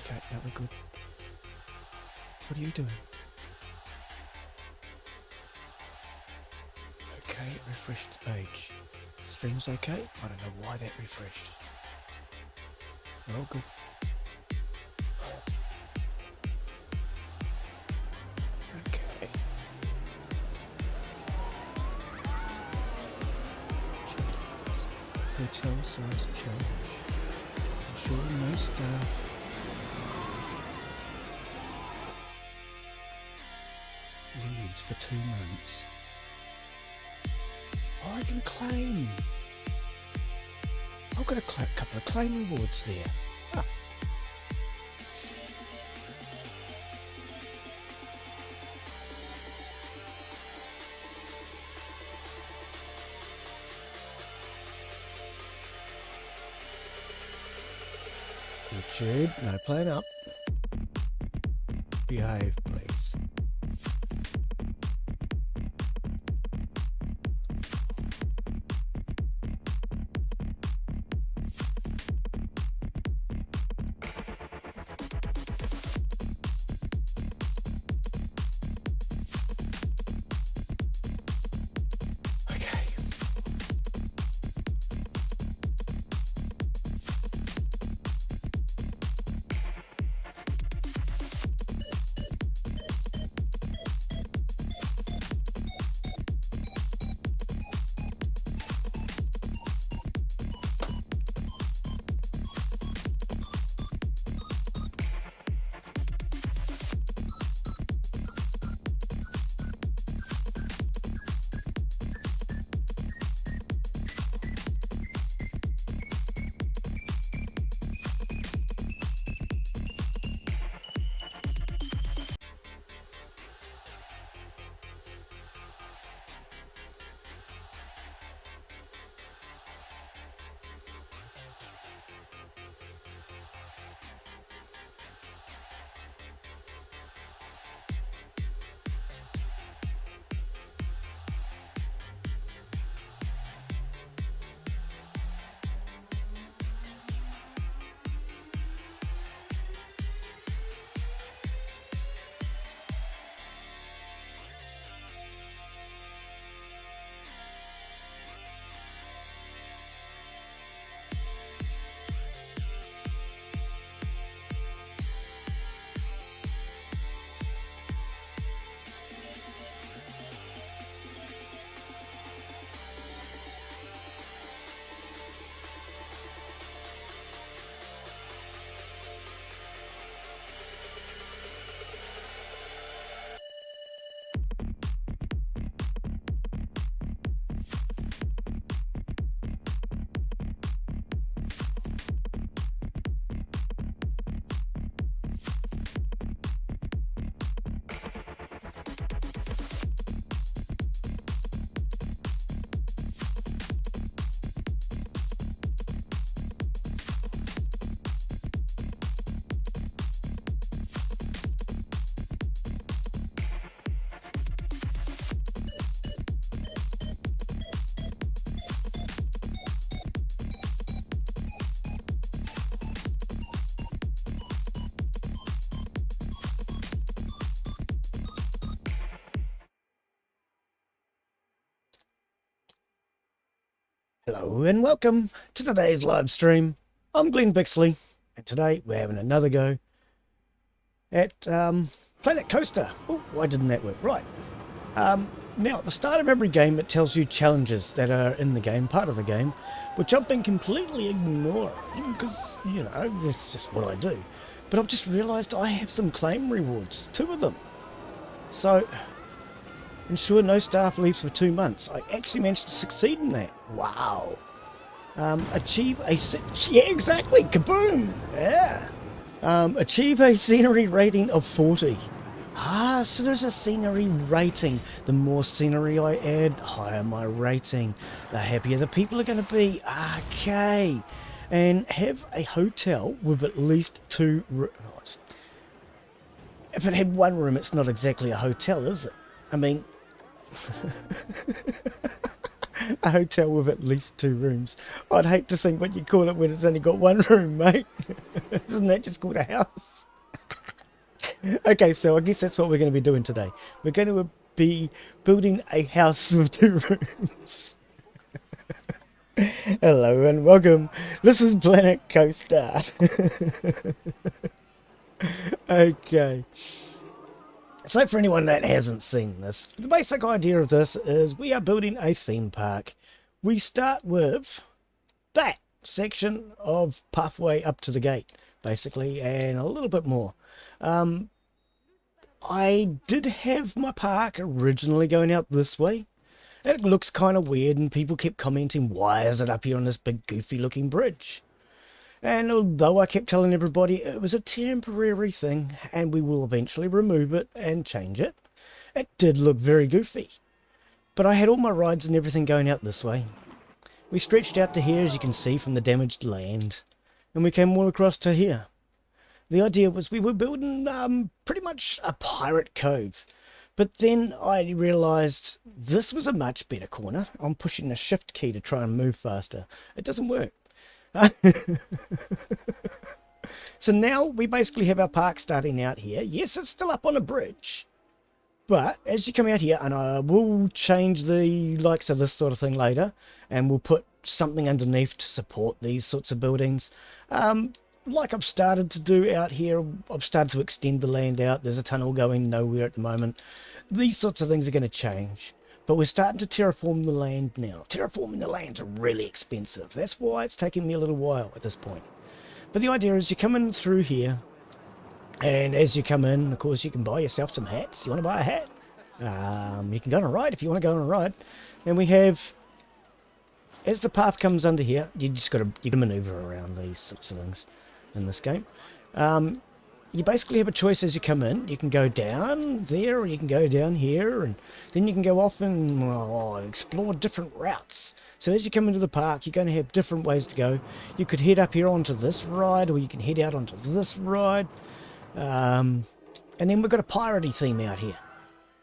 Okay, now we're good. What are you doing? Okay, refreshed the page. Stream's okay? I don't know why that refreshed. We're all good. Okay. Hotel size change. Ensure no staff. Leaves for 2 months. Oh, I can claim. I've got a couple of claim rewards there. Huh. Richard, no playing up. Behave, please. Hello and welcome to today's live stream. I'm Glen Bixley, and today we're having another go at Planet Coaster. Oh, why didn't that work? Right. Now, at the start of every game, it tells you challenges that are in the game, part of the game, which I've been completely ignoring because, you know, that's just what I do. But I've just realised I have some claim rewards, 2 of them. So, ensure no staff leaves for 2 months. I actually managed to succeed in that. Wow. Achieve a... Yeah, exactly. Kaboom. Yeah. Achieve a scenery rating of 40. Ah, so there's a scenery rating. The more scenery I add, higher my rating. The happier the people are going to be. Okay. And have a hotel with at least 2 rooms. If it had 1 room, it's not exactly a hotel, is it? I mean... a hotel with at least 2 rooms. I'd hate to think what you call it when it's only got 1 room, mate. Isn't that just called a house? Okay, so I guess that's what we're going to be doing today. We're going to be building a house with 2 rooms. Hello and welcome. This is Planet Coaster. Okay. So for anyone that hasn't seen this, the basic idea of this is we are building a theme park. We start with that section of pathway up to the gate, basically, and a little bit more. I did have my park originally going out this way. It looks kind of weird and people kept commenting, why is it up here on this big goofy looking bridge? And although I kept telling everybody it was a temporary thing and we will eventually remove it and change it, it did look very goofy. But I had all my rides and everything going out this way. We stretched out to here, as you can see, from the damaged land, and we came all across to here. The idea was we were building pretty much a pirate cove. But then I realised this was a much better corner. I'm pushing the shift key to try and move faster. It doesn't work. So now we basically have our park starting out here. Yes, it's still up on a bridge. But as you come out here, and I will change the likes of this sort of thing later, and we'll put something underneath to support these sorts of buildings. Like I've started to do out here, I've started to extend the land out. There's a tunnel going nowhere at the moment. These sorts of things are going to change. But we're starting to terraform the land now. Terraforming the land's really expensive. That's why it's taking me a little while at this point. But the idea is you come in through here. And as you come in, of course, you can buy yourself some hats. You want to buy a hat? You can go on a ride if you want to go on a ride. And we have... As the path comes under here, you just got to maneuver around these sorts of things in this game. You basically have a choice as you come in. You can go down there or you can go down here, and then you can go off and explore different routes. So as you come into the park, you're going to have different ways to go. You could head up here onto this ride, or you can head out onto this ride. And then we've got a piratey theme out here.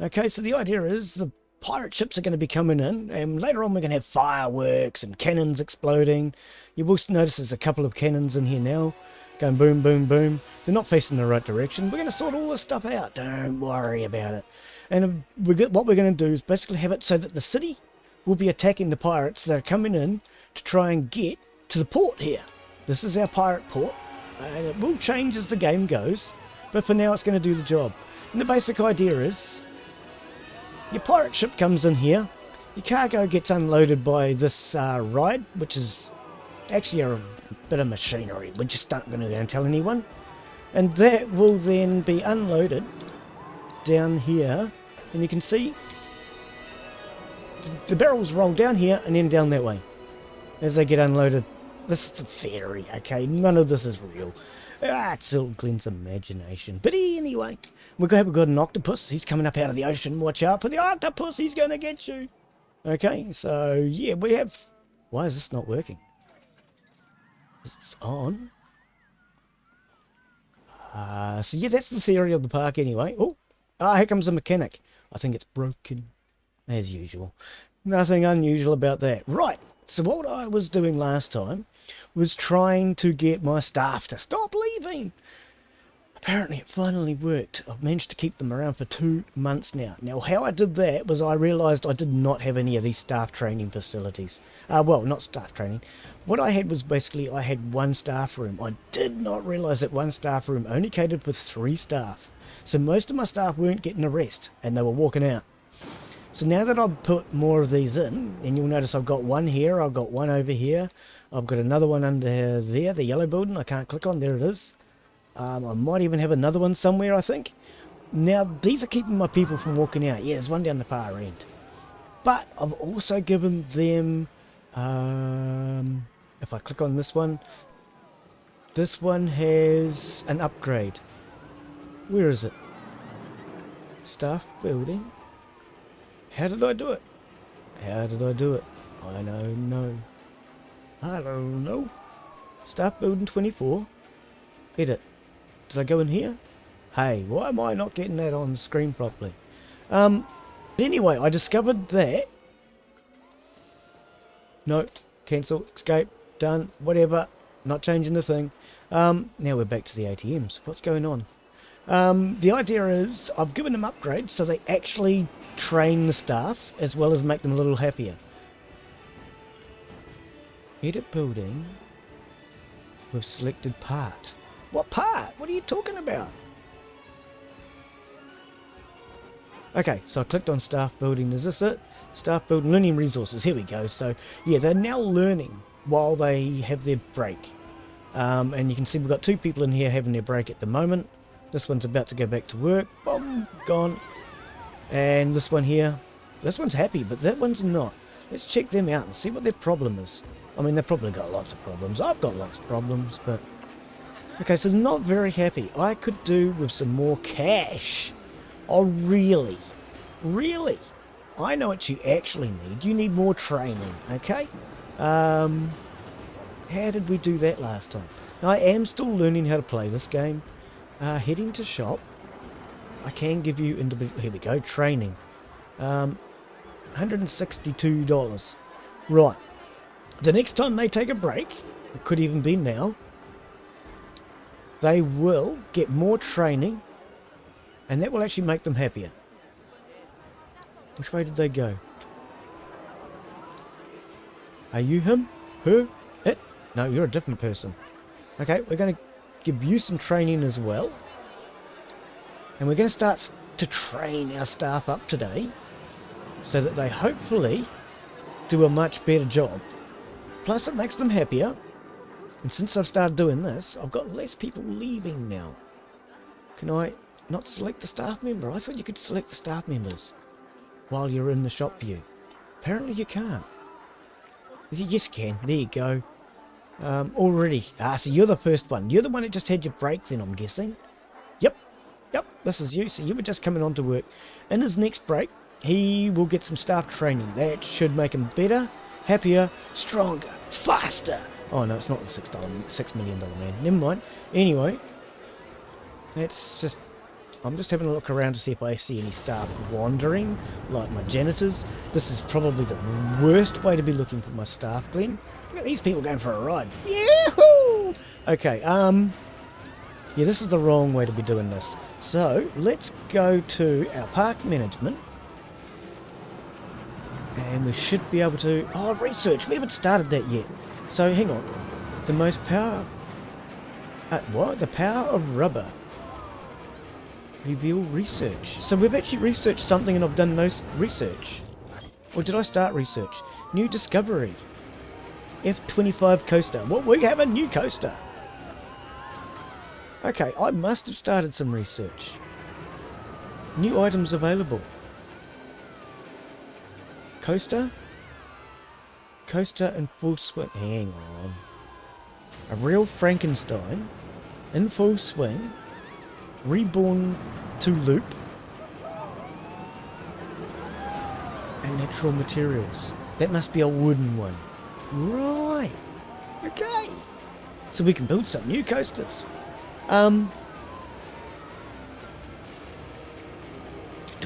Okay, so the idea is the pirate ships are going to be coming in, and later on we're going to have fireworks and cannons exploding. You will notice there's a couple of cannons in here now, going boom, boom, boom. They're not facing the right direction. We're going to sort all this stuff out. Don't worry about it. And what we're going to do is basically have it so that the city will be attacking the pirates that are coming in to try and get to the port here. This is our pirate port, and it will change as the game goes, but for now it's going to do the job. And the basic idea is your pirate ship comes in here, your cargo gets unloaded by this ride, which is actually a bit of machinery. We're just not going to go and tell anyone. And that will then be unloaded down here. And you can see the barrels roll down here and then down that way as they get unloaded. This is the theory, okay? None of this is real. It's all Glen's imagination. But anyway, we've got an octopus. He's coming up out of the ocean. Watch out for the octopus. He's going to get you. Okay, so yeah, we have... Why is this not working? It's on. So yeah, that's the theory of the park anyway. Oh, here comes a mechanic. I think it's broken, as usual. Nothing unusual about that. Right, so what I was doing last time was trying to get my staff to stop leaving. Apparently it finally worked. I've managed to keep them around for 2 months now. Now how I did that was I realised I did not have any of these staff training facilities. Well, not staff training. What I had was basically I had one staff room. I did not realise that one staff room only catered for 3 staff. So most of my staff weren't getting a rest and they were walking out. So now that I've put more of these in, and you'll notice I've got one here, I've got one over here, I've got another one under there, the yellow building I can't click on, there it is. I might even have another one somewhere, I think. Now, these are keeping my people from walking out. Yeah, there's one down the far end. But I've also given them... if I click on this one has an upgrade. Where is it? Staff building. How did I do it? How did I do it? I don't know. I don't know. Staff building 24. Edit. Did I go in here? Hey, why am I not getting that on the screen properly? Anyway, I discovered that... No, cancel, escape, done, whatever. Not changing the thing. Now we're back to the ATMs. What's going on? The idea is I've given them upgrades so they actually train the staff as well as make them a little happier. Edit building with selected part. What part? What are you talking about? Okay, so I clicked on staff building. Is this it? Staff building, learning resources. Here we go. So yeah, they're now learning while they have their break. And you can see we've got 2 people in here having their break at the moment. This one's about to go back to work. Boom, gone. And this one here, this one's happy, but that one's not. Let's check them out and see what their problem is. I mean, they've probably got lots of problems. I've got lots of problems, but... Okay, so they're not very happy. I could do with some more cash. Oh, really? Really? I know what you actually need. You need more training, okay? How did we do that last time? Now, I am still learning how to play this game. Heading to shop. I can give you individual... Here we go, training. $162. Right. The next time they take a break, it could even be now, they will get more training, and that will actually make them happier. Which way did they go? Are you him? Her? It? No, you're a different person. Okay, we're going to give you some training as well. And we're going to start to train our staff up today so that they hopefully do a much better job. Plus it makes them happier. And since I've started doing this, I've got less people leaving now. Can I not select the staff member? I thought you could select the staff members while you're in the shop view. Apparently you can't. Yes you can. There you go. Already. So you're the first one. You're the one that just had your break then, I'm guessing. Yep. Yep, this is you. So you were just coming on to work. In his next break, he will get some staff training. That should make him better, happier, stronger, faster. Oh no, it's not the $6 million man. Never mind. Anyway, that's just... I'm just having a look around to see if I see any staff wandering, like my janitors. This is probably the worst way to be looking for my staff, Glen. Look at these people going for a ride. Yahoo! Okay, yeah, this is the wrong way to be doing this. So, let's go to our park management. And we should be able to... Oh, research! We haven't started that yet. So, hang on. The most power... what? The power of rubber. Reveal research. So we've actually researched something and I've done no research. Or did I start research? New discovery. F25 coaster. Well, we have a new coaster. Okay, I must have started some research. New items available. Coaster? Coaster in full swing. Hang on. A real Frankenstein in full swing. Reborn to loop. And natural materials. That must be a wooden one. Right. Okay. So we can build some new coasters. Do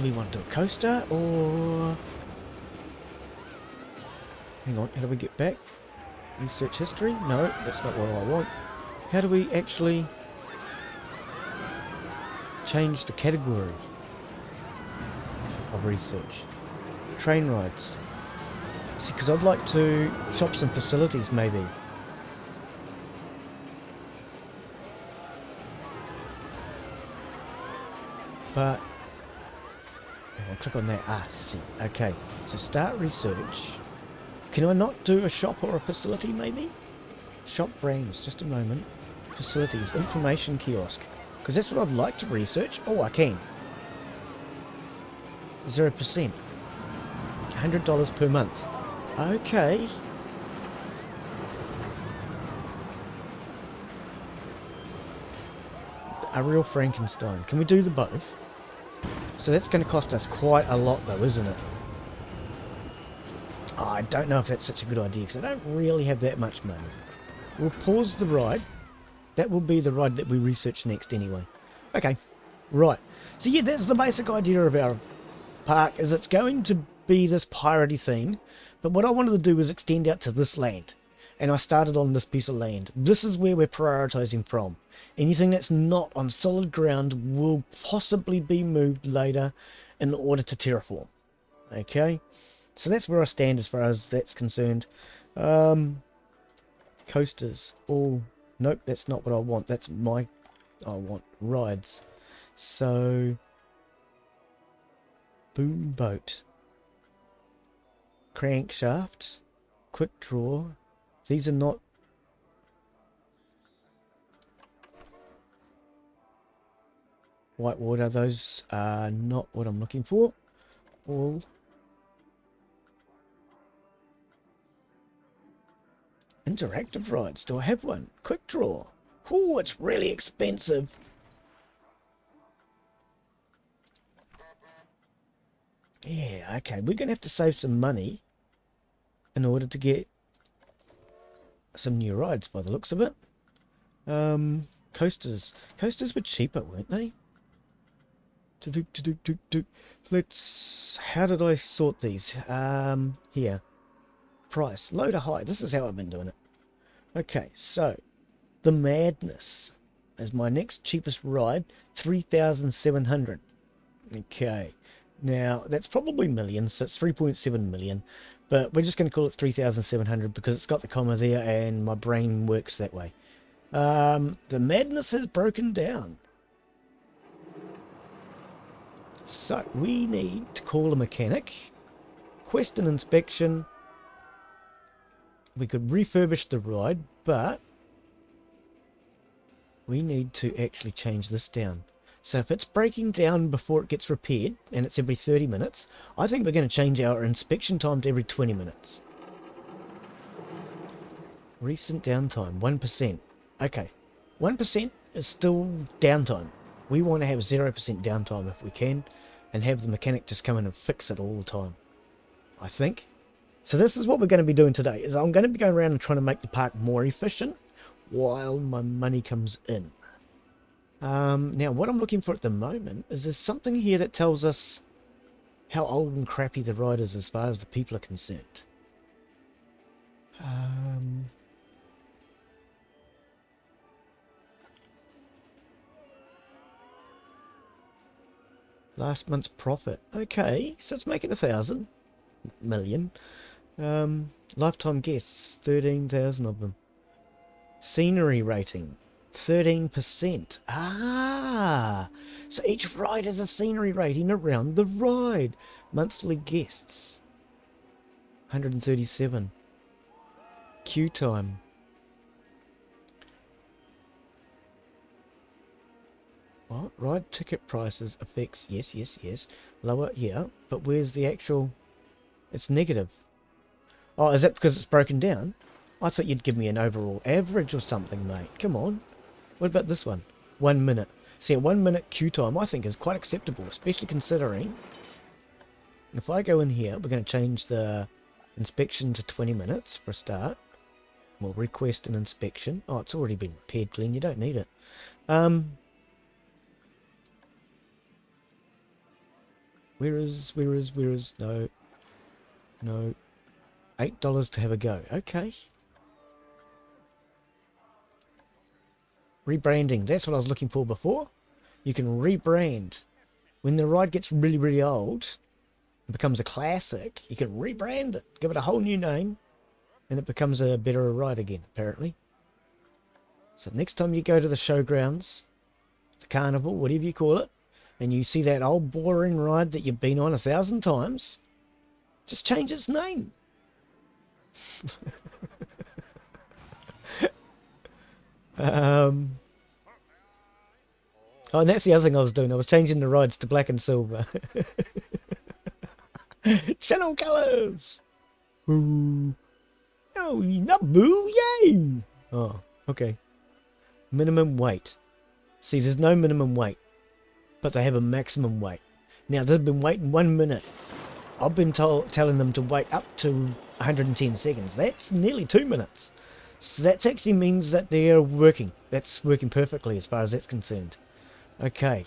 we want to do a coaster or... Hang on, how do we get back? Research history? No, that's not what I want. How do we actually change the category of research? Train rides. See, because I'd like to shops and facilities maybe. But I'll click on that. See. Okay. So start research. Can I not do a shop or a facility maybe? Shop brands, just a moment. Facilities, information kiosk. Because that's what I'd like to research. Oh, I can. 0%. $100 per month. Okay. A real Frankenstein. Can we do the both? So that's going to cost us quite a lot though, isn't it? Oh, I don't know if that's such a good idea because I don't really have that much money. We'll pause the ride. That will be the ride that we research next anyway. Okay, right. So yeah, that's the basic idea of our park, is it's going to be this piratey thing. But what I wanted to do was extend out to this land. and I started on this piece of land. This is where we're prioritizing from. Anything that's not on solid ground will possibly be moved later in order to terraform. Okay, so that's where I stand as far as that's concerned. Coasters. Oh, nope, that's not what I want. I want rides. So, boom boat. Crankshaft. Quick draw. These are not... Whitewater, those are not what I'm looking for. All interactive rides. Do I have one? Quick draw. Oh, it's really expensive. Yeah, okay. We're going to have to save some money in order to get some new rides by the looks of it. Coasters. Coasters were cheaper, weren't they? Let's... How did I sort these? Here. Price. Low to high. This is how I've been doing it. Okay, so the Madness is my next cheapest ride. 3,700. Okay. Now, that's probably millions, so it's 3.7 million. But we're just going to call it 3,700 because it's got the comma there and my brain works that way. The Madness has broken down. So, we need to call a mechanic, quest an inspection. We could refurbish the ride, but we need to actually change this down. So if it's breaking down before it gets repaired, and it's every 30 minutes, I think we're going to change our inspection time to every 20 minutes. Recent downtime, 1%. Okay, 1% is still downtime. We want to have 0% downtime if we can, and have the mechanic just come in and fix it all the time, I think. So this is what we're going to be doing today, is I'm going to be going around and trying to make the park more efficient while my money comes in. Now what I'm looking for at the moment is there's something here that tells us how old and crappy the ride is as far as the people are concerned. Last month's profit. Okay, so it's making 1,000 million. Lifetime guests, 13,000 of them. Scenery rating, 13%. Ah, so each ride has a scenery rating around the ride. Monthly guests, 137. Queue time. What? Ride ticket prices affects... Yes. Lower, yeah. But where's the actual... It's negative. Oh, is that because it's broken down? I thought you'd give me an overall average or something, mate. Come on. What about this one? 1 minute. See, a 1 minute queue time I think is quite acceptable, especially considering... If I go in here, we're going to change the inspection to 20 minutes for a start. We'll request an inspection. Oh, it's already been repaired clean. You don't need it. Where is, no, $8 to have a go. Okay. Rebranding, that's what I was looking for before. You can rebrand. When the ride gets really, really old, and becomes a classic, you can rebrand it, give it a whole new name, and it becomes a better ride again, apparently. So next time you go to the showgrounds, the carnival, whatever you call it, and you see that old boring ride that you've been on 1,000 times, just change its name. Oh, and that's the other thing I was doing. I was changing the rides to black and silver. Channel colours. Boo. No, not boo. Yay. Oh, okay. Minimum weight. See, there's no minimum weight, but they have a maximum weight. Now, they've been waiting 1 minute. I've been telling them to wait up to 110 seconds. That's nearly 2 minutes. So that actually means that they're working. That's working perfectly as far as that's concerned. Okay.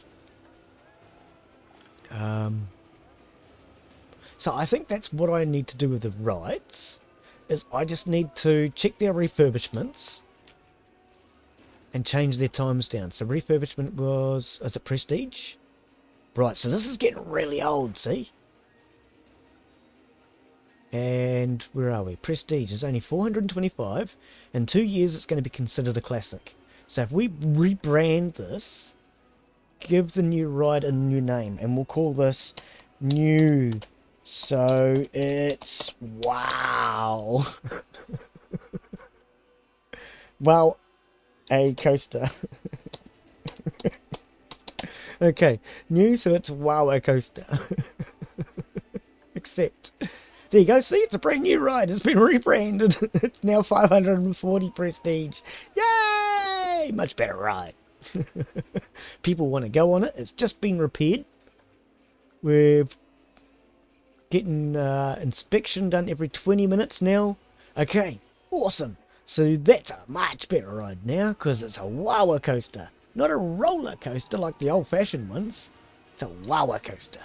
So I think that's what I need to do with the rides. is I just need to check their refurbishments and change their times down. So refurbishment was, is it prestige? Right, so this is getting really old, see? And where are we? Prestige is only 425. In 2 years, it's going to be considered a classic. So if we rebrand this, give the new ride a new name, and we'll call this new. So it's wow. Wow, a coaster. Okay, new, so it's wow, a coaster. Except, there you go, see, it's a brand new ride. It's been rebranded. It's now 540 prestige. Yay! Much better ride. People want to go on it. It's just been repaired. We're getting inspection done every 20 minutes now. Okay, awesome. So that's a much better ride now because it's a wow coaster. Not a roller coaster like the old-fashioned ones. It's a wow coaster.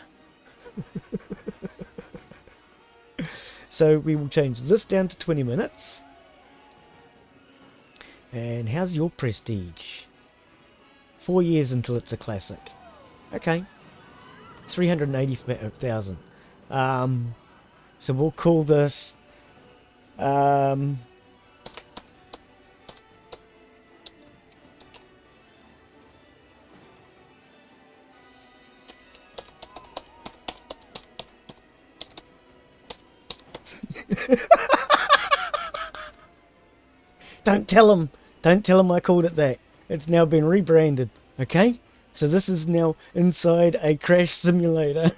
So we will change this down to 20 minutes. And how's your prestige? 4 years until it's a classic. Okay. 380,000. So we'll call this Don't tell him I called it that. It's now been rebranded. Okay? So this is now inside a crash simulator.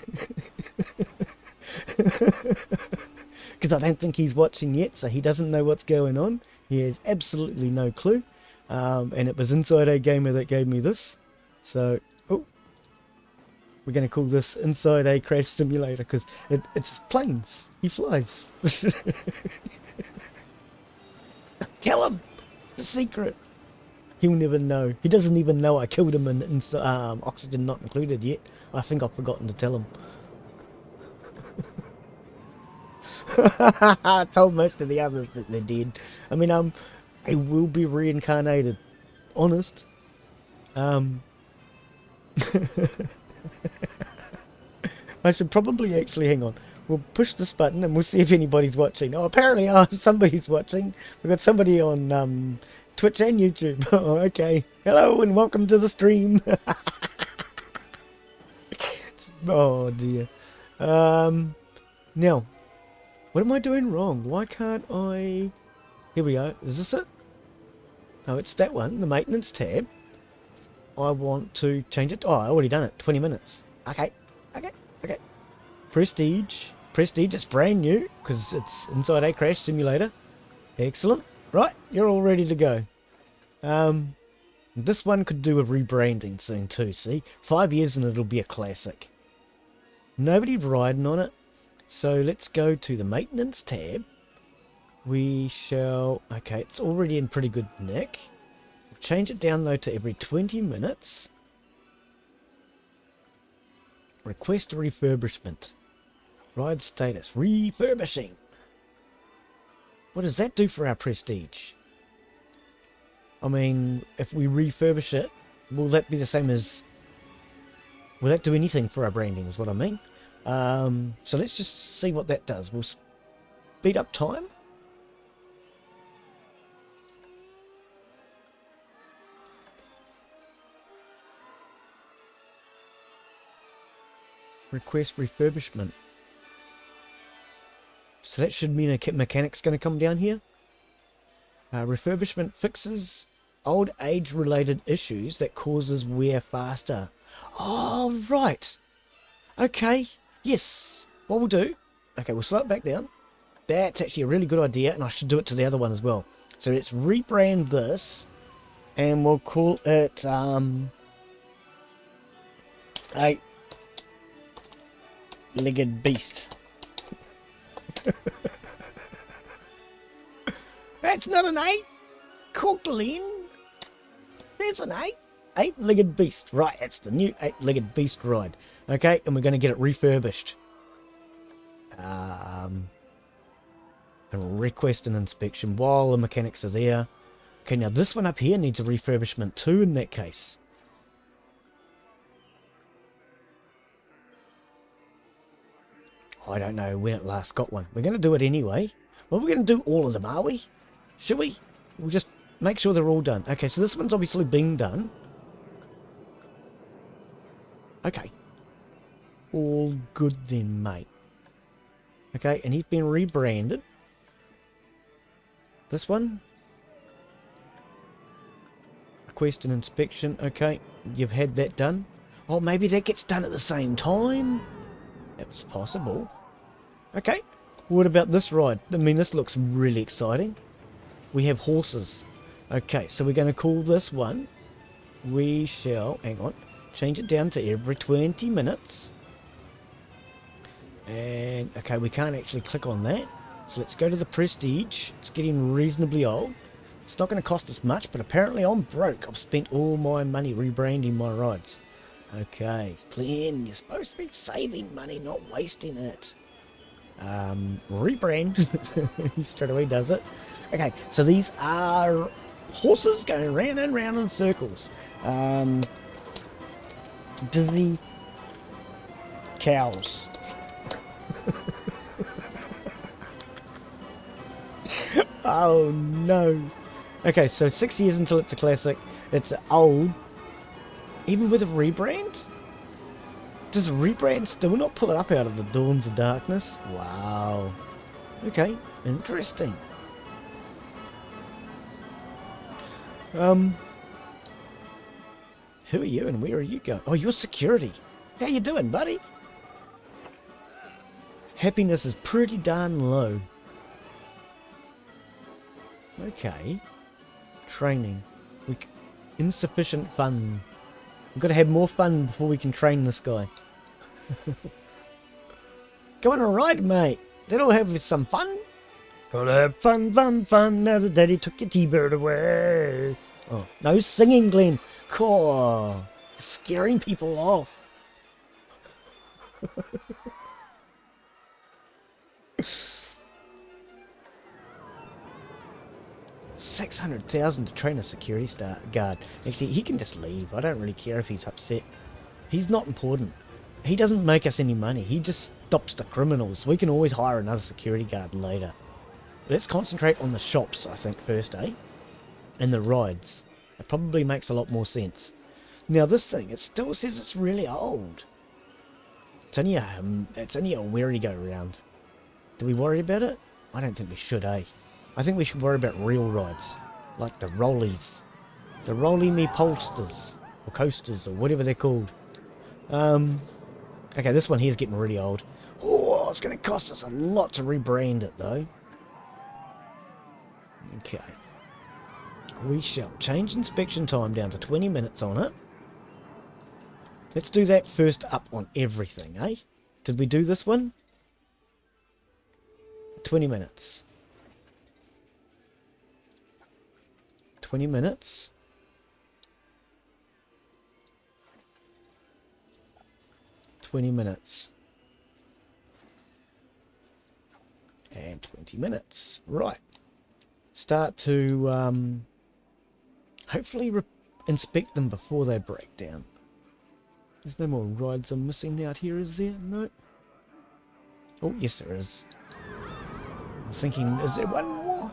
Because I don't think he's watching yet, so he doesn't know what's going on. He has absolutely no clue. And it was inside a gamer that gave me this. So, oh, we're going to call this inside a crash simulator because it's planes. He flies. Tell him! It's a secret. He'll never know. He doesn't even know I killed him in oxygen not included yet. I think I've forgotten to tell him. I told most of the others that they're dead. I mean, they will be reincarnated. Honest. I should probably actually, hang on. We'll push this button and we'll see if anybody's watching. Oh, apparently, somebody's watching. We've got somebody on Twitch and YouTube. Oh, okay. Hello and welcome to the stream. Oh, dear. Now, what am I doing wrong? Why can't I... Here we go. Is this it? No, it's that one. The maintenance tab. I want to change it. Oh, I already done it. 20 minutes. Okay. Prestige. Prestige, it's brand new because it's inside a crash simulator. Excellent. Right, you're all ready to go. This one could do a rebranding soon too, see? 5 years and it'll be a classic. Nobody riding on it. So let's go to the maintenance tab. We shall... Okay, it's already in pretty good nick. We'll change it down though to every 20 minutes. Request refurbishment. Ride status. Refurbishing. What does that do for our prestige? I mean, if we refurbish it, will that be the same as... Will that do anything for our branding is what I mean. So let's just see what that does. We'll speed up time. Request refurbishment. So that should mean a mechanic's going to come down here. Refurbishment fixes old age related issues that causes wear faster. Oh, right. Okay. Yes. What we'll do... Okay, we'll slow it back down. That's actually a really good idea, and I should do it to the other one as well. So let's rebrand this, and we'll call it... Legged Beast. That's not an 8. Glen. There's an 8. 8-legged beast. Right, it's the new 8-legged beast ride. Okay, and we're going to get it refurbished. and request an inspection while the mechanics are there. Okay, now this one up here needs a refurbishment too in that case. I don't know when it last got one. We're going to do it anyway. Well, we're going to do all of them, are we? Should we? We'll just make sure they're all done. Okay, so this one's obviously been done. Okay. All good then, mate. Okay, and he's been rebranded. This one. Request an inspection. Okay, you've had that done. Oh, maybe that gets done at the same time? It's possible. Okay, what about this ride? I mean, this looks really exciting. We have horses. Okay, so we're going to call this one. We shall, hang on, change it down to every 20 minutes. And, okay, we can't actually click on that. So let's go to the Prestige. It's getting reasonably old. It's not going to cost us much, but apparently I'm broke. I've spent all my money rebranding my rides. Okay, Glen, you're supposed to be saving money, not wasting it. Rebrand. He straight away does it. Okay, so these are horses going round and round in circles. Dizzy cows. Oh no. Okay, so 6 years until it's a classic. It's old. Even with a rebrand? Does a rebrand still not pull it up out of the dawns of darkness? Wow. Okay, interesting. Who are you and where are you going? Oh, you're security. How you doing, buddy? Happiness is pretty darn low. Okay. Training. Insufficient fun. We've got to have more fun before we can train this guy. Go on a ride, mate. That'll have some fun. Gotta have fun, fun, fun. Now that daddy took your T-bird away. Oh, no singing, Glen. Cool. Scaring people off. 600,000 to train a security guard. Actually, he can just leave. I don't really care if he's upset. He's not important. He doesn't make us any money. He just stops the criminals. We can always hire another security guard later. Let's concentrate on the shops, I think, first, eh? And the rides. It probably makes a lot more sense. Now this thing, it still says it's really old. It's only a merry-go-round. Do we worry about it? I don't think we should, eh? I think we should worry about real rides, like the rollies, the roly-me posters, or coasters, or whatever they're called. Okay, this one here's getting really old. Oh, it's going to cost us a lot to rebrand it, though. Okay. We shall change inspection time down to 20 minutes on it. Let's do that first up on everything, eh? Did we do this one? 20 minutes. 20 minutes. And 20 minutes. Right. Start to hopefully inspect them before they break down. There's no more rides I'm missing out here, is there? No. Oh, yes there is. I'm thinking, is there one more?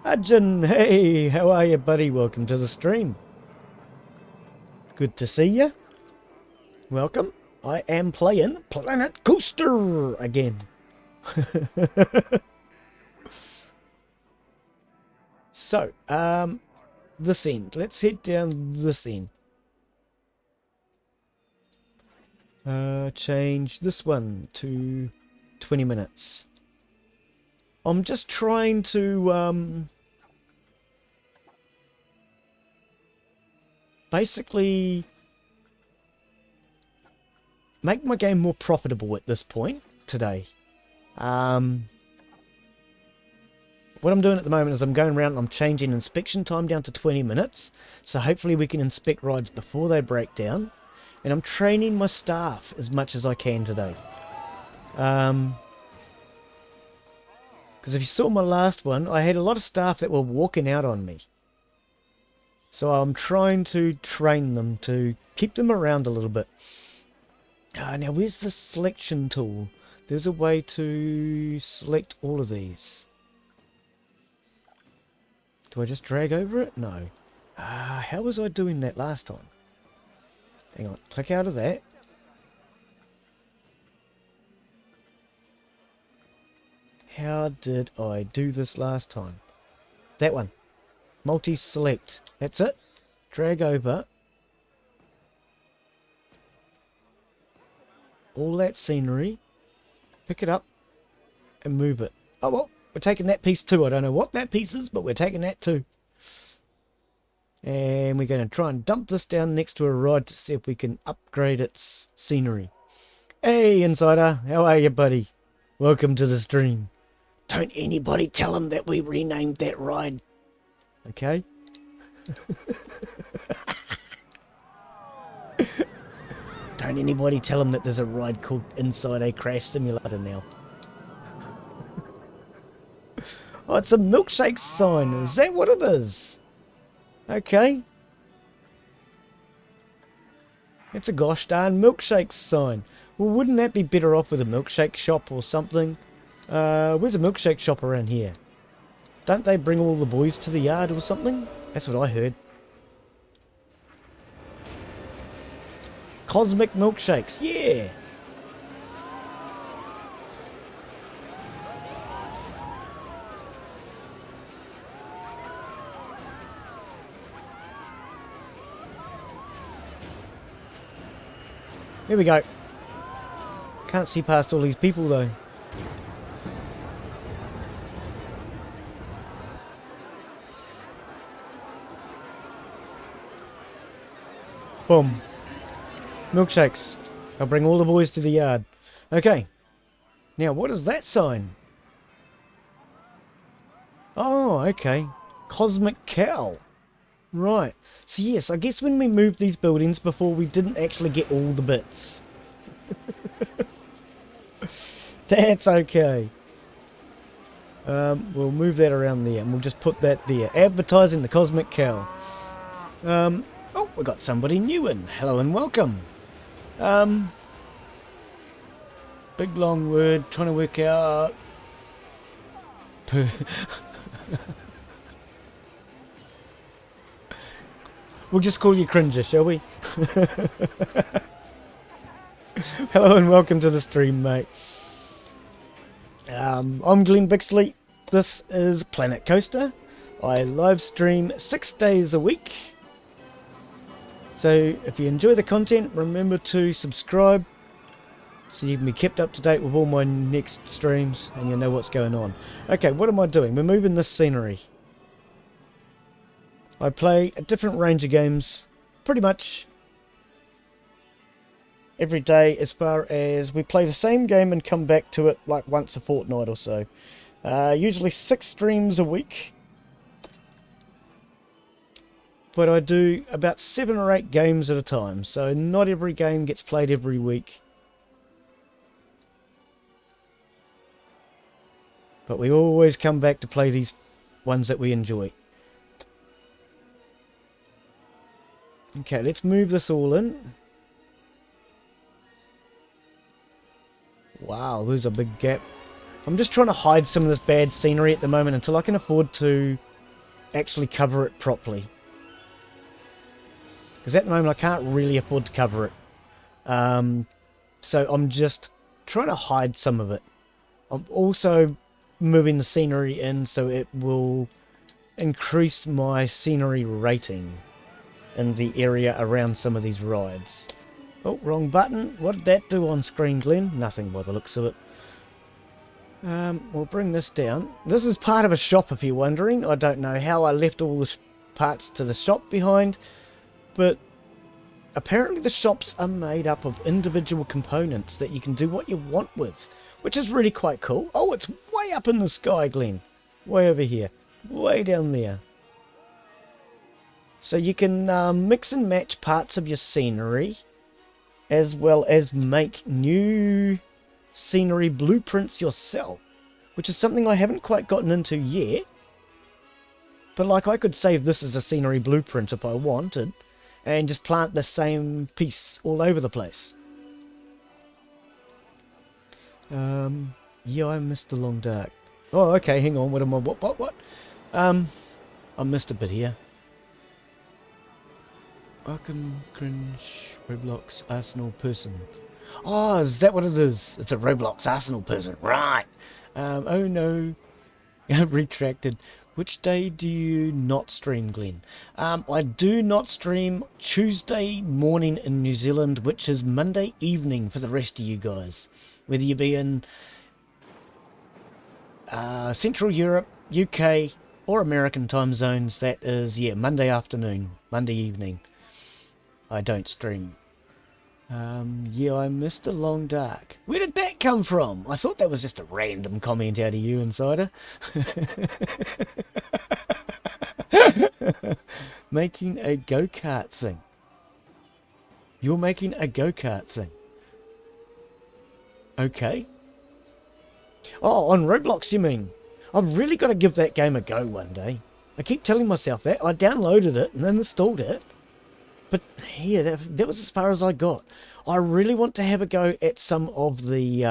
Arjun, hey, how are you, buddy? Welcome to the stream. Good to see you. Welcome. I am playing Planet Coaster again. So, this end. Let's head down this end. Change this one to 20 minutes. I'm just trying to basically make my game more profitable at this point today. What I'm doing at the moment is I'm going around and I'm changing inspection time down to 20 minutes. So hopefully we can inspect rides before they break down. And I'm training my staff as much as I can today. Because if you saw my last one, I had a lot of staff that were walking out on me. So I'm trying to train them to keep them around a little bit. Now where's the selection tool? There's a way to select all of these. Do I just drag over it? No. How was I doing that last time? Hang on, click out of that. How did I do this last time? That one. Multi-select. That's it. Drag over. All that scenery. Pick it up. And move it. Oh well, we're taking that piece too. I don't know what that piece is, but we're taking that too. And we're going to try and dump this down next to a rod to see if we can upgrade its scenery. Hey Insider, how are you buddy? Welcome to the stream. Don't anybody tell him that we renamed that ride. Okay? Don't anybody tell him that there's a ride called Inside a Crash Simulator now. Oh, it's a milkshake sign. Is that what it is? Okay. It's a gosh darn milkshake sign. Well, wouldn't that be better off with a milkshake shop or something? Where's a milkshake shop around here? Don't they bring all the boys to the yard or something? That's what I heard. Cosmic milkshakes, yeah! Here we go. Can't see past all these people though. Boom. Milkshakes. I'll bring all the boys to the yard. Okay. Now, what is that sign? Oh, okay. Cosmic Cow. Right. So, yes, I guess when we moved these buildings before, we didn't actually get all the bits. That's okay. We'll move that around there, and we'll just put that there. Advertising the Cosmic Cow. Oh, we got somebody new in. Hello and welcome. Big long word, trying to work out. We'll just call you Cringer, shall we? Hello and welcome to the stream, mate. I'm Glen Bixley. This is Planet Coaster. I live stream 6 days a week. So if you enjoy the content, remember to subscribe so you can be kept up to date with all my next streams and you know what's going on. Okay, what am I doing? We're moving this scenery. I play a different range of games pretty much every day, as far as we play the same game and come back to it like once a fortnight or so. Usually 6 streams a week. But I do about 7 or 8 games at a time, so not every game gets played every week. But we always come back to play these ones that we enjoy. Okay, let's move this all in. Wow, there's a big gap. I'm just trying to hide some of this bad scenery at the moment until I can afford to actually cover it properly. Because at the moment I can't really afford to cover it. So I'm just trying to hide some of it. I'm also moving the scenery in so it will increase my scenery rating in the area around some of these rides. Oh, wrong button. What did that do on screen, Glen? Nothing by the looks of it. We'll bring this down. This is part of a shop, if you're wondering. I don't know how I left all the parts to the shop behind, but apparently the shops are made up of individual components that you can do what you want with, which is really quite cool. Oh, it's way up in the sky, Glen. Way over here. Way down there. So you can mix and match parts of your scenery, as well as make new scenery blueprints yourself. which is something I haven't quite gotten into yet. But like, I could save this as a scenery blueprint if I wanted, and just plant the same piece all over the place. Yeah, I missed the long dark. Oh, okay, hang on, what am I, what? I missed a bit here. Welcome, cringe, Roblox, Arsenal person. Oh, is that what it is? It's a Roblox Arsenal person, right. Oh no, retracted. Which day do you not stream, Glen? I do not stream Tuesday morning in New Zealand, which is Monday evening for the rest of you guys. Whether you be in Central Europe, UK, or American time zones, that is, yeah, Monday afternoon, Monday evening. I don't stream. Yeah, I missed a long dark. Where did that come from? I thought that was just a random comment out of you, Insider. Making a go-kart thing. You're making a go-kart thing. Okay. Oh, on Roblox you mean? I've really got to give that game a go one day. I keep telling myself that. I downloaded it and then installed it. But yeah, that was as far as I got. I really want to have a go at some of the...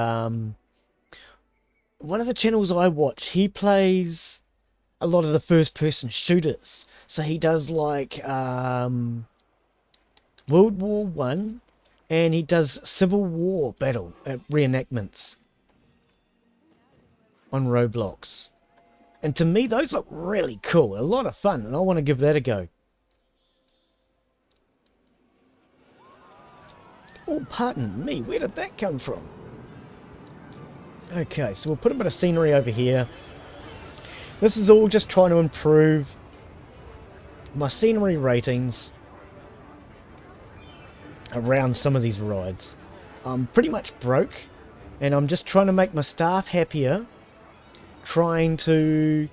one of the channels I watch, he plays a lot of the first-person shooters. So he does like World War One, and he does Civil War battle reenactments on Roblox. And to me, those look really cool. A lot of fun, and I want to give that a go. Oh, pardon me, where did that come from? Okay, so we'll put a bit of scenery over here. This is all just trying to improve my scenery ratings around some of these rides. I'm pretty much broke, and I'm just trying to make my staff happier, trying to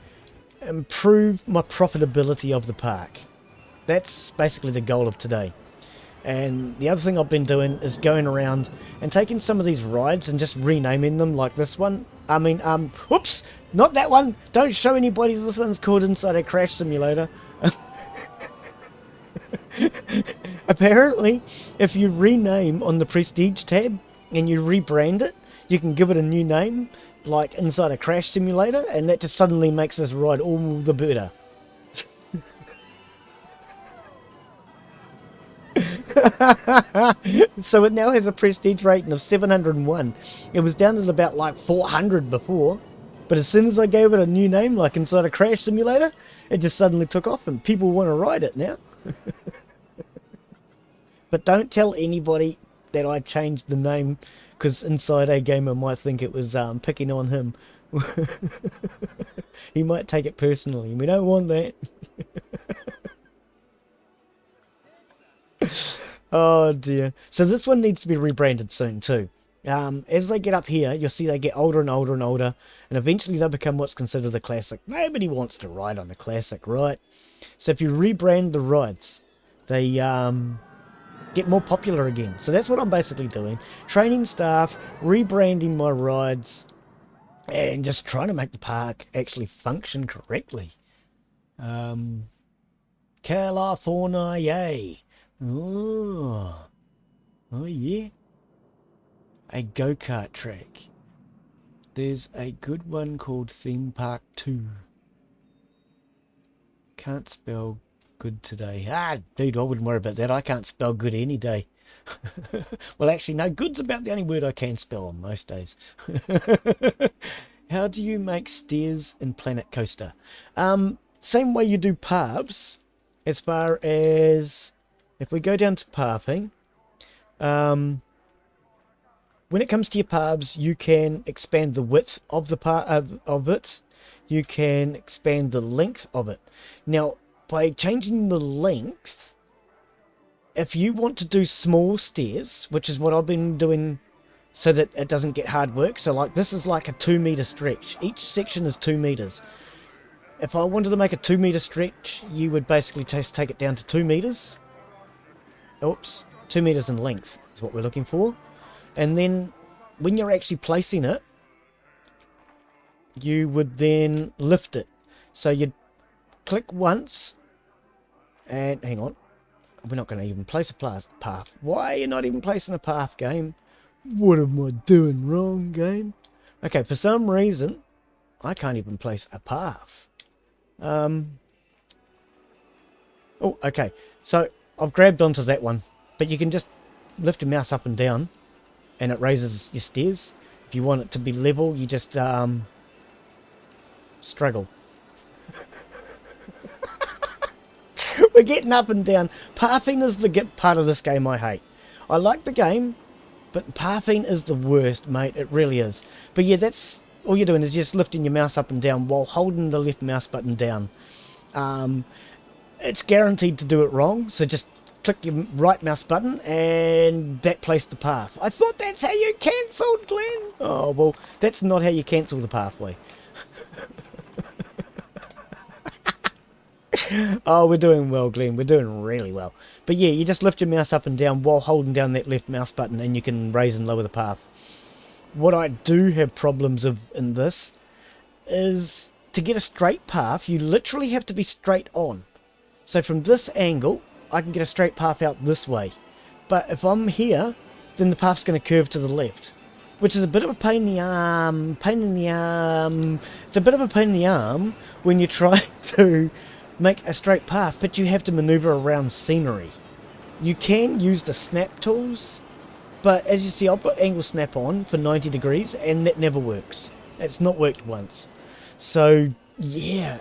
improve my profitability of the park. That's basically the goal of today. And the other thing I've been doing is going around and taking some of these rides and just renaming them, like this one. I mean, whoops, not that one. Don't show anybody. This one's called Inside a Crash Simulator. Apparently, if you rename on the Prestige tab and you rebrand it, you can give it a new name, like Inside a Crash Simulator, and that just suddenly makes this ride all the better. So it now has a prestige rating of 701. It was down at about like 400 before, but as soon as I gave it a new name, like Inside a Crash Simulator, it just suddenly took off and people want to ride it now. But don't tell anybody that I changed the name, because Inside a Gamer might think it was picking on him. He might take it personally. We don't want that. Oh dear. So this one needs to be rebranded soon too. As they get up here, you'll see they get older and older and older, and eventually they'll become what's considered a classic. Nobody wants to ride on a classic, right? So if you rebrand the rides, they get more popular again. So that's what I'm basically doing. Training staff, rebranding my rides, and just trying to make the park actually function correctly. California, yay. Oh yeah, a go-kart track. There's a good one called Theme Park 2. Can't spell good today. Ah, dude, I wouldn't worry about that. I can't spell good any day. Well, actually, no, good's about the only word I can spell on most days. How do you make stairs in Planet Coaster? Same way you do paths, as far as... If we go down to pathing, when it comes to your paths, you can expand the width of the of it. You can expand the length of it. Now, by changing the length, if you want to do small stairs, which is what I've been doing so that it doesn't get hard work. So like this is like a 2-meter stretch. Each section is 2 meters. If I wanted to make a 2-meter stretch, you would basically just take it down to 2 meters. Oops, 2 meters in length is what we're looking for. And then when you're actually placing it, you would then lift it. So you'd click once, and hang on, we're not going to even place a path. Why are you not even placing a path, game? What am I doing wrong, game? Okay, for some reason, I can't even place a path. Oh, okay. So I've grabbed onto that one, but you can just lift your mouse up and down, and it raises your stairs. If you want it to be level, you just struggle. We're getting up and down. Pathing is the part of this game I hate. I like the game, but pathing is the worst, mate. It really is. But yeah, that's all you're doing is just lifting your mouse up and down while holding the left mouse button down. It's guaranteed to do it wrong, so just click your right mouse button and that placed the path. I thought that's how you cancelled, Glen. Oh, well, that's not how you cancel the pathway. Oh, we're doing well, Glen. We're doing really well. But yeah, you just lift your mouse up and down while holding down that left mouse button and you can raise and lower the path. What I do have problems of in this is to get a straight path, you literally have to be straight on. So from this angle, I can get a straight path out this way. But if I'm here, then the path's going to curve to the left, which is a bit of a pain in the arm. It's a bit of a pain in the arm when you try to make a straight path, but you have to maneuver around scenery. You can use the snap tools, but as you see, I'll put angle snap on for 90 degrees, and that never works. It's not worked once. So yeah,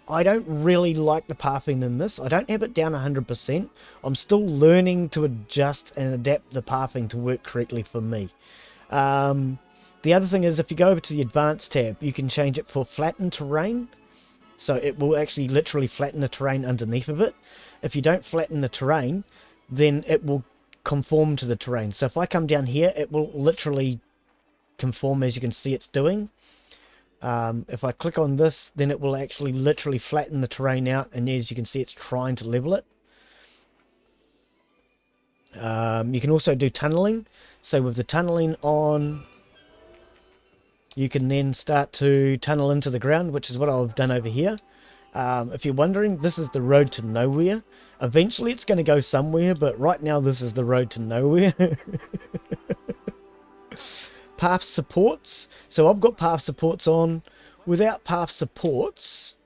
I don't really like the pathing in this. I don't have it down 100%. I'm still learning to adjust and adapt the pathing to work correctly for me. The other thing is, if you go over to the advanced tab, you can change it for flatten terrain. So it will actually literally flatten the terrain underneath of it. If you don't flatten the terrain, then it will conform to the terrain. So if I come down here, it will literally conform, as you can see it's doing. If I click on this, then it will actually literally flatten the terrain out, and as you can see, it's trying to level it. You can also do tunneling. So with the tunneling on, you can then start to tunnel into the ground, which is what I've done over here. If you're wondering, this is the road to nowhere. Eventually it's going to go somewhere, but right now this is the road to nowhere. Path supports. So I've got path supports on. Without path supports,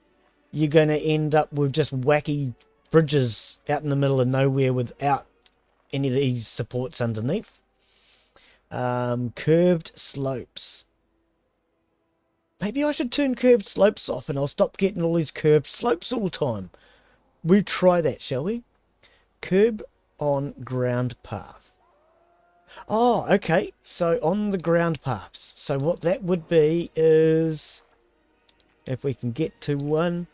you're going to end up with just wacky bridges out in the middle of nowhere without any of these supports underneath. Curved slopes. Maybe I should turn curved slopes off and I'll stop getting all these curved slopes all the time. We try that, shall we? Curb on ground path. Oh, okay. So on the ground paths. So what that would be is, if we can get to one.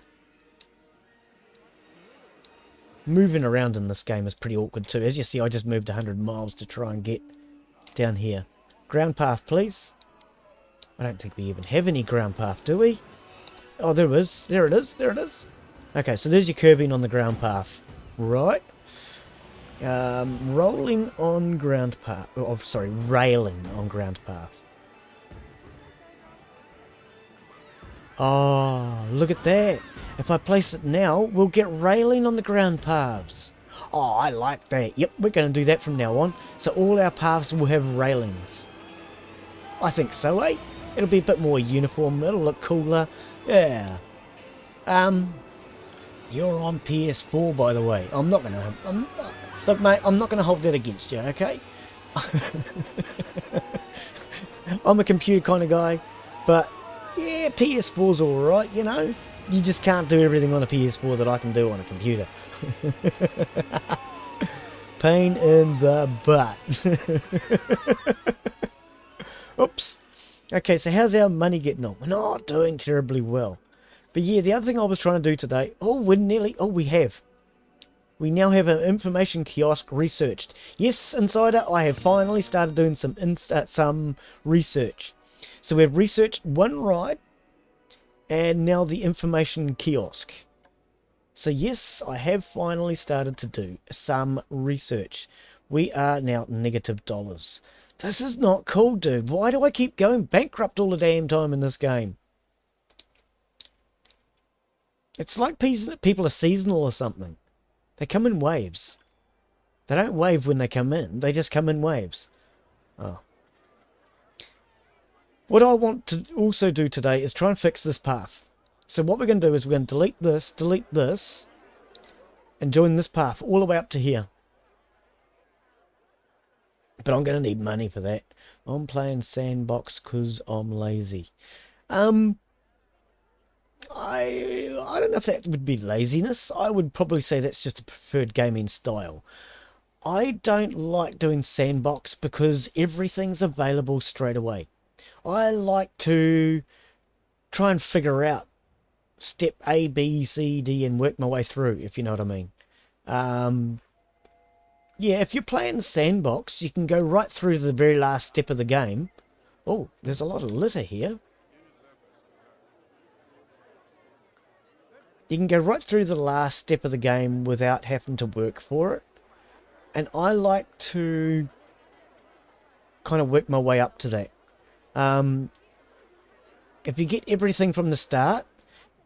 Moving around in this game is pretty awkward too. As you see, I just moved 100 miles to try and get down here. Ground path, please. I don't think we even have any ground path, do we? Oh, there it is. There it is. There it is. Okay, so there's your curving on the ground path. Right. Rolling on ground path. Oh, sorry, railing on ground path. Oh, look at that. If I place it now, we'll get railing on the ground paths. Oh, I like that. Yep, we're going to do that from now on. So all our paths will have railings. I think so, eh? It'll be a bit more uniform. It'll look cooler. Yeah. You're on PS4, by the way. I'm not going to... Look, mate, I'm not going to hold that against you, okay? I'm a computer kind of guy. But, yeah, PS4's alright, you know? You just can't do everything on a PS4 that I can do on a computer. Pain in the butt. Oops. Okay, so how's our money getting on? We're not doing terribly well. But yeah, the other thing I was trying to do today... Oh, we're nearly... Oh, we have. We now have an information kiosk researched. Yes, Insider, I have finally started doing some research. So we've researched one ride, and now the information kiosk. So yes, I have finally started to do some research. We are now negative dollars. This is not cool, dude. Why do I keep going bankrupt all the damn time in this game? It's like people are seasonal or something. They come in waves. They don't wave when they come in. They just come in waves. Oh. What I want to also do today is try and fix this path. So what we're going to do is we're going to delete this, and join this path all the way up to here. But I'm going to need money for that. I'm playing sandbox because I'm lazy. I don't know if that would be laziness. I would probably say that's just a preferred gaming style. I don't like doing sandbox because everything's available straight away. I like to try and figure out step A, B, C, D and work my way through, if you know what I mean. Yeah, if you're playing sandbox, you can go right through to the very last step of the game. Oh, there's a lot of litter here. You can go right through the last step of the game without having to work for it. And I like to kind of work my way up to that. If you get everything from the start,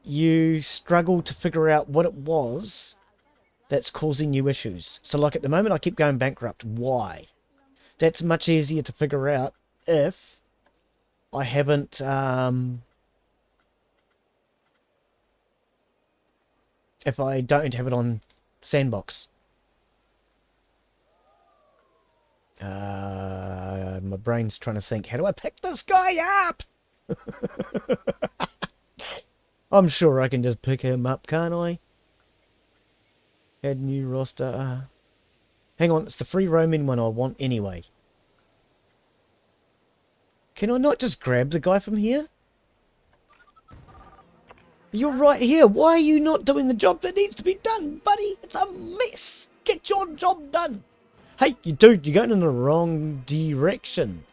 you struggle to figure out what it was that's causing you issues. So like at the moment I keep going bankrupt. Why? That's much easier to figure out if I haven't if I don't have it on sandbox. My brain's trying to think, how do I pick this guy up? I'm sure I can just pick him up, can't I? Add new roster. Hang on, it's the free roaming one I want anyway. Can I not just grab the guy from here? You're right here. Why are you not doing the job that needs to be done, buddy? It's a mess. Get your job done. Hey, you dude, you're going in the wrong direction.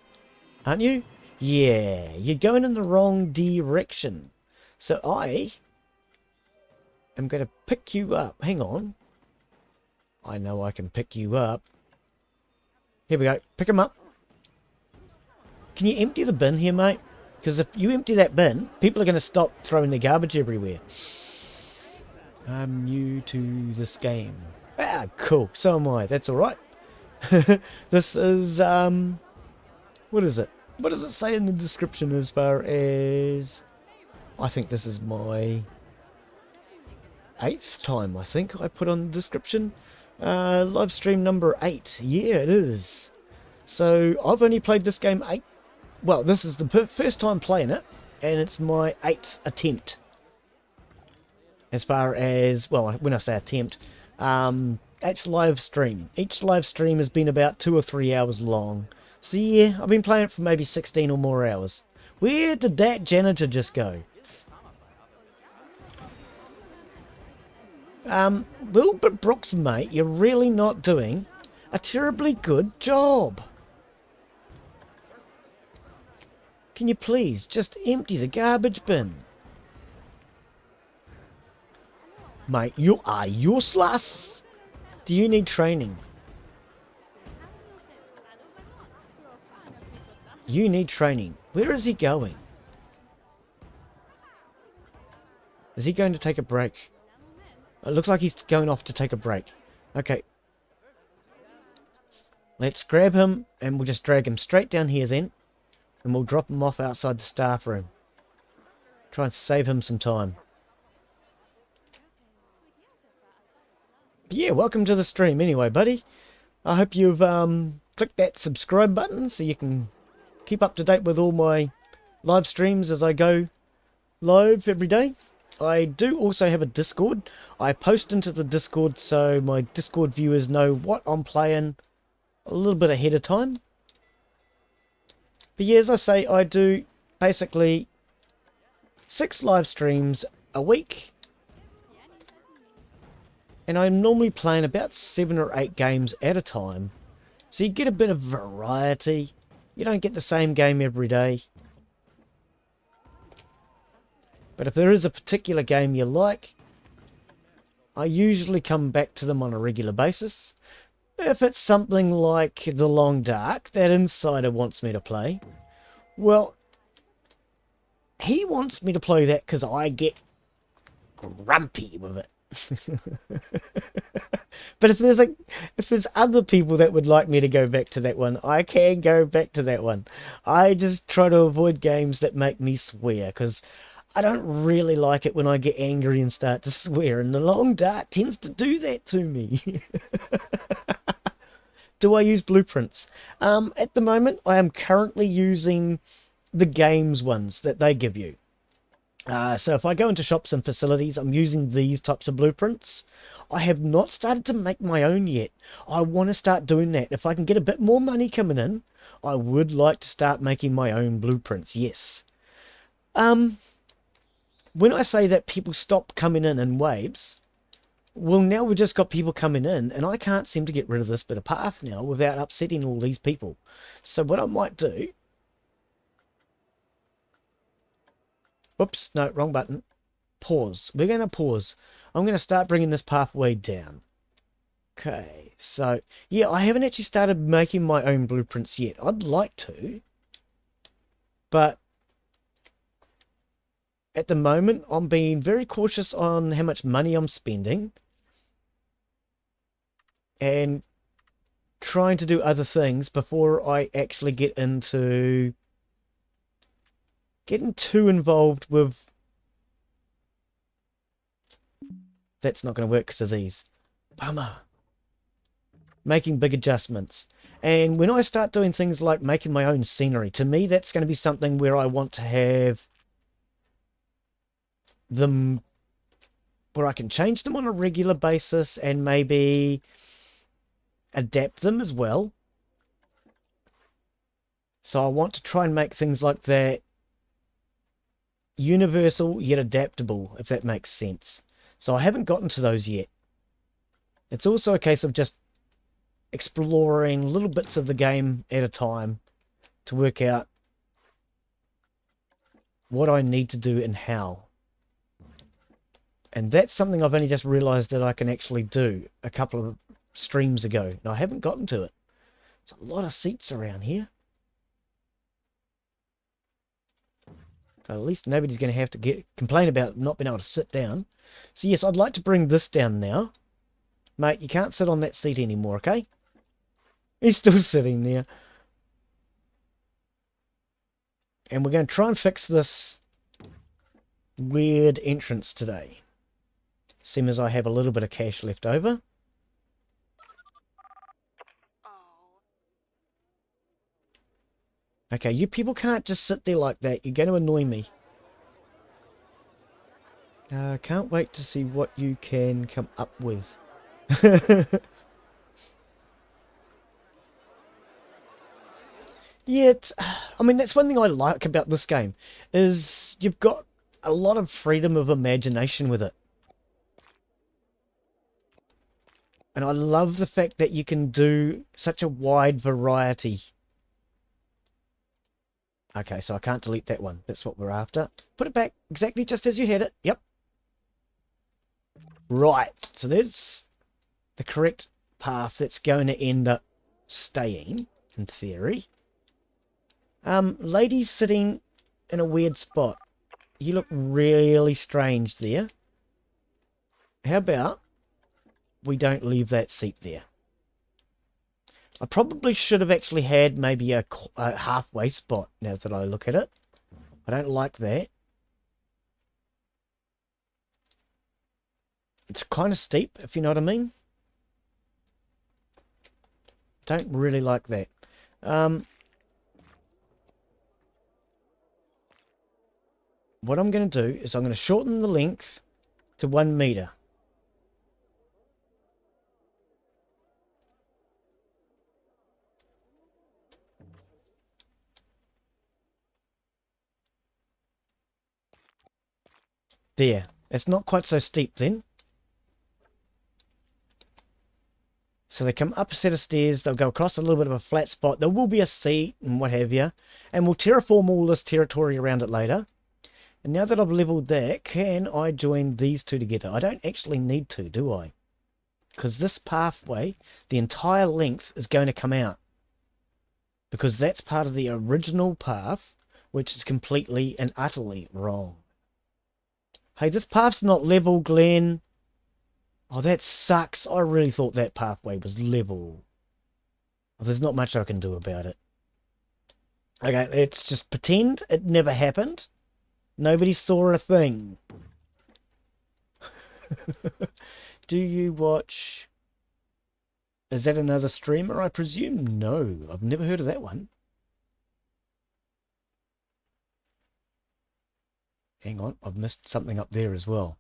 Aren't you? Yeah, you're going in the wrong direction. So I am going to pick you up. Hang on. I know I can pick you up. Here we go. Pick him up. Can you empty the bin here, mate? Because if you empty that bin, people are going to stop throwing their garbage everywhere. I'm new to this game. Ah, cool. So am I. That's alright. This is, what is it? What does it say in the description as far as... I think this is my 8th time, I think, I put on the description. Live stream number 8. Yeah, it is. So, I've only played this game 8... Well, this is the first time playing it, and it's my 8th attempt. As far as... Well, when I say attempt... 8th live stream. Each live stream has been about 2 or 3 hours long. So yeah, I've been playing it for maybe 16 or more hours. Where did that janitor just go? Wilbur Brooks, mate, you're really not doing a terribly good job. Can you please just empty the garbage bin? Mate, you are useless. Do you need training? You need training. Where is he going? Is he going to take a break? It looks like he's going off to take a break. Okay. Let's grab him and we'll just drag him straight down here then. And we'll drop him off outside the staff room. Try and save him some time. But yeah, welcome to the stream anyway, buddy. I hope you've clicked that subscribe button so you can keep up to date with all my live streams as I go live every day. I do also have a Discord. I post into the Discord so my Discord viewers know what I'm playing a little bit ahead of time. But yeah, as I say, I do basically 6 live streams a week. And I'm normally playing about 7 or 8 games at a time. So you get a bit of variety. You don't get the same game every day. But if there is a particular game you like, I usually come back to them on a regular basis. If it's something like The Long Dark that Insider wants me to play, well, he wants me to play that because I get grumpy with it. But if there's other people that would like me to go back to that one, I can go back to that one. I just try to avoid games that make me swear, because I don't really like it when I get angry and start to swear, and The Long Dark tends to do that to me. Do I use blueprints? At the moment, I am currently using the games ones that they give you. So if I go into shops and facilities, I'm using these types of blueprints. I have not started to make my own yet. I want to start doing that. If I can get a bit more money coming in, I would like to start making my own blueprints, yes. When I say that people stop coming in waves, well, now we've just got people coming in, and I can't seem to get rid of this bit of path now without upsetting all these people. So what I might do... Whoops, no, wrong button. Pause. We're going to pause. I'm going to start bringing this pathway down. Okay, so, yeah, I haven't actually started making my own blueprints yet. I'd like to, but at the moment, I'm being very cautious on how much money I'm spending and trying to do other things before I actually get into getting too involved with... That's not going to work because of these. Bummer. Making big adjustments. And when I start doing things like making my own scenery, to me that's going to be something where I want to have them where I can change them on a regular basis and maybe adapt them as well. So I want to try and make things like that universal yet adaptable, if that makes sense. So I haven't gotten to those yet. It's also a case of just exploring little bits of the game at a time to work out what I need to do and how. And that's something I've only just realized that I can actually do a couple of streams ago. And I haven't gotten to it. There's a lot of seats around here. At least nobody's going to have to complain about not being able to sit down. So yes, I'd like to bring this down now. Mate, you can't sit on that seat anymore, okay? He's still sitting there. And we're going to try and fix this weird entrance today. Seeing as I have a little bit of cash left over. Okay, you people can't just sit there like that. You're going to annoy me. Can't wait to see what you can come up with. Yeah, I mean, that's one thing I like about this game, is you've got a lot of freedom of imagination with it. And I love the fact that you can do such a wide variety. Okay, so I can't delete that one. That's what we're after. Put it back exactly just as you had it. Yep. Right, so there's the correct path that's going to end up staying, in theory. Lady sitting in a weird spot. You look really strange there. How about we don't leave that seat there? I probably should have actually had maybe a halfway spot now that I look at it. I don't like that. It's kind of steep, if you know what I mean. Don't really like that. What I'm going to do is I'm going to shorten the length to 1 meter. There. It's not quite so steep then. So they come up a set of stairs, they'll go across a little bit of a flat spot, there will be a seat and what have you, and we'll terraform all this territory around it later. And now that I've leveled that, can I join these two together? I don't actually need to, do I? Because this pathway, the entire length is going to come out. Because that's part of the original path, which is completely and utterly wrong. Hey, this path's not level, Glen. Oh, that sucks. I really thought that pathway was level. Well, there's not much I can do about it. Okay, let's just pretend it never happened. Nobody saw a thing. Do you watch... Is that another streamer, I presume? No, I've never heard of that one. Hang on, I've missed something up there as well.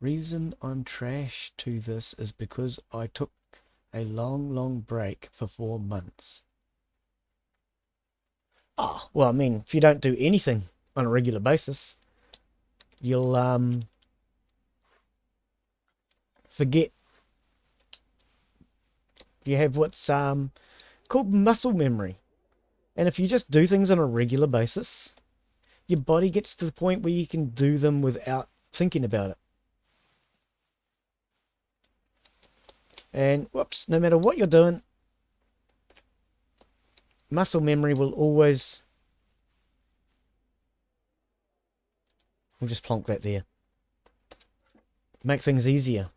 Reason I'm trash to this is because I took a long break for 4 months. Ah, well, I mean, if you don't do anything on a regular basis, you'll forget. You have what's called muscle memory. And if you just do things on a regular basis, your body gets to the point where you can do them without thinking about it. And whoops, no matter what you're doing, muscle memory will always... We'll just plonk that there. Make things easier.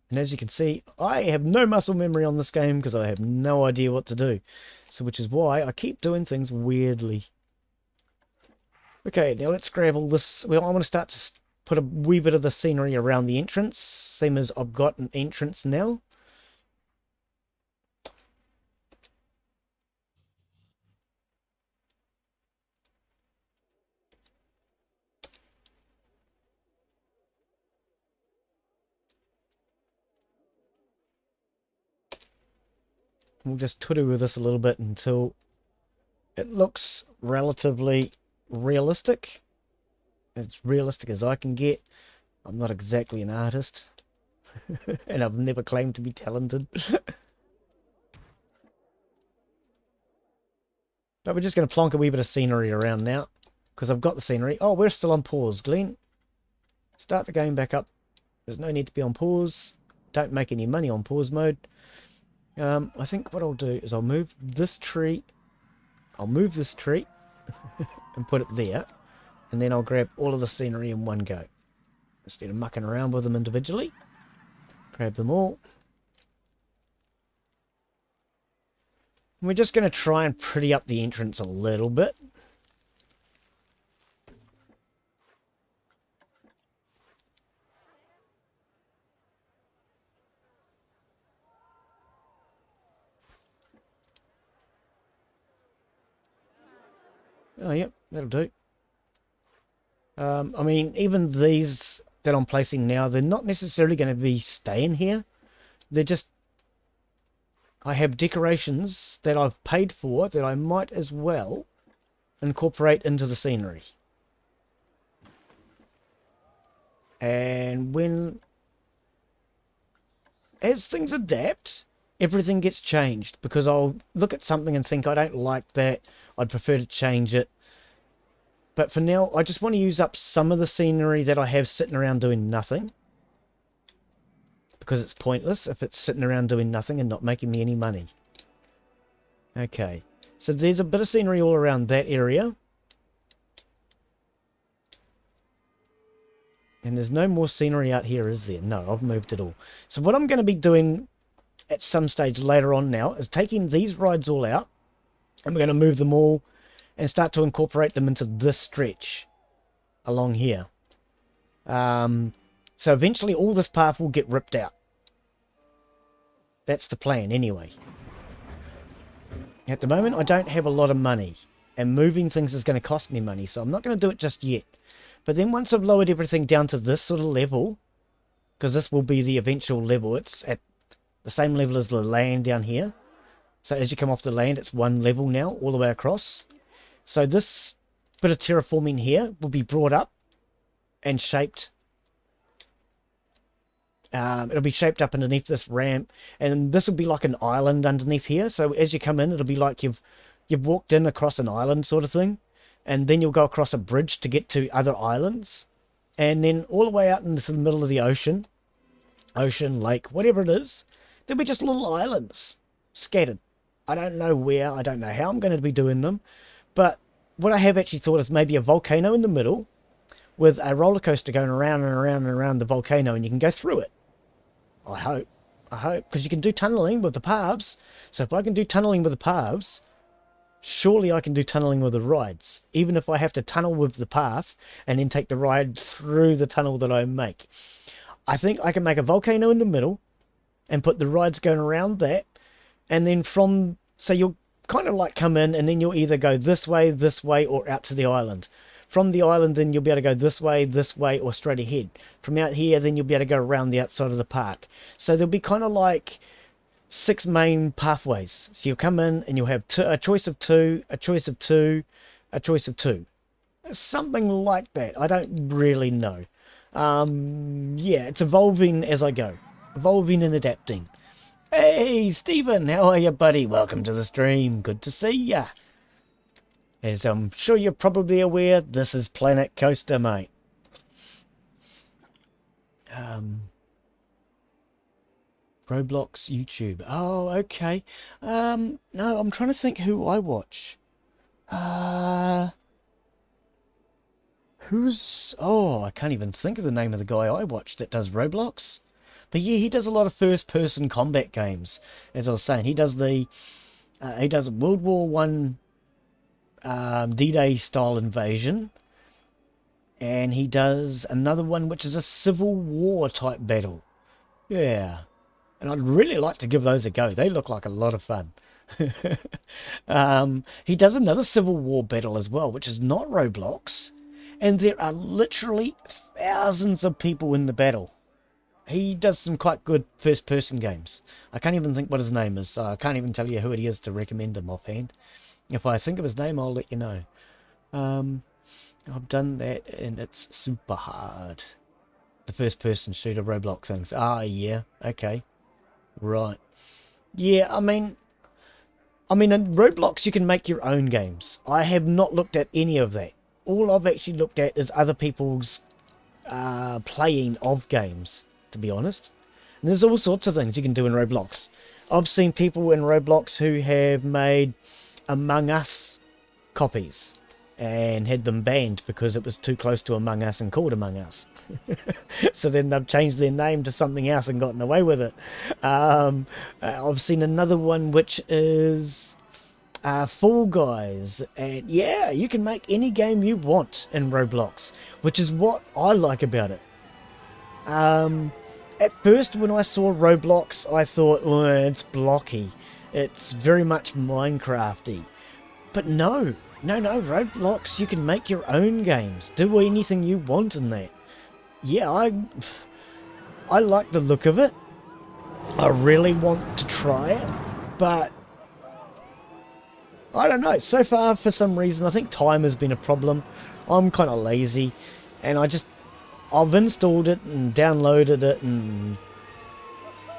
And as you can see, I have no muscle memory on this game because I have no idea what to do. So which is why I keep doing things weirdly. Okay, now let's grab all this. Well, I want to start to put a wee bit of the scenery around the entrance. Same as I've got an entrance now. We'll just toodle with this a little bit until it looks relatively realistic. As realistic as I can get. I'm not exactly an artist. And I've never claimed to be talented. But we're just going to plonk a wee bit of scenery around now. Because I've got the scenery. Oh, we're still on pause, Glen. Start the game back up. There's no need to be on pause. Don't make any money on pause mode. I think what I'll do is I'll move this tree. I'll move this tree and put it there. And then I'll grab all of the scenery in one go. Instead of mucking around with them individually. Grab them all. And we're just going to try and pretty up the entrance a little bit. Oh, yep, that'll do. I mean, even these that I'm placing now, they're not necessarily going to be staying here. They're just... I have decorations that I've paid for that I might as well incorporate into the scenery. And as things adapt, everything gets changed, because I'll look at something and think I don't like that, I'd prefer to change it. But for now, I just want to use up some of the scenery that I have sitting around doing nothing. Because it's pointless if it's sitting around doing nothing and not making me any money. Okay, so there's a bit of scenery all around that area. And there's no more scenery out here, is there? No, I've moved it all. So what I'm going to be doing at some stage later on now is taking these rides all out. And we're going to move them all and start to incorporate them into this stretch along here. So eventually all this path will get ripped out. That's the plan anyway. At the moment I don't have a lot of money, and moving things is going to cost me money, so I'm not going to do it just yet. But then once I've lowered everything down to this sort of level, because this will be the eventual level, it's at the same level as the land down here. So as you come off the land, it's one level now, all the way across. So this bit of terraforming here will be brought up and shaped. It'll be shaped up underneath this ramp, and this will be like an island underneath here. So as you come in, it'll be like you've walked in across an island sort of thing, and then you'll go across a bridge to get to other islands, and then all the way out into the middle of the ocean, lake, whatever it is, there'll be just little islands scattered. I don't know where, I don't know how I'm going to be doing them, but what I have actually thought is maybe a volcano in the middle, with a roller coaster going around and around and around the volcano, and you can go through it. I hope, because you can do tunneling with the paths. So if I can do tunneling with the paths, surely I can do tunneling with the rides, even if I have to tunnel with the path and then take the ride through the tunnel that I make. I think I can make a volcano in the middle and put the rides going around that, and then so you'll kind of like come in, and then you'll either go this way, or out to the island. From the island, then you'll be able to go this way, or straight ahead. From out here, then you'll be able to go around the outside of the park. So there'll be kind of like 6 main pathways. So you'll come in and you'll have a choice of 2, a choice of 2, a choice of 2. Something like that. I don't really know. Yeah, it's evolving as I go. Evolving and adapting. Hey, Stephen, how are you, buddy? Welcome to the stream. Good to see ya. As I'm sure you're probably aware, this is Planet Coaster, mate. Roblox YouTube. Oh, okay. No, I'm trying to think who I watch. Oh, I can't even think of the name of the guy I watch that does Roblox. But yeah, he does a lot of first-person combat games. As I was saying, he does World War One D-Day style invasion, and he does another one which is a Civil War type battle. Yeah, and I'd really like to give those a go. They look like a lot of fun. He does another Civil War battle as well, which is not Roblox, and there are literally thousands of people in the battle. He does some quite good first-person games. I can't even think what his name is, so I can't even tell you who it is to recommend him offhand. If I think of his name, I'll let you know. I've done that, and it's super hard. The first-person shooter Roblox things. Ah, yeah. Okay. Right. Yeah, I mean, in Roblox, you can make your own games. I have not looked at any of that. All I've actually looked at is other people's playing of games, to be honest. And there's all sorts of things you can do in Roblox. I've seen people in Roblox who have made Among Us copies and had them banned because it was too close to Among Us and called Among Us. So then they've changed their name to something else and gotten away with it. I've seen another one which is Fall Guys, and yeah, you can make any game you want in Roblox, which is what I like about it. At first when I saw Roblox, I thought, oh, it's blocky. It's very much Minecrafty. But no, Roblox, you can make your own games. Do anything you want in that. Yeah, I like the look of it. I really want to try it, but I don't know. So far, for some reason, I think time has been a problem. I'm kind of lazy, and I've installed it and downloaded it, and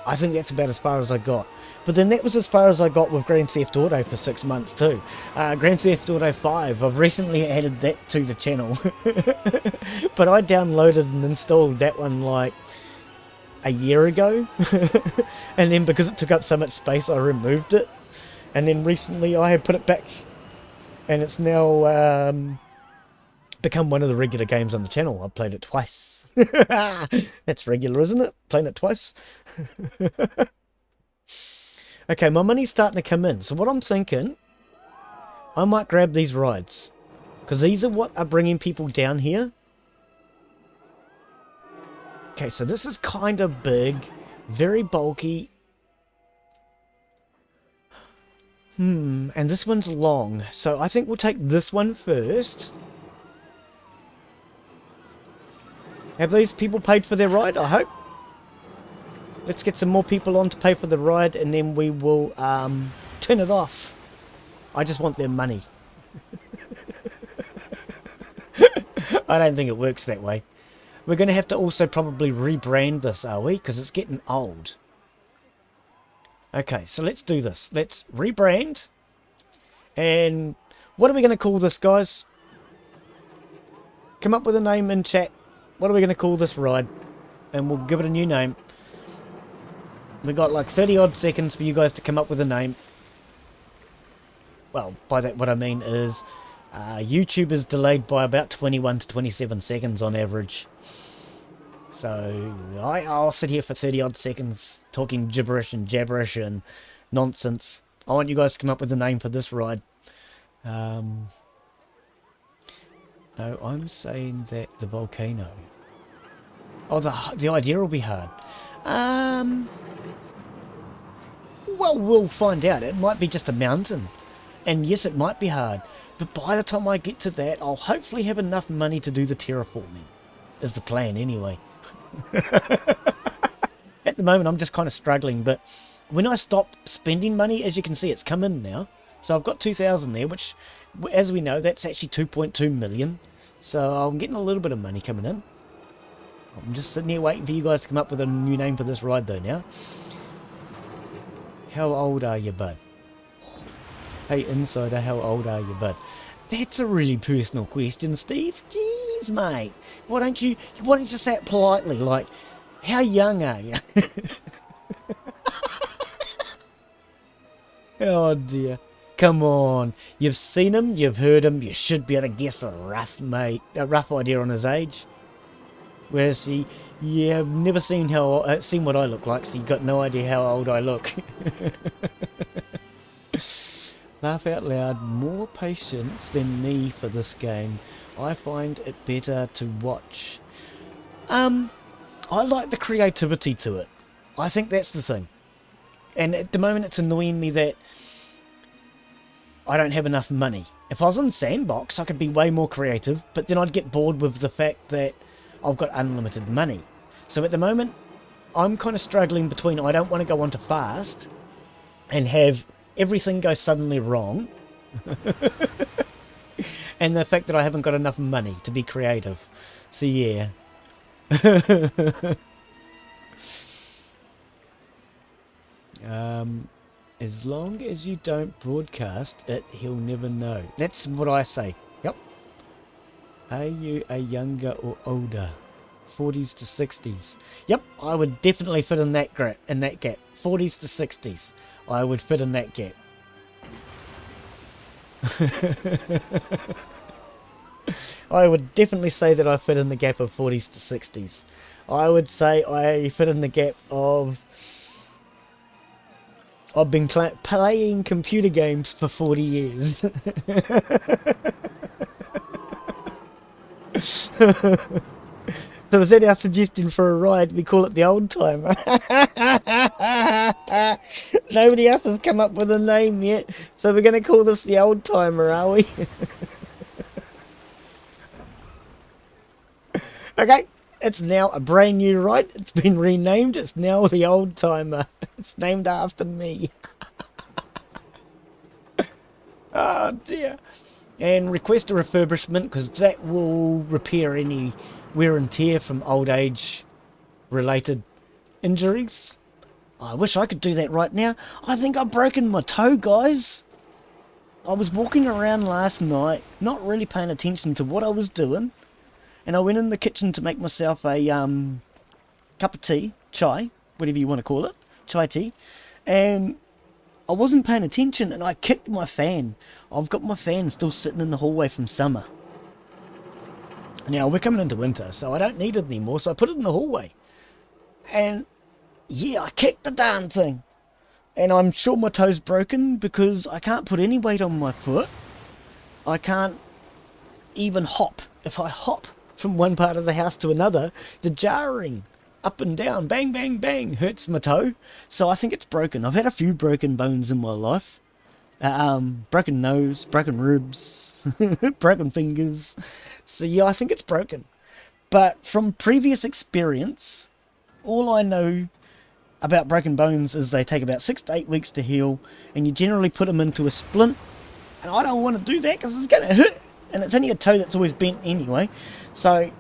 I think that's about as far as I got. But then that was as far as I got with Grand Theft Auto for 6 months too. Grand Theft Auto 5, I've recently added that to the channel. But I downloaded and installed that one like a year ago. And then because it took up so much space, I removed it. And then recently I have put it back. And it's now become one of the regular games on the channel. I've played it twice. That's regular, isn't it? Playing it twice. Okay, my money's starting to come in. So what I'm thinking, I might grab these rides, because these are what are bringing people down here. Okay, so this is kind of big, very bulky. And this one's long. So I think we'll take this one first. Have these people paid for their ride? I hope. Let's get some more people on to pay for the ride, and then we will turn it off. I just want their money. I don't think it works that way. We're going to have to also probably rebrand this, are we? Because it's getting old. Okay, so let's do this. Let's rebrand. And what are we going to call this, guys? Come up with a name in chat. What are we going to call this ride? And we'll give it a new name. We got like 30 odd seconds for you guys to come up with a name. Well, by that what I mean is YouTube is delayed by about 21 to 27 seconds on average. So I'll sit here for 30 odd seconds talking gibberish and jabberish and nonsense. I want you guys to come up with a name for this ride. No, I'm saying that the volcano. Oh, the idea will be hard. Well, we'll find out. It might be just a mountain. And yes, it might be hard. But by the time I get to that, I'll hopefully have enough money to do the terraforming. Is the plan, anyway. At the moment, I'm just kind of struggling. But when I stop spending money, as you can see, it's come in now. So I've got 2,000 there, which, as we know, that's actually 2.2 million. So I'm getting a little bit of money coming in. I'm just sitting here waiting for you guys to come up with a new name for this ride, though, now. How old are you, bud? Hey, Insider, how old are you, bud? That's a really personal question, Steve. Jeez, mate. Why don't you say it politely, like, how young are you? Oh, dear. Come on. You've seen him, you've heard him, you should be able to guess a rough idea on his age. Whereas yeah, I've never seen what I look like, so you've got no idea how old I look. Laugh out loud, more patience than me for this game. I find it better to watch. I like the creativity to it. I think that's the thing. And at the moment it's annoying me that I don't have enough money. If I was on Sandbox, I could be way more creative, but then I'd get bored with the fact that I've got unlimited money. So at the moment, I'm kind of struggling between I don't want to go on to fast and have everything go suddenly wrong and the fact that I haven't got enough money to be creative. So yeah. As long as you don't broadcast it, he'll never know. That's what I say. Yep. Are you a younger or older? 40s to 60s. Yep, I would definitely fit in that gap. 40s to 60s. I would fit in that gap. I would definitely say that I fit in the gap of 40s to 60s. I would say I fit in the gap of... I've been playing computer games for 40 years. So is that our suggestion for a ride? We call it the old timer. Nobody else has come up with a name yet, so we're going to call this the old timer, are we? Okay, it's now a brand new ride. It's been renamed. It's now the old timer. It's named after me. Oh dear. And request a refurbishment, because that will repair any wear and tear from old age related injuries. I wish I could do that right now. I think I've broken my toe, guys. I was walking around last night, not really paying attention to what I was doing, and I went in the kitchen to make myself a cup of tea, chai, whatever you want to call it, chai tea, and I wasn't paying attention and I kicked my fan. I've got my fan still sitting in the hallway from summer. Now we're coming into winter, so I don't need it anymore, so I put it in the hallway. And yeah, I kicked the darn thing. And I'm sure my toe's broken because I can't put any weight on my foot. I can't even hop. If I hop from one part of the house to another, the jarring up and down, bang, bang, bang, hurts my toe. So I think it's broken. I've had a few broken bones in my life. Broken nose, broken ribs, broken fingers. So yeah, I think it's broken. But from previous experience, all I know about broken bones is they take about 6 to 8 weeks to heal, and you generally put them into a splint. And I don't want to do that because it's going to hurt. And it's only a toe that's always bent anyway. So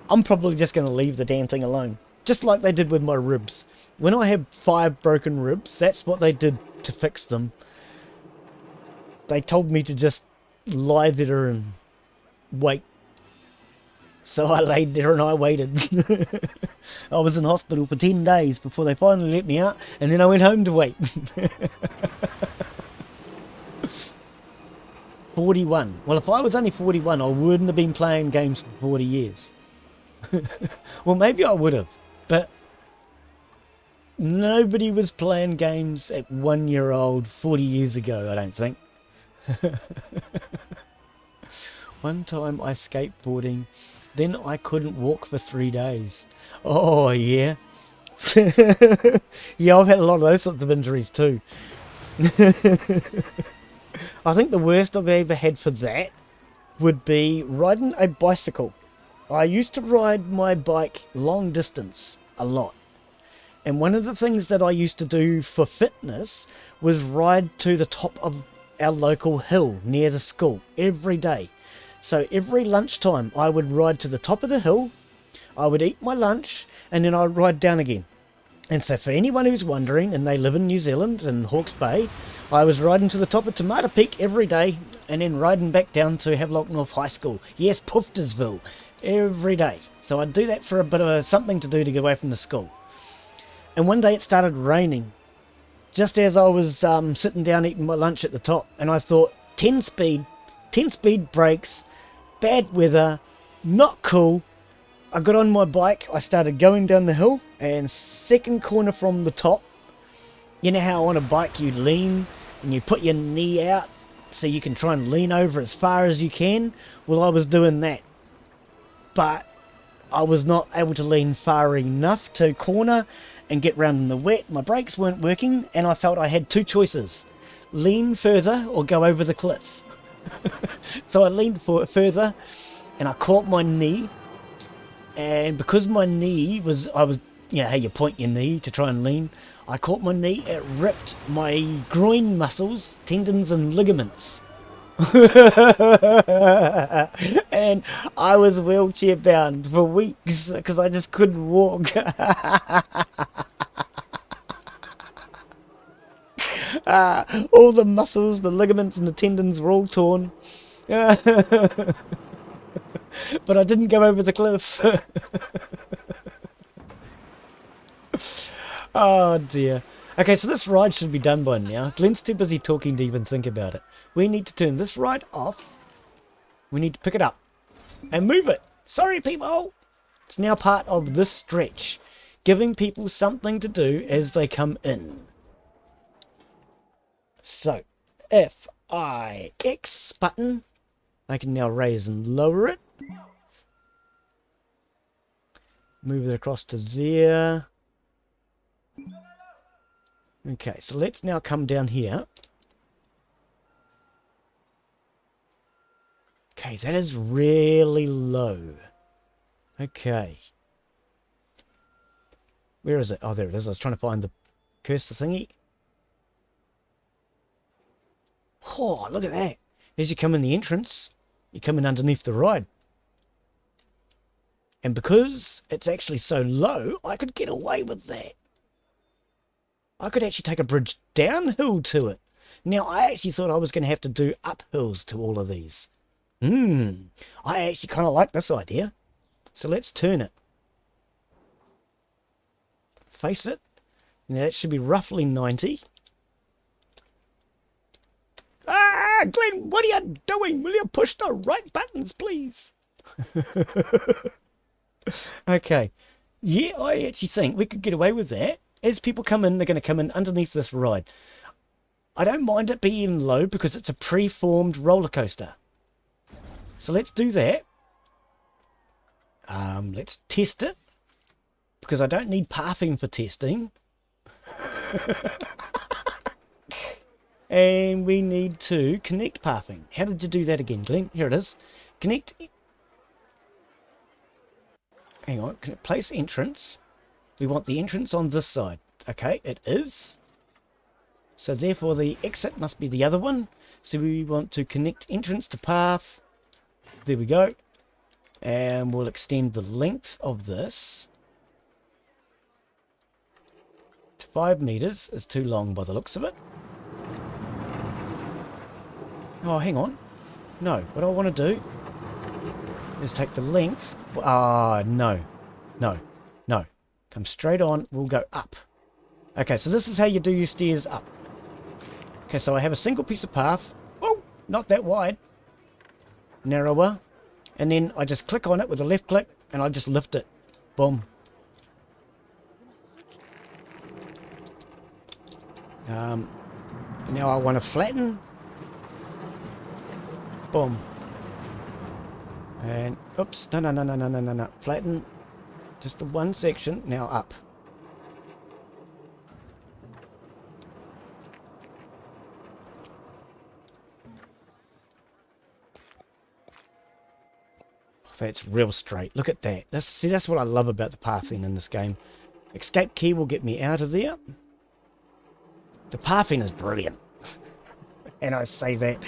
I'm probably just going to leave the damn thing alone. Just like they did with my ribs. When I had 5 broken ribs, that's what they did to fix them. They told me to just lie there and wait. So I laid there and I waited. I was in hospital for 10 days before they finally let me out, and then I went home to wait. 41. Well, if I was only 41, I wouldn't have been playing games for 40 years. Well, maybe I would have, but nobody was playing games at 1 year old 40 years ago, I don't think. One time I skateboarding, then I couldn't walk for 3 days. Oh, yeah. Yeah, I've had a lot of those sorts of injuries too. I think the worst I've ever had for that would be riding a bicycle. I used to ride my bike long distance a lot. And one of the things that I used to do for fitness was ride to the top of our local hill near the school every day. So every lunchtime I would ride to the top of the hill, I would eat my lunch, and then I'd ride down again. And so for anyone who's wondering, and they live in New Zealand, in Hawke's Bay, I was riding to the top of Tomato Peak every day, and then riding back down to Havelock North High School. Yes, Pooftersville, every day. So I'd do that for a bit of something to do to get away from the school. And one day it started raining, just as I was sitting down eating my lunch at the top, and I thought, 10 speed brakes, bad weather, not cool. I got on my bike, I started going down the hill, and second corner from the top, you know how on a bike you lean and you put your knee out so you can try and lean over as far as you can? Well, I was doing that, but I was not able to lean far enough to corner and get round in the wet. My brakes weren't working, and I felt I had two choices: lean further or go over the cliff. So I leaned further, and I caught my knee. And because my knee was, you know how you point your knee to try and lean, I caught my knee, it ripped my groin muscles, tendons and ligaments. And I was wheelchair bound for weeks because I just couldn't walk. All the muscles, the ligaments and the tendons were all torn. But I didn't go over the cliff. Oh dear. Okay, so this ride should be done by now. Glen's too busy talking to even think about it. We need to turn this ride off. We need to pick it up and move it. Sorry, people. It's now part of this stretch, giving people something to do as they come in. So, if I X button, I can now raise and lower it. Move it across to there. Okay, so let's now come down here. Okay, that is really low. Okay. Where is it? Oh, there it is. I was trying to find the cursor thingy. Oh, look at that. As you come in the entrance, you come in underneath the ride. And because it's actually so low, I could get away with that. I could actually take a bridge downhill to it. Now, I actually thought I was going to have to do uphills to all of these. I actually kind of like this idea. So let's turn it. Face it. Now that should be roughly 90. Ah, Glen, what are you doing? Will you push the right buttons, please? Okay. Yeah, I actually think we could get away with that. As people come in, they're going to come in underneath this ride. I don't mind it being low because it's a pre-formed roller coaster. So let's do that. Let's test it, because I don't need pathing for testing. And we need to connect pathing. How did you do that again, Glen? Here it is. Connect. Hang on. Place entrance. We want the entrance on this side. Okay, it is. So therefore the exit must be the other one. So we want to connect entrance to path. There we go. And we'll extend the length of this to 5 meters. Is too long by the looks of it. Oh, hang on. No, what I want to do is take the length. Ah, no. No. No. Come straight on. We'll go up. Okay, so this is how you do your stairs up. Okay, so I have a single piece of path. Oh, not that wide. narrower, and then I just click on it with a left click and I just lift it. Boom. Now I want to flatten. Boom. And oops, no. Flatten just the one section. Now up. That's real straight. Look at that. See, that's what I love about the pathing in this game. Escape key will get me out of there. The pathing is brilliant. And I say that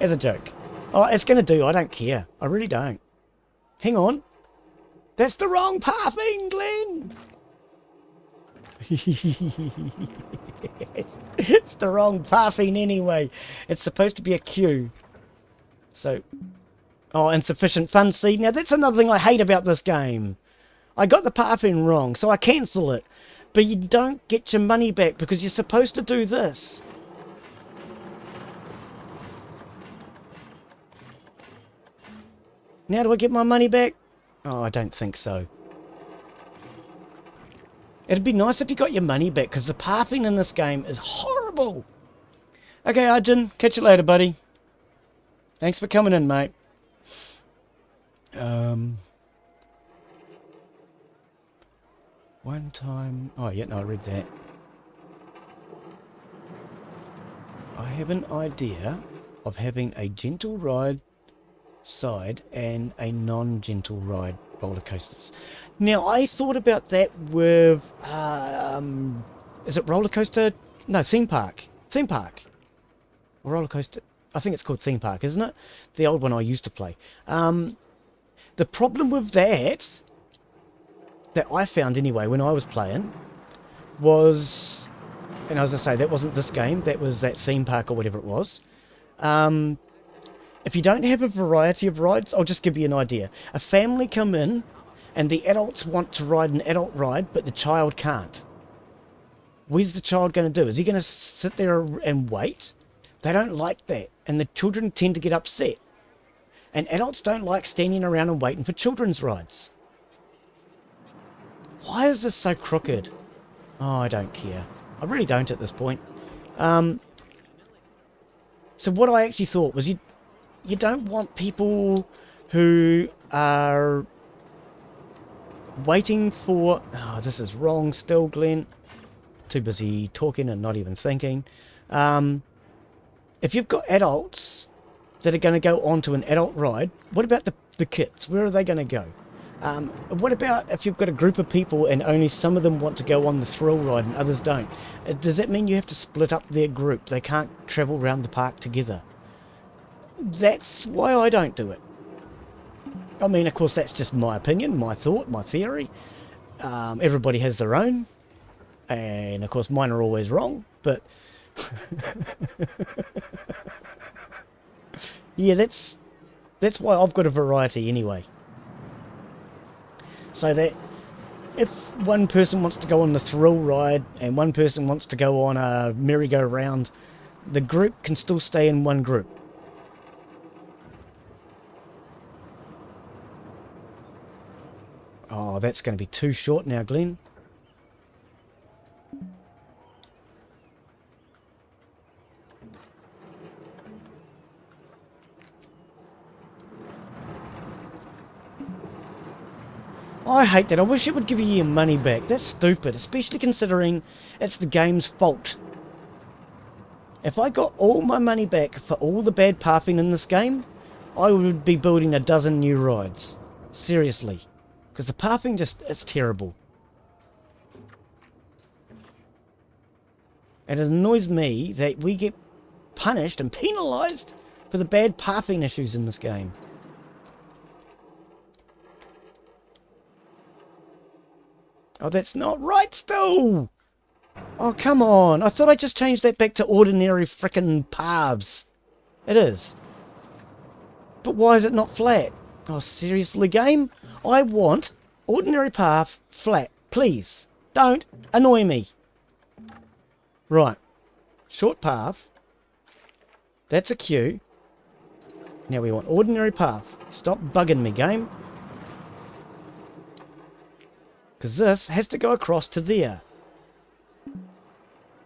as a joke. Oh, it's going to do. I don't care. I really don't. Hang on. That's the wrong pathing, Glen. It's the wrong pathing anyway. It's supposed to be a queue. So... oh, insufficient funds. See, now that's another thing I hate about this game. I got the pathing wrong, so I cancel it. But you don't get your money back because you're supposed to do this. Now do I get my money back? Oh, I don't think so. It'd be nice if you got your money back because the pathing in this game is horrible. Okay, Arjun, catch you later, buddy. Thanks for coming in, mate. One time... oh, yeah, no, I read that. I have an idea of having a gentle ride side and a non-gentle ride roller coasters. Now, I thought about that with... is it roller coaster? No, theme park. Theme park. Roller coaster. I think it's called theme park, isn't it? The old one I used to play. The problem with that I found anyway when I was playing was, and as I say, that wasn't this game, that was that theme park or whatever it was. If you don't have a variety of rides, I'll just give you an idea. A family come in and the adults want to ride an adult ride, but the child can't. Where's the child going to do? Is he going to sit there and wait? They don't like that, and the children tend to get upset. And adults don't like standing around and waiting for children's rides. Why is this so crooked? Oh, I don't care. I really don't at this point. So what I actually thought was you don't want people who are waiting for... oh, this is wrong still, Glen. Too busy talking and not even thinking. If you've got adults that are going to go onto an adult ride, what about the kids? Where are they going to go? What about if you've got a group of people and only some of them want to go on the thrill ride and others don't? Does that mean you have to split up their group? They can't travel around the park together. That's why I don't do it. I mean, of course, that's just my opinion, my thought, my theory. Everybody has their own. And, of course, mine are always wrong. But, yeah, that's why I've got a variety anyway. So that if one person wants to go on the thrill ride and one person wants to go on a merry-go-round, the group can still stay in one group. Oh, that's going to be too short now, Glen. I hate that. I wish it would give you your money back. That's stupid, especially considering it's the game's fault. If I got all my money back for all the bad pathing in this game, I would be building a dozen new rides. Seriously. Because the pathing it's terrible. And it annoys me that we get punished and penalised for the bad pathing issues in this game. Oh, that's not right still! Oh, come on! I thought I just changed that back to ordinary frickin' paths. It is. But why is it not flat? Oh, seriously, game? I want ordinary path flat. Please, don't annoy me. Right. Short path. That's a queue. Now we want ordinary path. Stop bugging me, game. Because this has to go across to there.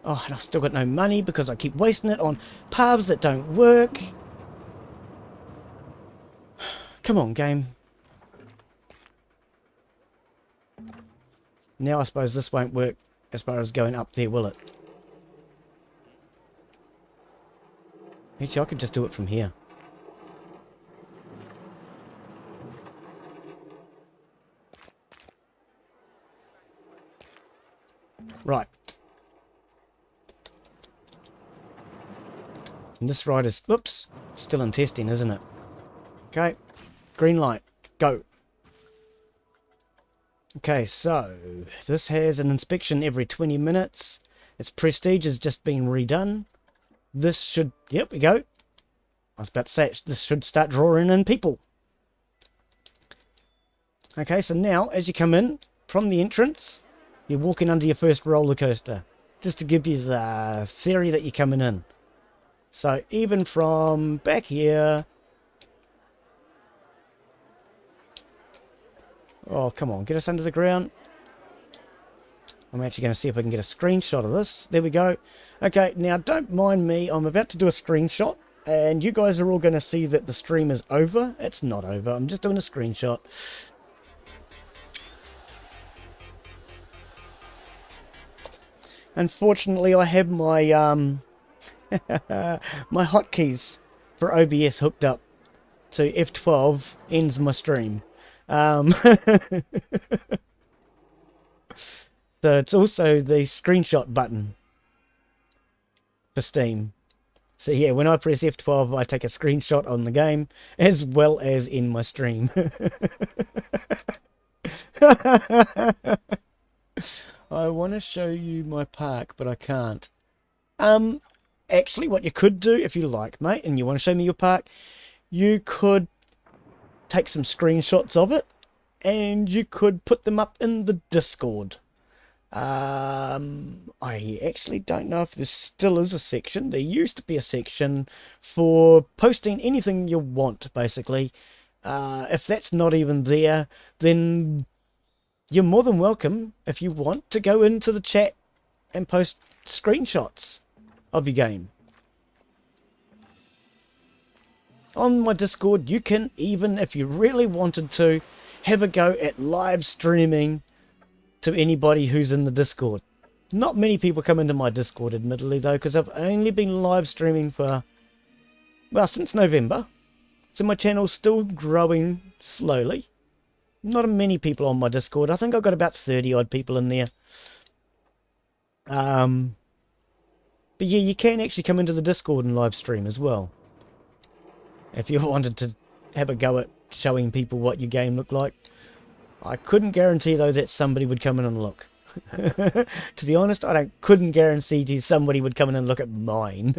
Oh, and I've still got no money because I keep wasting it on paths that don't work. Come on, game. Now I suppose this won't work as far as going up there, will it? Actually, I could just do it from here. Right. And this ride is, whoops, still in testing, isn't it? Okay. Green light. Go. Okay, so this has an inspection every 20 minutes. Its prestige has just been redone. This should, yep, we go. I was about to say, this should start drawing in people. Okay, so now, as you come in from the entrance, you're walking under your first roller coaster. Just to give you the theory that you're coming in. So, even from back here... Oh, come on, get us under the ground. I'm actually going to see if I can get a screenshot of this. There we go. Okay, now don't mind me. I'm about to do a screenshot. And you guys are all going to see that the stream is over. It's not over. I'm just doing a screenshot. Unfortunately, I have my my hotkeys for OBS hooked up to F12 ends my stream. So it's also the screenshot button for Steam. So yeah, when I press F12, I take a screenshot on the game as well as in my stream. I want to show you my park, but I can't. Actually, what you could do, if you like, mate, and you want to show me your park, you could take some screenshots of it, and you could put them up in the Discord. I actually don't know if there still is a section. There used to be a section for posting anything you want, basically. If that's not even there, then you're more than welcome, if you want, to go into the chat and post screenshots of your game. On my Discord, you can even, if you really wanted to, have a go at live streaming to anybody who's in the Discord. Not many people come into my Discord, admittedly, though, because I've only been live streaming for, well, since November. So my channel's still growing slowly. Not many people on my Discord. I think I've got about 30 odd people in there. But yeah, you can actually come into the Discord and live stream as well. If you wanted to have a go at showing people what your game looked like. I couldn't guarantee, though, that somebody would come in and look. To be honest, couldn't guarantee somebody would come in and look at mine.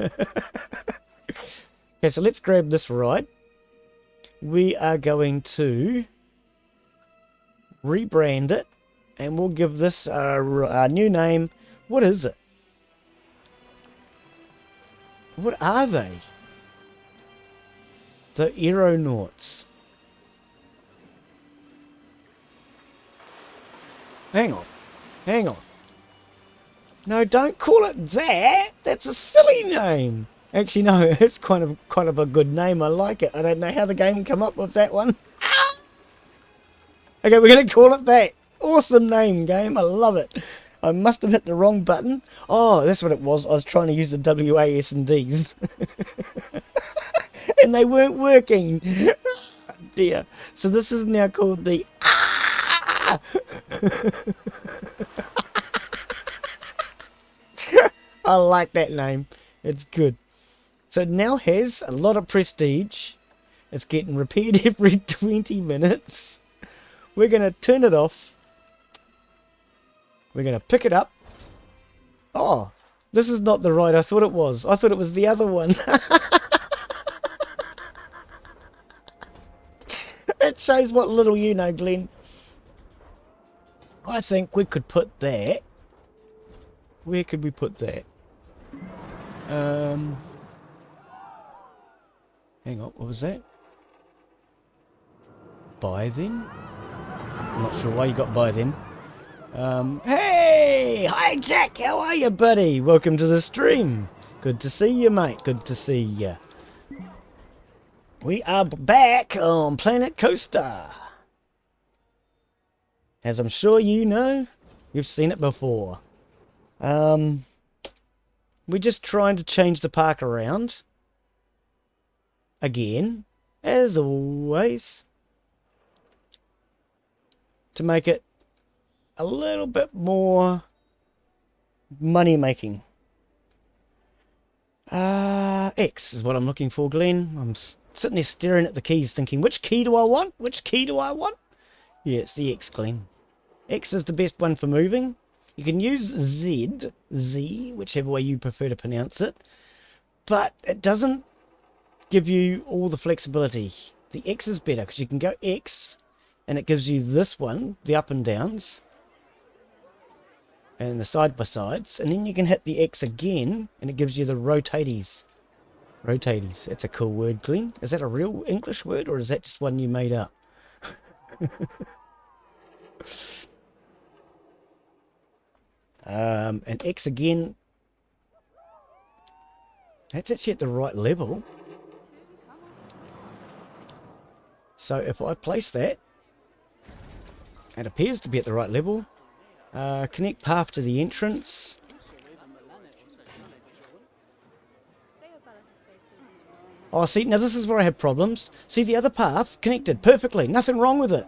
Okay, so let's grab this ride. We are going to rebrand it, and we'll give this a new name. What is it? What are they? The Aeronauts. Hang on. Hang on. No, don't call it that. That's a silly name. Actually, no, it's kind of a good name. I like it. I don't know how the game come up with that one. Okay, we're going to call it that. Awesome name, game. I love it. I must have hit the wrong button. Oh, that's what it was. I was trying to use the WAS and Ds. And they weren't working. Oh, dear. So this is now called the... I like that name. It's good. So it now has a lot of prestige. It's getting repaired every 20 minutes. We're going to turn it off. We're going to pick it up. Oh, this is not the ride I thought it was. I thought it was the other one. It shows what little you know, Glen. I think we could put that. Where could we put that? Hang on, what was that? by then. I'm not sure why you got by then. Hey! Hi Jack, how are you, buddy? Welcome to the stream. Good to see you, mate. Good to see you. We are back on Planet Coaster. As I'm sure you know, you've seen it before. We're just trying to change the park around. Again, as always. To make it a little bit more money making. X is what I'm looking for, Glen. I'm sitting there staring at the keys thinking, which key do I want? Which key do I want? Yeah, it's the X, Glen. X is the best one for moving. You can use Z, whichever way you prefer to pronounce it. But it doesn't give you all the flexibility. The X is better because you can go X and it gives you this one, the up and downs. And the side by sides, and then you can hit the X again and it gives you the rotaties. Rotaties, that's a cool word, Glen. Is that a real English word or is that just one you made up? And X again, that's actually at the right level. So if I place that, it appears to be at the right level. Connect path to the entrance. Oh, see, now this is where I have problems. See, the other path connected perfectly, nothing wrong with it.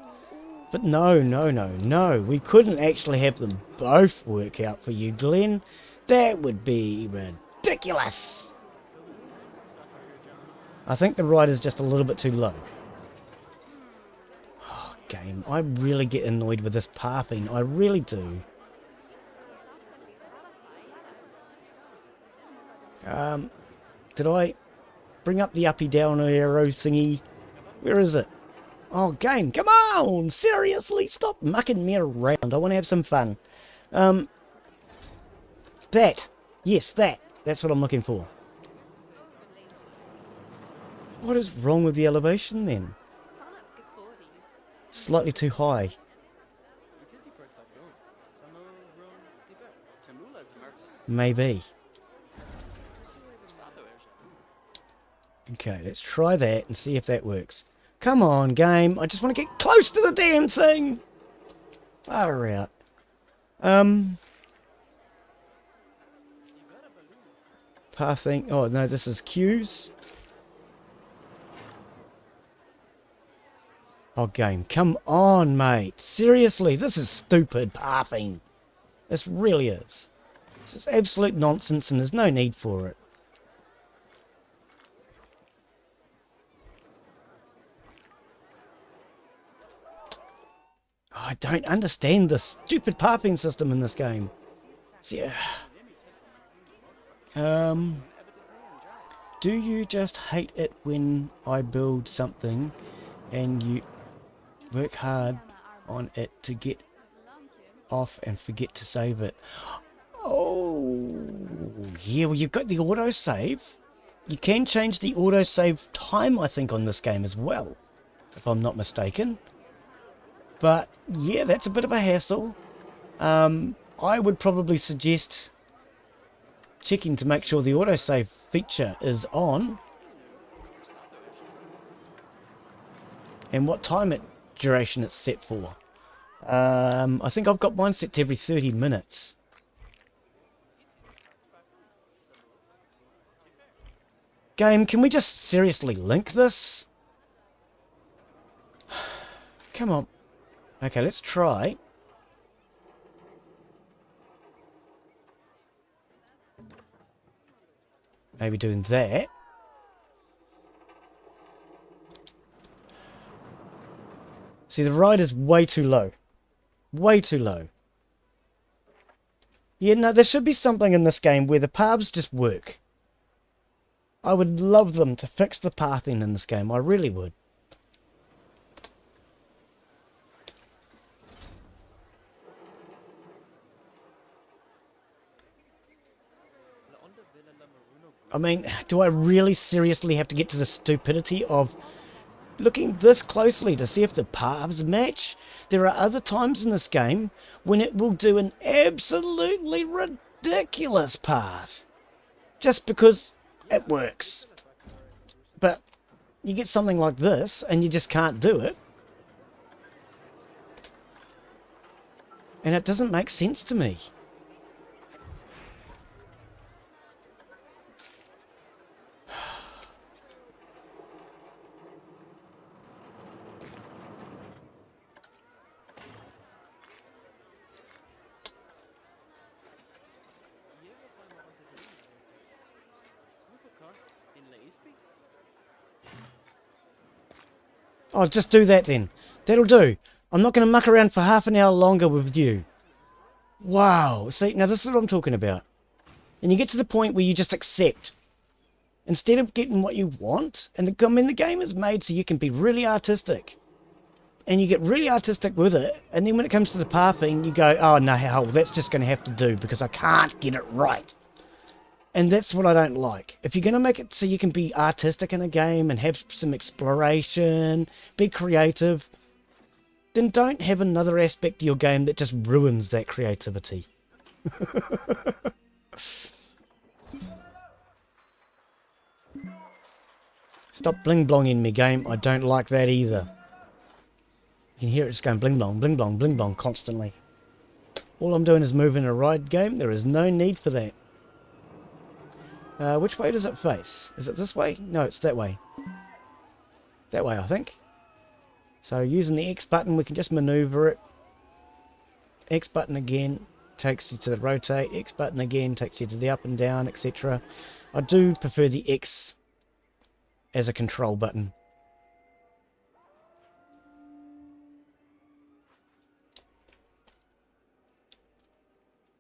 But no, we couldn't actually have them both work out for you, Glen. That would be ridiculous. I think the ride is just a little bit too low. Oh, game, I really get annoyed with this pathing, I really do. Did I bring up the uppy down arrow thingy? Where is it? Oh, game, come on! Seriously, stop mucking me around. I want to have some fun. That. Yes, that. That's what I'm looking for. What is wrong with the elevation, then? Slightly too high. Maybe. Okay, let's try that and see if that works. Come on, game. I just want to get close to the damn thing. Far out. Pathing. Oh, no, this is cues. Oh, game. Come on, mate. Seriously, this is stupid pathing. This really is. This is absolute nonsense and there's no need for it. I don't understand the stupid pathing system in this game. See, do you just hate it when I build something and you work hard on it to get off and forget to save it? Oh, yeah, well, you've got the autosave. You can change the autosave time, I think, on this game as well, if I'm not mistaken. But, yeah, that's a bit of a hassle. I would probably suggest checking to make sure the autosave feature is on. And what time duration it's set for. I think I've got mine set to every 30 minutes. Game, can we just seriously link this? Come on. Okay, let's try. Maybe doing that. See, the ride is way too low. Way too low. Yeah, no, there should be something in this game where the paths just work. I would love them to fix the pathing in this game. I really would. I mean, do I really seriously have to get to the stupidity of looking this closely to see if the paths match. There are other times in this game when it will do an absolutely ridiculous path just because it works. But you get something like this and you just can't do it. And it doesn't make sense to me. I'll just do that then. That'll do. I'm not going to muck around for half an hour longer with you. Wow. See, now this is what I'm talking about. And you get to the point where you just accept. Instead of getting what you want, and the game is made so you can be really artistic. And you get really artistic with it, and then when it comes to the pathing, you go, oh no, hell, that's just going to have to do because I can't get it right. And that's what I don't like. If you're going to make it so you can be artistic in a game and have some exploration, be creative, then don't have another aspect to your game that just ruins that creativity. Stop bling-blonging me, game. I don't like that either. You can hear it just going bling-blong, bling-blong, bling-blong constantly. All I'm doing is moving a ride, game. There is no need for that. Which way does it face? Is it this way? No, it's that way. That way, I think. So using the X button, we can just maneuver it. X button again takes you to the rotate. X button again takes you to the up and down, etc. I do prefer the X as a control button.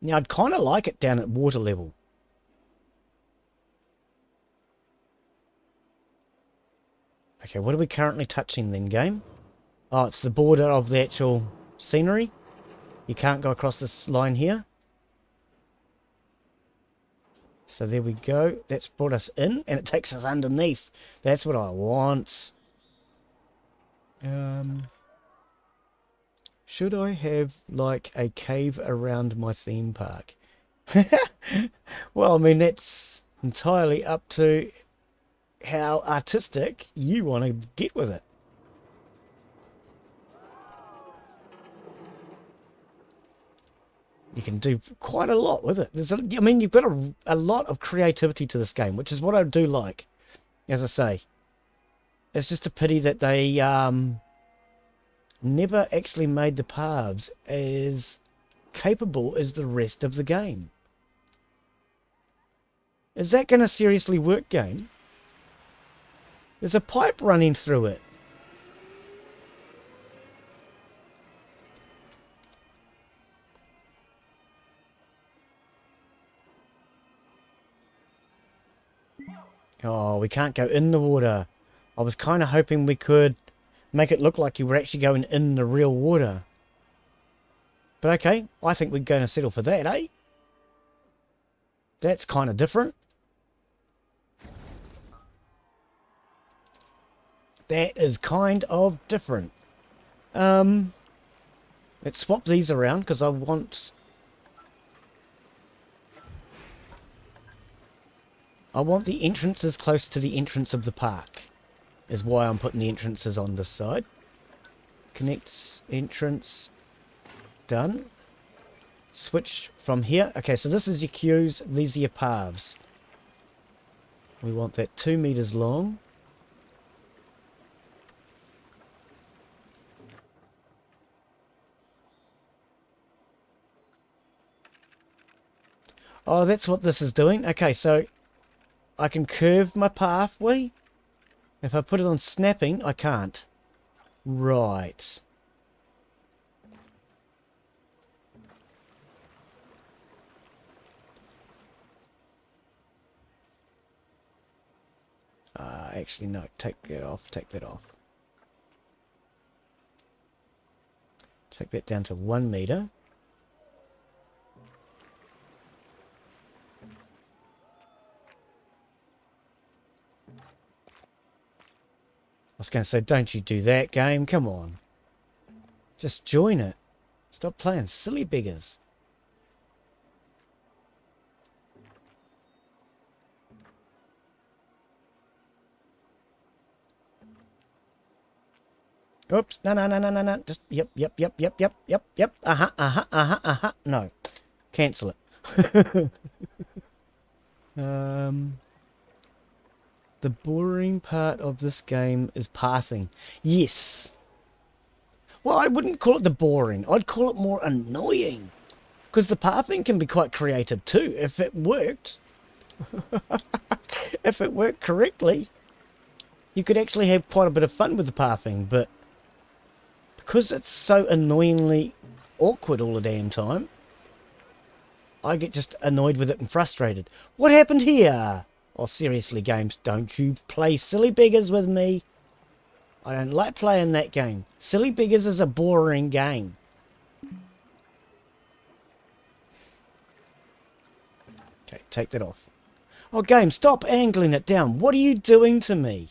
Now, I'd kind of like it down at water level. Okay, what are we currently touching then, game? Oh, it's the border of the actual scenery. You can't go across this line here. So there we go. That's brought us in, and it takes us underneath. That's what I want. Should I have, like, a cave around my theme park? Well, I mean, that's entirely up to how artistic you want to get with it. You can do quite a lot with it. I mean, you've got a lot of creativity to this game, which is what I do like. As I say, it's just a pity that they never actually made the paths as capable as the rest of the game. Is that going to seriously work, game? There's a pipe running through it. Oh, we can't go in the water. I was kind of hoping we could make it look like you were actually going in the real water. But okay, I think we're going to settle for that, eh? That's kind of different. That is kind of different. Let's swap these around because I want the entrances close to the entrance of the park. Is why I'm putting the entrances on this side. Connects entrance. Done. Switch from here. Okay, so this is your queues. These are your paths. We want that 2 meters long. Oh, that's what this is doing. Okay, so I can curve my pathway. If I put it on snapping, I can't. Right. Actually, no. Take that off. Take that off. Take that down to 1 meter. was going to say, don't you do that, game. Come on. Just join it. Stop playing silly beggars. Oops. No. Just, yep. No. Cancel it. The boring part of this game is pathing. Yes. Well, I wouldn't call it the boring. I'd call it more annoying. Because the pathing can be quite creative too. If it worked. If it worked correctly, you could actually have quite a bit of fun with the pathing. But because it's so annoyingly awkward all the damn time, I get just annoyed with it and frustrated. What happened here? Oh, seriously, games, don't you play silly beggars with me. I don't like playing that game. Silly beggars is a boring game. Okay, take that off. Oh, game, stop angling it down. What are you doing to me?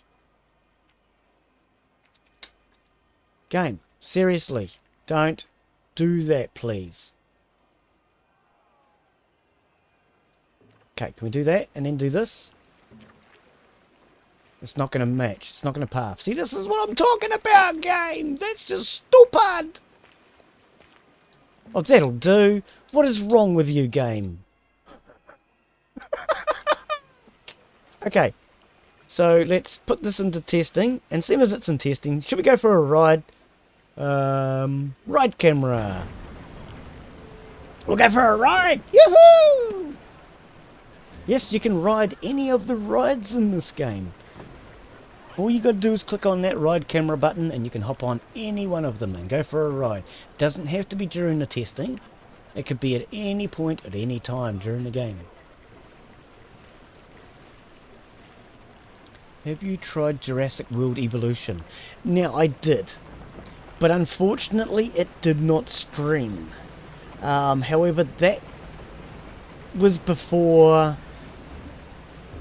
Game, seriously, don't do that, please. Okay, can we do that and then do this? It's not going to match. It's not going to path. See, this is what I'm talking about, game. That's just stupid. Oh, that'll do. What is wrong with you, game? Okay, so let's put this into testing. And same as it's in testing, should we go for a ride? Ride camera. We'll go for a ride. Yoo-hoo! Yes, you can ride any of the rides in this game. All you got to do is click on that ride camera button and you can hop on any one of them and go for a ride. It doesn't have to be during the testing. It could be at any point, at any time during the game. Have you tried Jurassic World Evolution? Now, I did. But unfortunately, it did not stream. However, that was before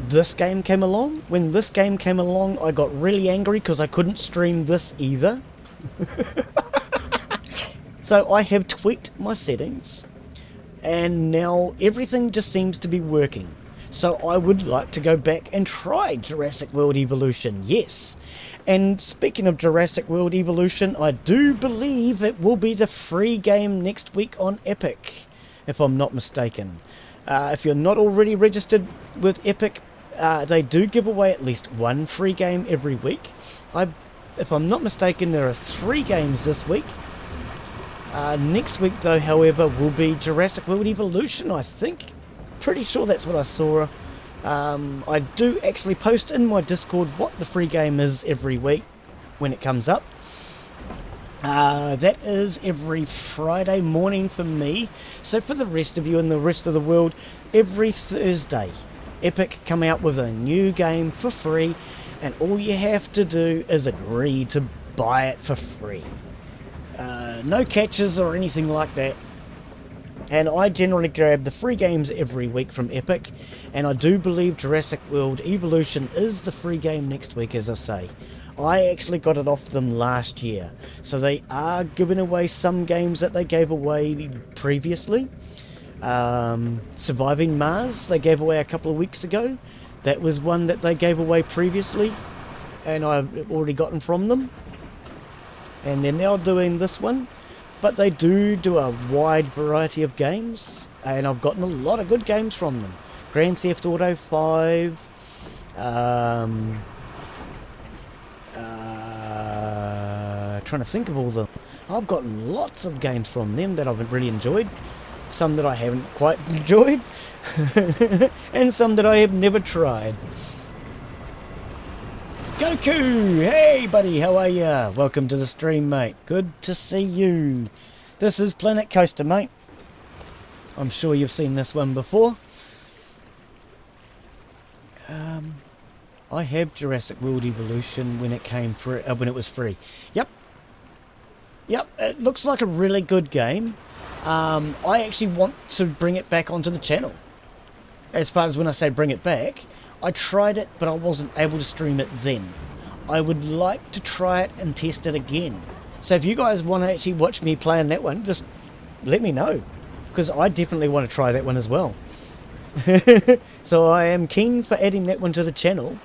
this game came along. When this game came along, I got really angry because I couldn't stream this either. So I have tweaked my settings and now everything just seems to be working. So I would like to go back and try Jurassic World Evolution, yes. And speaking of Jurassic World Evolution, I do believe it will be the free game next week on Epic, if I'm not mistaken. If you're not already registered with Epic, they do give away at least one free game every week. If I'm not mistaken, there are 3 games this week. Next week, though, however, will be Jurassic World Evolution, I think. Pretty sure that's what I saw. I do actually post in my Discord what the free game is every week when it comes up. That is every Friday morning for me. So for the rest of you and the rest of the world, every Thursday, Epic come out with a new game for free, and all you have to do is agree to buy it for free. No catches or anything like that. And I generally grab the free games every week from Epic, and I do believe Jurassic World Evolution is the free game next week, as I say. I actually got it off them last year, so they are giving away some games that they gave away previously. Surviving Mars, they gave away a couple of weeks ago. That was one that they gave away previously, and I've already gotten from them. And they're now doing this one. But they do a wide variety of games, and I've gotten a lot of good games from them. Grand Theft Auto 5, trying to think of all the... I've gotten lots of games from them that I've really enjoyed, some that I haven't quite enjoyed, and some that I have never tried. Goku! Hey buddy, how are ya? Welcome to the stream, mate. Good to see you. This is Planet Coaster, mate. I'm sure you've seen this one before. I have Jurassic World Evolution when it came free, when it was free. Yep, it looks like a really good game. I actually want to bring it back onto the channel. As far as when I say bring it back, I tried it, but I wasn't able to stream it then. I would like to try it and test it again. So if you guys want to actually watch me playing that one, just let me know, because I definitely want to try that one as well. So I am keen for adding that one to the channel,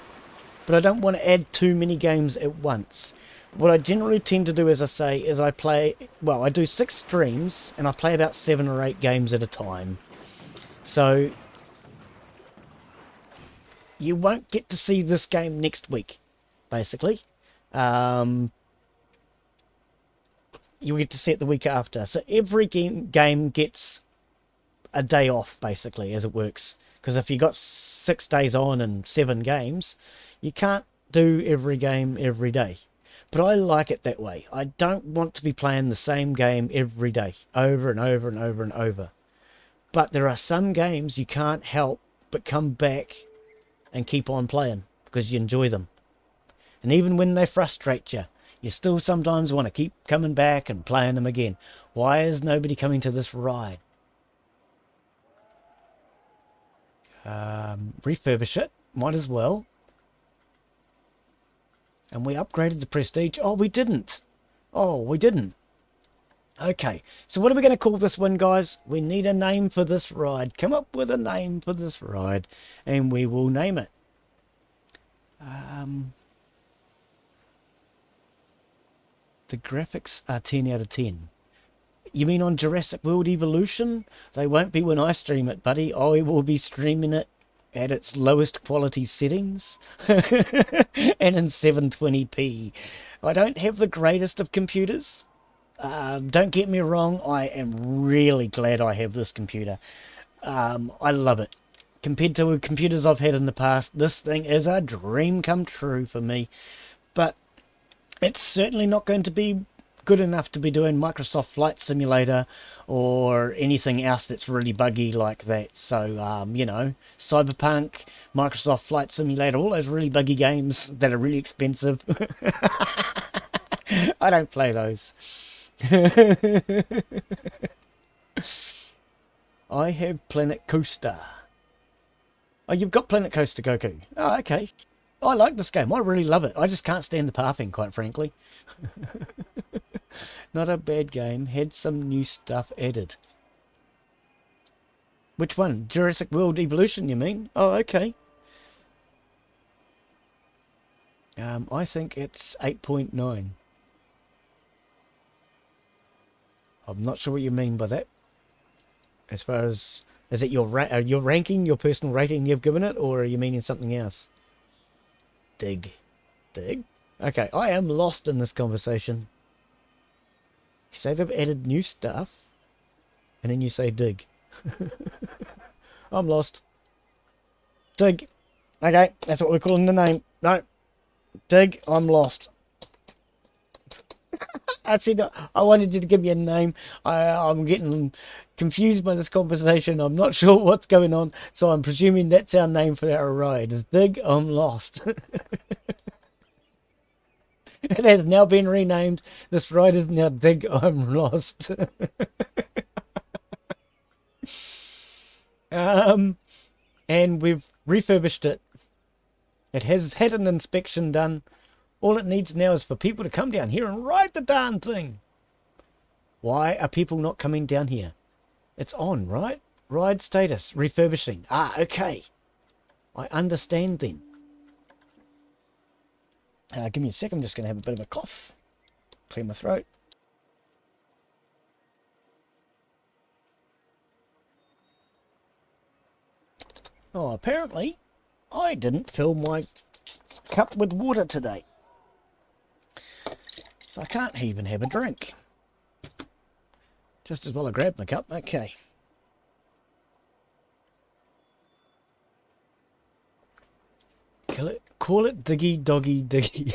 but I don't want to add too many games at once. What I generally tend to do, as I say, is I do 6 streams and I play about 7 or 8 games at a time. So you won't get to see this game next week, basically. You'll get to see it the week after. So every game gets a day off, basically, as it works. Because if you got 6 days on and 7 games, you can't do every game every day. But I like it that way. I don't want to be playing the same game every day, over and over and over and over. But there are some games you can't help but come back and keep on playing because you enjoy them. And even when they frustrate you, you still sometimes want to keep coming back and playing them again. Why is nobody coming to this ride? Refurbish it. Might as well. And we upgraded the prestige. Oh, we didn't. Oh, we didn't. Okay, so what are we going to call this one, guys? We need a name for this ride. Come up with a name for this ride, and we will name it. The graphics are 10 out of 10. You mean on Jurassic World Evolution? They won't be when I stream it, buddy. I will be streaming it at its lowest quality settings and in 720p. I don't have the greatest of computers. Don't get me wrong, I am really glad I have this computer. I love it. Compared to computers I've had in the past, this thing is a dream come true for me. But it's certainly not going to be good enough to be doing Microsoft Flight Simulator or anything else that's really buggy like that. So, you know, Cyberpunk, Microsoft Flight Simulator, all those really buggy games that are really expensive. I don't play those. I have Planet Coaster. Oh, you've got Planet Coaster, Goku. Oh, okay. I like this game. I really love it. I just can't stand the pathing, quite frankly. Not a bad game. Had some new stuff added. Which one? Jurassic World Evolution, you mean? Oh, okay. I think it's 8.9. I'm not sure what you mean by that. As far as... Is it your ranking, your personal rating you've given it, or are you meaning something else? Dig. Dig? Okay, I am lost in this conversation. You say they've added new stuff, and then you say dig. I'm lost. Dig. Okay, that's what we're calling the name. No. Dig, I'm lost. That's it. I wanted you to give me a name. I'm getting confused by this conversation. I'm not sure what's going on, so I'm presuming that's our name for our ride. Is Dig, I'm lost. It has now been renamed. This ride is now Dig, I'm lost. And we've refurbished it. It has had an inspection done. All it needs now is for people to come down here and ride the darn thing. Why are people not coming down here? It's on, right? Ride status, refurbishing. Ah, okay. I understand then. Give me a sec, I'm just going to have a bit of a cough. Clear my throat. Oh, apparently I didn't fill my cup with water today. So I can't even have a drink. Just as well I grab my cup. Okay. Call it Diggy Doggy Diggy.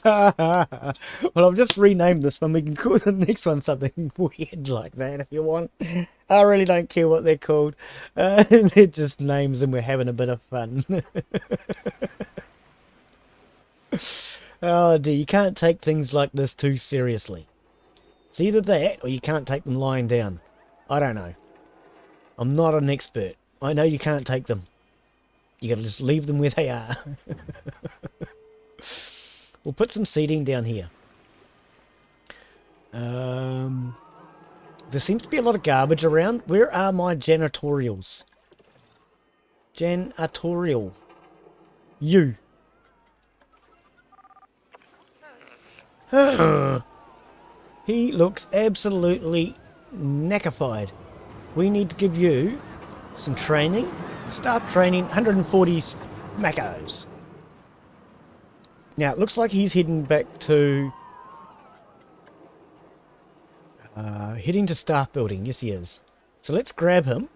Well, I've just renamed this one. We can call the next one something weird like that if you want. I really don't care what they're called. They're just names and we're having a bit of fun. Oh dear, you can't take things like this too seriously. It's either that or you can't take them lying down. I don't know. I'm not an expert. I know you can't take them. You gotta just leave them where they are. We'll put some seating down here. There seems to be a lot of garbage around. Where are my janitorials? Janitorial. You. He looks absolutely knackified. We need to give you some training. Staff training, 140 macos. Now, it looks like he's heading back to... heading to staff building. Yes, he is. So let's grab him.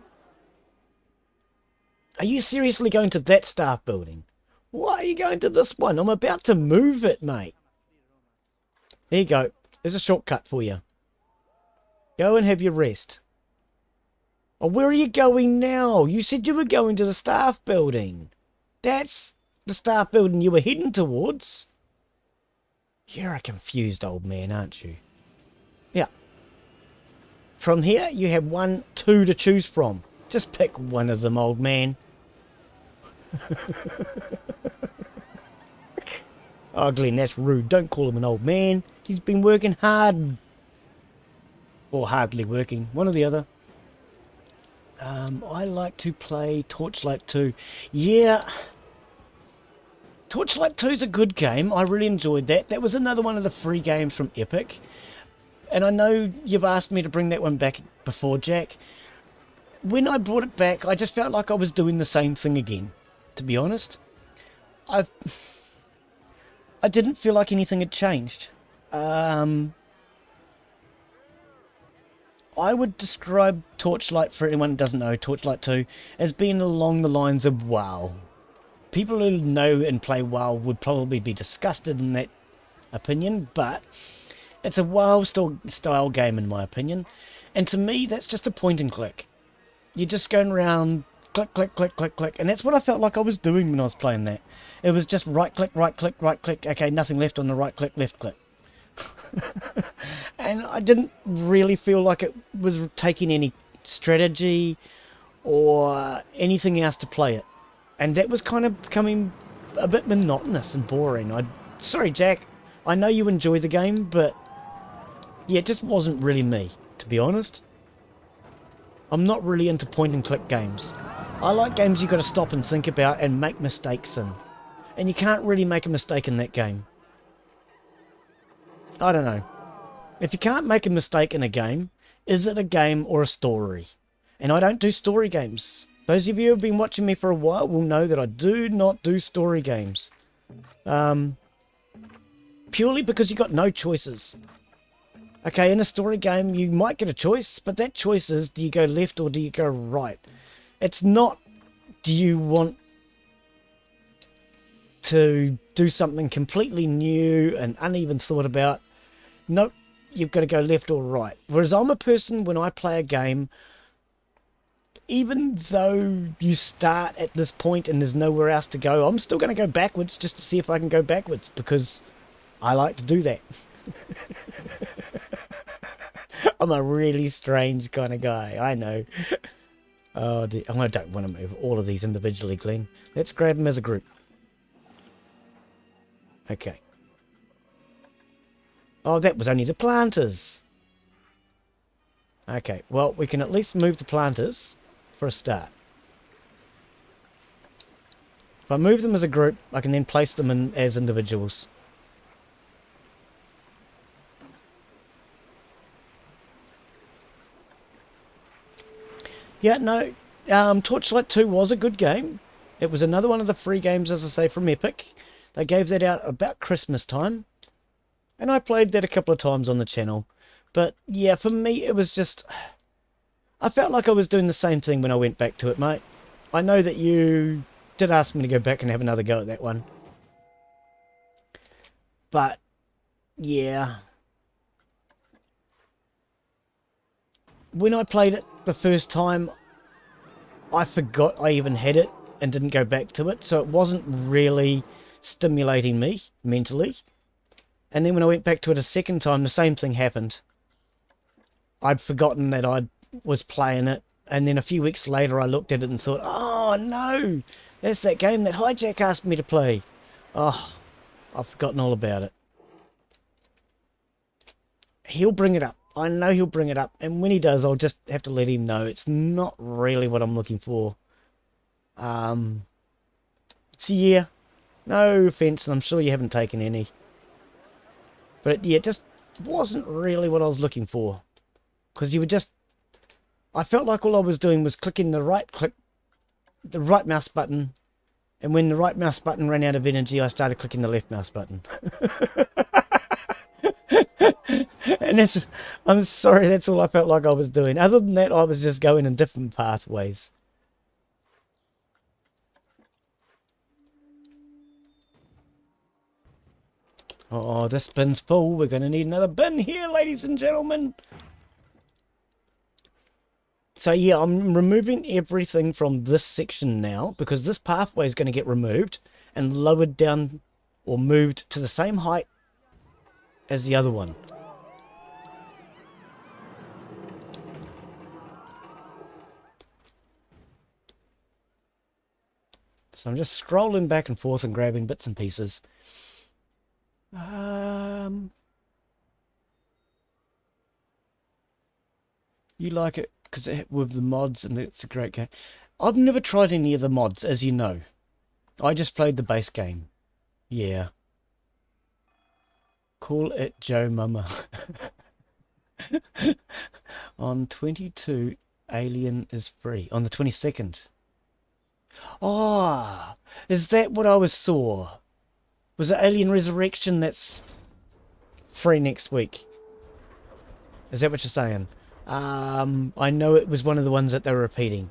Are you seriously going to that staff building? Why are you going to this one? I'm about to move it, mate. There you go. There's a shortcut for you. Go and have your rest. Oh, where are you going now? You said you were going to the staff building. That's the staff building you were heading towards. You're a confused old man, aren't you? Yeah. From here, you have 1, 2 to choose from. Just pick one of them, old man. Oh, Glen, that's rude. Don't call him an old man. He's been working hard. Or hardly working. One or the other. I like to play Torchlight 2. Yeah. Torchlight 2 is a good game. I really enjoyed that. That was another one of the free games from Epic. And I know you've asked me to bring that one back before, Jack. When I brought it back, I just felt like I was doing the same thing again, to be honest. I didn't feel like anything had changed. I would describe Torchlight, for anyone who doesn't know, Torchlight 2, as being along the lines of WoW. People who know and play WoW would probably be disgusted in that opinion, but it's a WoW style game in my opinion. And to me, that's just a point and click. You're just going around, click, click, click, click, click. And that's what I felt like I was doing when I was playing that. It was just right click, right click, right click. Okay, nothing left on the right click, left click. And I didn't really feel like it was taking any strategy or anything else to play it. And that was kind of becoming a bit monotonous and boring. Sorry, Jack. I know you enjoy the game, but yeah, it just wasn't really me, to be honest. I'm not really into point and click games. I like games you've got to stop and think about and make mistakes in. And you can't really make a mistake in that game. I don't know. If you can't make a mistake in a game, is it a game or a story? And I don't do story games. Those of you who have been watching me for a while will know that I do not do story games. Purely because you got no choices. Okay, in a story game, you might get a choice, but that choice is, do you go left or do you go right? It's not, do you want to do something completely new and uneven thought about? Nope, you've got to go left or right. Whereas I'm a person, when I play a game, even though you start at this point and there's nowhere else to go, I'm still going to go backwards just to see if I can go backwards, because I like to do that. I'm a really strange kind of guy, I know. Oh dear. I don't want to move all of these individually, Glen. Let's grab them as a group. Okay. Oh, that was only the planters. Okay, well, we can at least move the planters for a start. If I move them as a group, I can then place them in as individuals. Yeah, no, Torchlight 2 was a good game. It was another one of the free games, as I say, from Epic. They gave that out about Christmas time. And I played that a couple of times on the channel. But, yeah, for me, it was just... I felt like I was doing the same thing when I went back to it, mate. I know that you did ask me to go back and have another go at that one. But, yeah. When I played it the first time, I forgot I even had it and didn't go back to it. So it wasn't really stimulating me mentally. And then when I went back to it a second time, the same thing happened. I'd forgotten that I was playing it, And then a few weeks later I looked at it and thought, oh no, that's that game that Hijack asked me to play. Oh, I've forgotten all about it. He'll bring it up. I know he'll bring it up. And when he does, I'll just have to let him know. It's not really what I'm looking for. It's a year. No offence, and I'm sure you haven't taken any. But yeah, it just wasn't really what I was looking for. Because you were just... I felt like all I was doing was clicking the right mouse button. And when the right mouse button ran out of energy, I started clicking the left mouse button. And that's... I'm sorry, that's all I felt like I was doing. Other than that, I was just going in different pathways. Oh, this bin's full. We're going to need another bin here, ladies and gentlemen. So yeah, I'm removing everything from this section now because this pathway is going to get removed and lowered down or moved to the same height as the other one. So I'm just scrolling back and forth and grabbing bits and pieces. You like it because with the mods, and it's a great game. I've never tried any of the mods, as you know. I just played the base game. Yeah. Call it Joe Mama. On 22, Alien is free. On the 22nd. Oh, is that what I saw? Was it Alien Resurrection that's free next week? Is that what you're saying? I know it was one of the ones that they were repeating.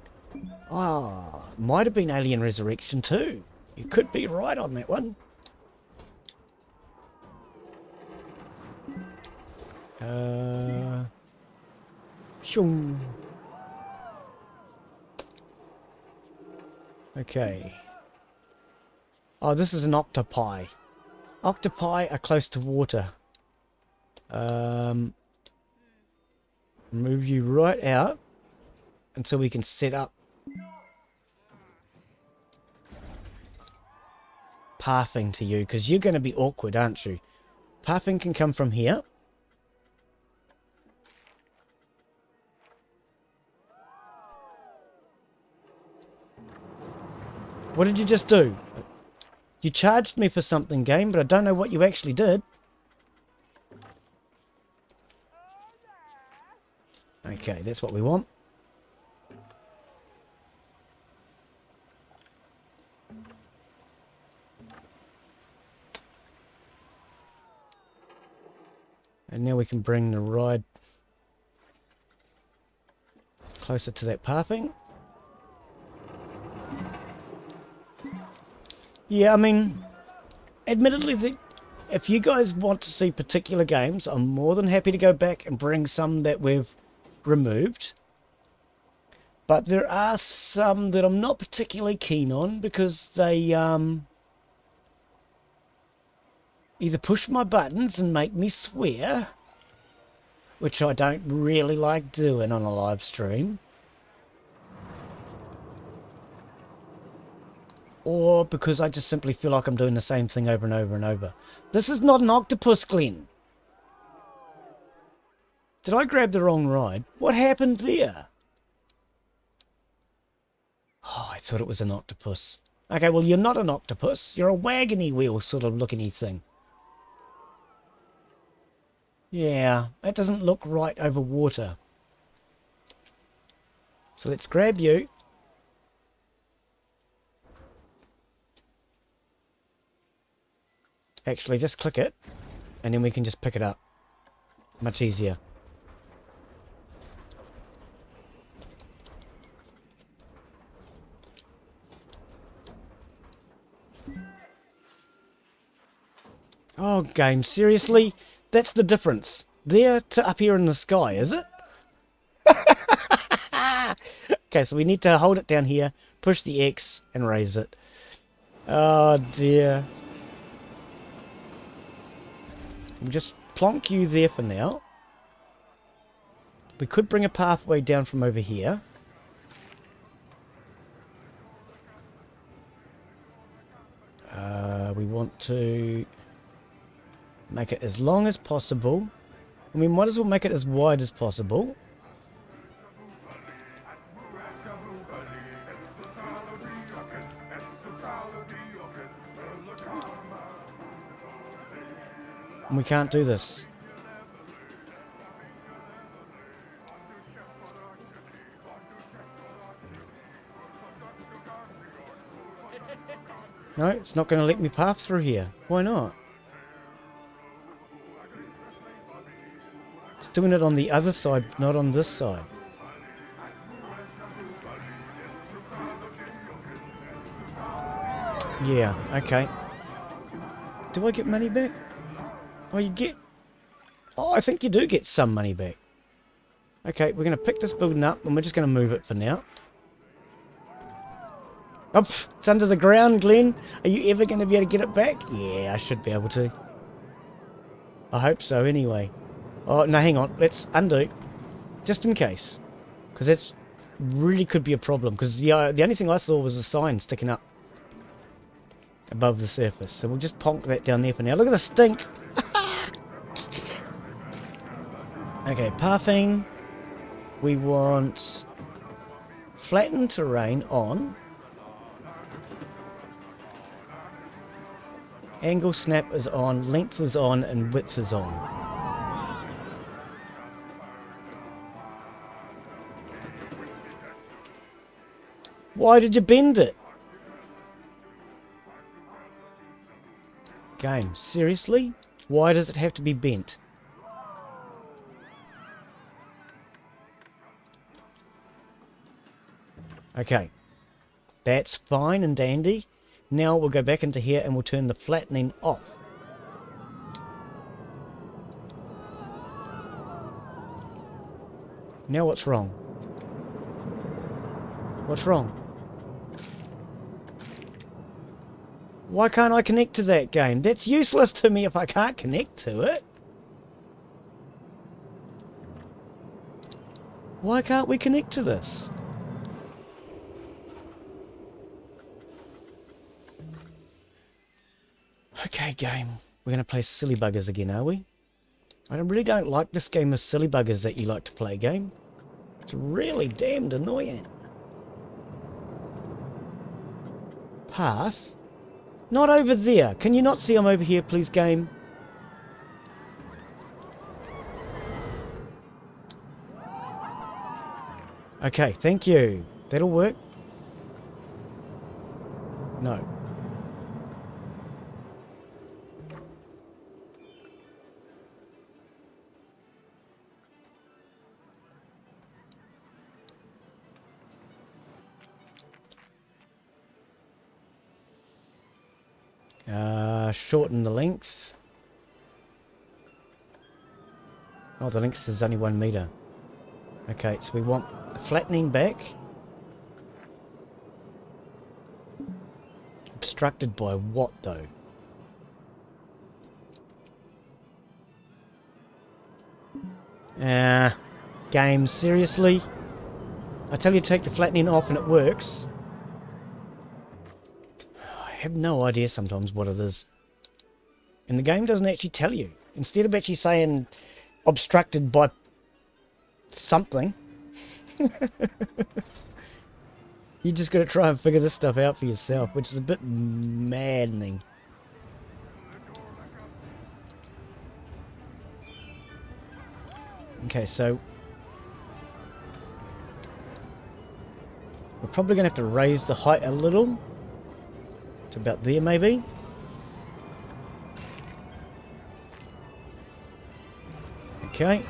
Oh, might have been Alien Resurrection too. You could be right on that one. Okay. Oh, this is an octopi. Octopi are close to water. Move you right out until we can set up pathing to you, because you're going to be awkward, aren't you? Pathing can come from here. What did you just do? You charged me for something, game, but I don't know what you actually did. Okay, that's what we want. And now we can bring the ride closer to that pathing. Yeah, I mean, admittedly, if you guys want to see particular games, I'm more than happy to go back and bring some that we've removed. But there are some that I'm not particularly keen on because they either push my buttons and make me swear, which I don't really like doing on a live stream, or because I just simply feel like I'm doing the same thing over and over and over. This is not an octopus, Glen. Did I grab the wrong ride? What happened there? Oh, I thought it was an octopus. Okay, well, you're not an octopus. You're a wagony wheel sort of looking-y thing. Yeah, that doesn't look right over water. So let's grab you. Actually, just click it, and then we can just pick it up. Much easier. Oh, game, seriously? That's the difference. There to up here in the sky, is it? Okay, so we need to hold it down here, push the X, and raise it. Oh, dear. We'll just plonk you there for now. We could bring a pathway down from over here. to make it as long as possible. I mean, might as well make it as wide as possible. And we can't do this. No, it's not going to let me path through here. Why not? It's doing it on the other side, not on this side. Yeah, okay. Do I get money back? Oh, you get... Oh, I think you do get some money back. Okay, we're going to pick this building up and we're just going to move it for now. Oh, it's under the ground, Glen. Are you ever going to be able to get it back? Yeah, I should be able to. I hope so, anyway. Oh, no, hang on. Let's undo. Just in case. Because that's really could be a problem. Because the only thing I saw was a sign sticking up above the surface. So we'll just ponk that down there for now. Look at the stink. Okay, pathing. We want flattened terrain on. Angle snap is on, length is on, and width is on. Why did you bend it? Game, seriously? Why does it have to be bent? Okay, that's fine and dandy. Now we'll go back into here and we'll turn the flattening off. Now what's wrong? What's wrong? Why can't I connect to that game? That's useless to me if I can't connect to it. Why can't we connect to this? Okay, game. We're going to play silly buggers again, are we? I really don't like this game of silly buggers that you like to play, game. It's really damned annoying. Path? Not over there. Can you not see I'm over here, please, game? Okay, thank you. That'll work. No. Shorten the length. Oh, the length is only 1 meter. Okay, so we want the flattening back. Obstructed by what, though? Game, seriously? I tell you to take the flattening off and it works. I have no idea sometimes what it is. And the game doesn't actually tell you. Instead of actually saying obstructed by something, you just got to try and figure this stuff out for yourself, which is a bit maddening. Okay, so we're probably going to have to raise the height a little to about there, maybe. Okay.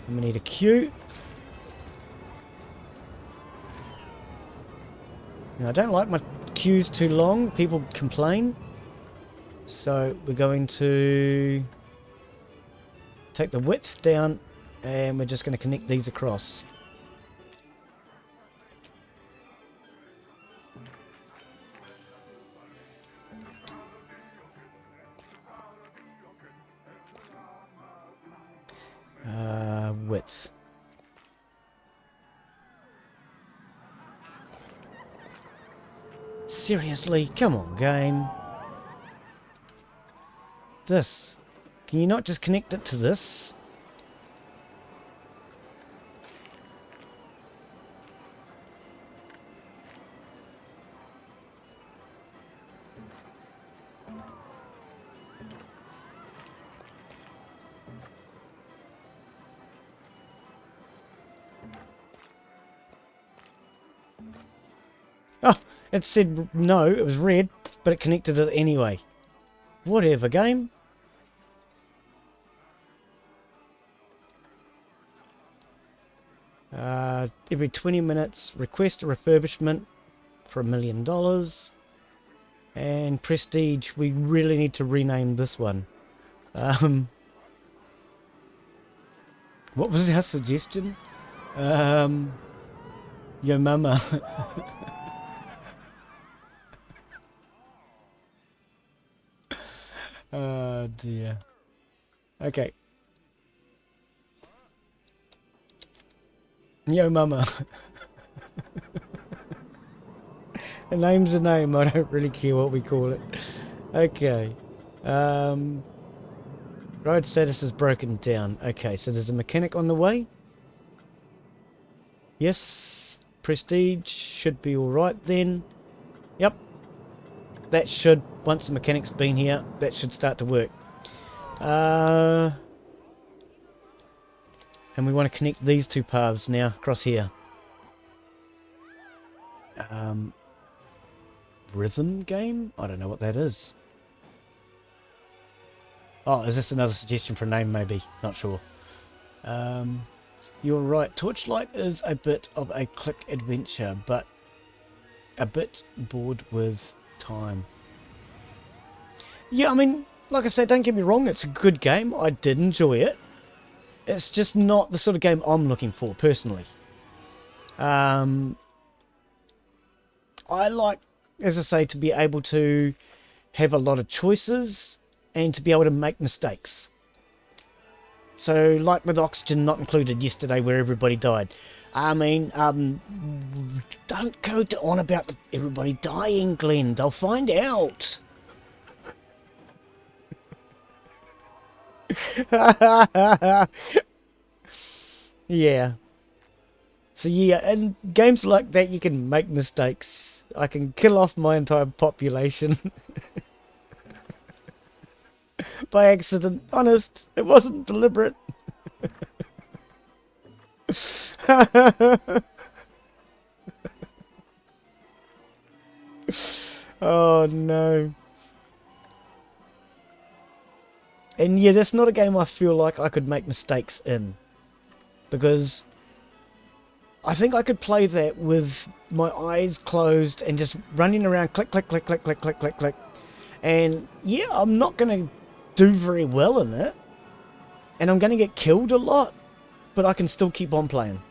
And we need a queue. Now, I don't like my queues too long. People complain. So we're going to take the width down and we're just going to connect these across. Width. Seriously? Come on, game. this? Can you not just connect it to this? Oh, it said no, it was red, but it connected it anyway. Whatever, game. Every 20 minutes, request a refurbishment for $1 million. And prestige, we really need to rename this one. What was our suggestion? Yo mama. Oh dear. Okay. Yo mama. A name's a name, I don't really care what we call it. Okay. Road status is broken down. Okay, so there's a mechanic on the way. Yes. Prestige should be alright then. Yep. That should, once the mechanic's been here, that should start to work. And we want to connect these two paths now across here. Rhythm game? I don't know what that is. Oh, is this another suggestion for a name maybe? Not sure. You're right, Torchlight is a bit of a click adventure, but a bit bored with time. Yeah, I mean, like I said, don't get me wrong, it's a good game. I did enjoy it. It's just not the sort of game I'm looking for, personally. I like, as I say, to be able to have a lot of choices and to be able to make mistakes. So, like with Oxygen Not Included yesterday where everybody died. I mean, don't go on about everybody dying, Glen. They'll find out. Yeah. So yeah, in games like that you can make mistakes. I can kill off my entire population. By accident. Honest, it wasn't deliberate. Oh no. And yeah, that's not a game I feel like I could make mistakes in. Because I think I could play that with my eyes closed and just running around click, click, click, click, click, click, click, click. And yeah, I'm not going to do very well in it. And I'm going to get killed a lot. But I can still keep on playing.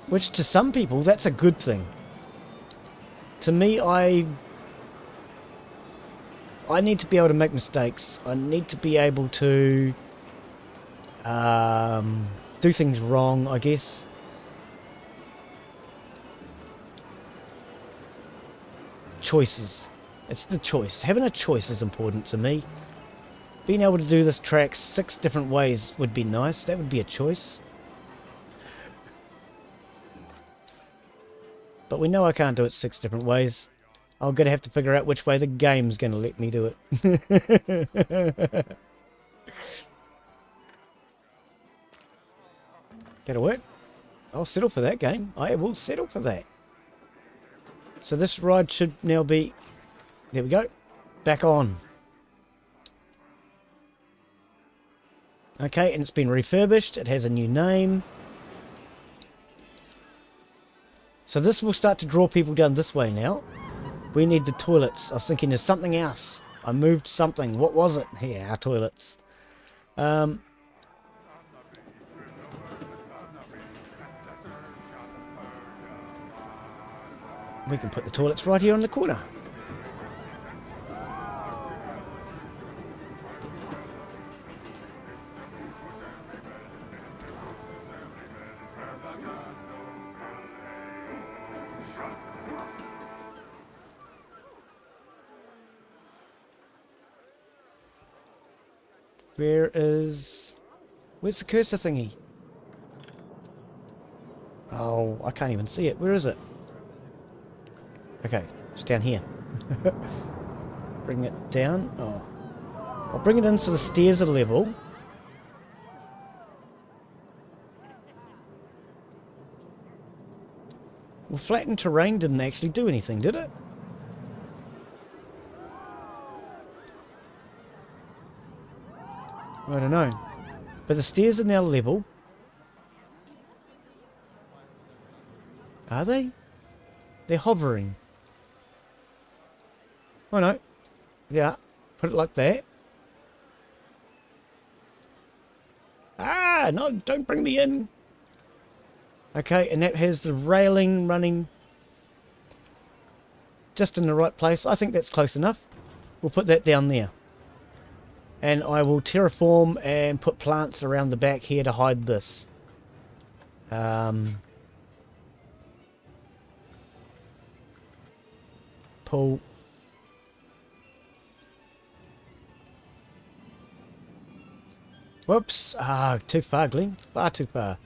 Which to some people, that's a good thing. To me, I need to be able to make mistakes. I need to be able to do things wrong, I guess. Choices. It's the choice. Having a choice is important to me. Being able to do this track 6 different ways would be nice. That would be a choice. But we know I can't do it 6 different ways. I'm going to have to figure out which way the game's going to let me do it. That'll work. I'll settle for that, game. I will settle for that. So this ride should now be... There we go. Back on. Okay, and it's been refurbished. It has a new name. So this will start to draw people down this way now. We need the toilets. I was thinking there's something else. I moved something. What was it? Here, our toilets. We can put the toilets right here on the corner. Where's the cursor thingy? Oh, I can't even see it. Where is it? Okay, it's down here. Bring it down. Oh, I'll bring it in so the stairs are level. Well, flattened terrain didn't actually do anything, did it? I don't know. But the stairs are now level. Are they? They're hovering. Oh no. Yeah. Put it like that. Ah, no, don't bring me in. Okay, and that has the railing running just in the right place. I think that's close enough. We'll put that down there. And I will terraform and put plants around the back here to hide this. Pull. Whoops. Ah, too far, Glen. Far too far.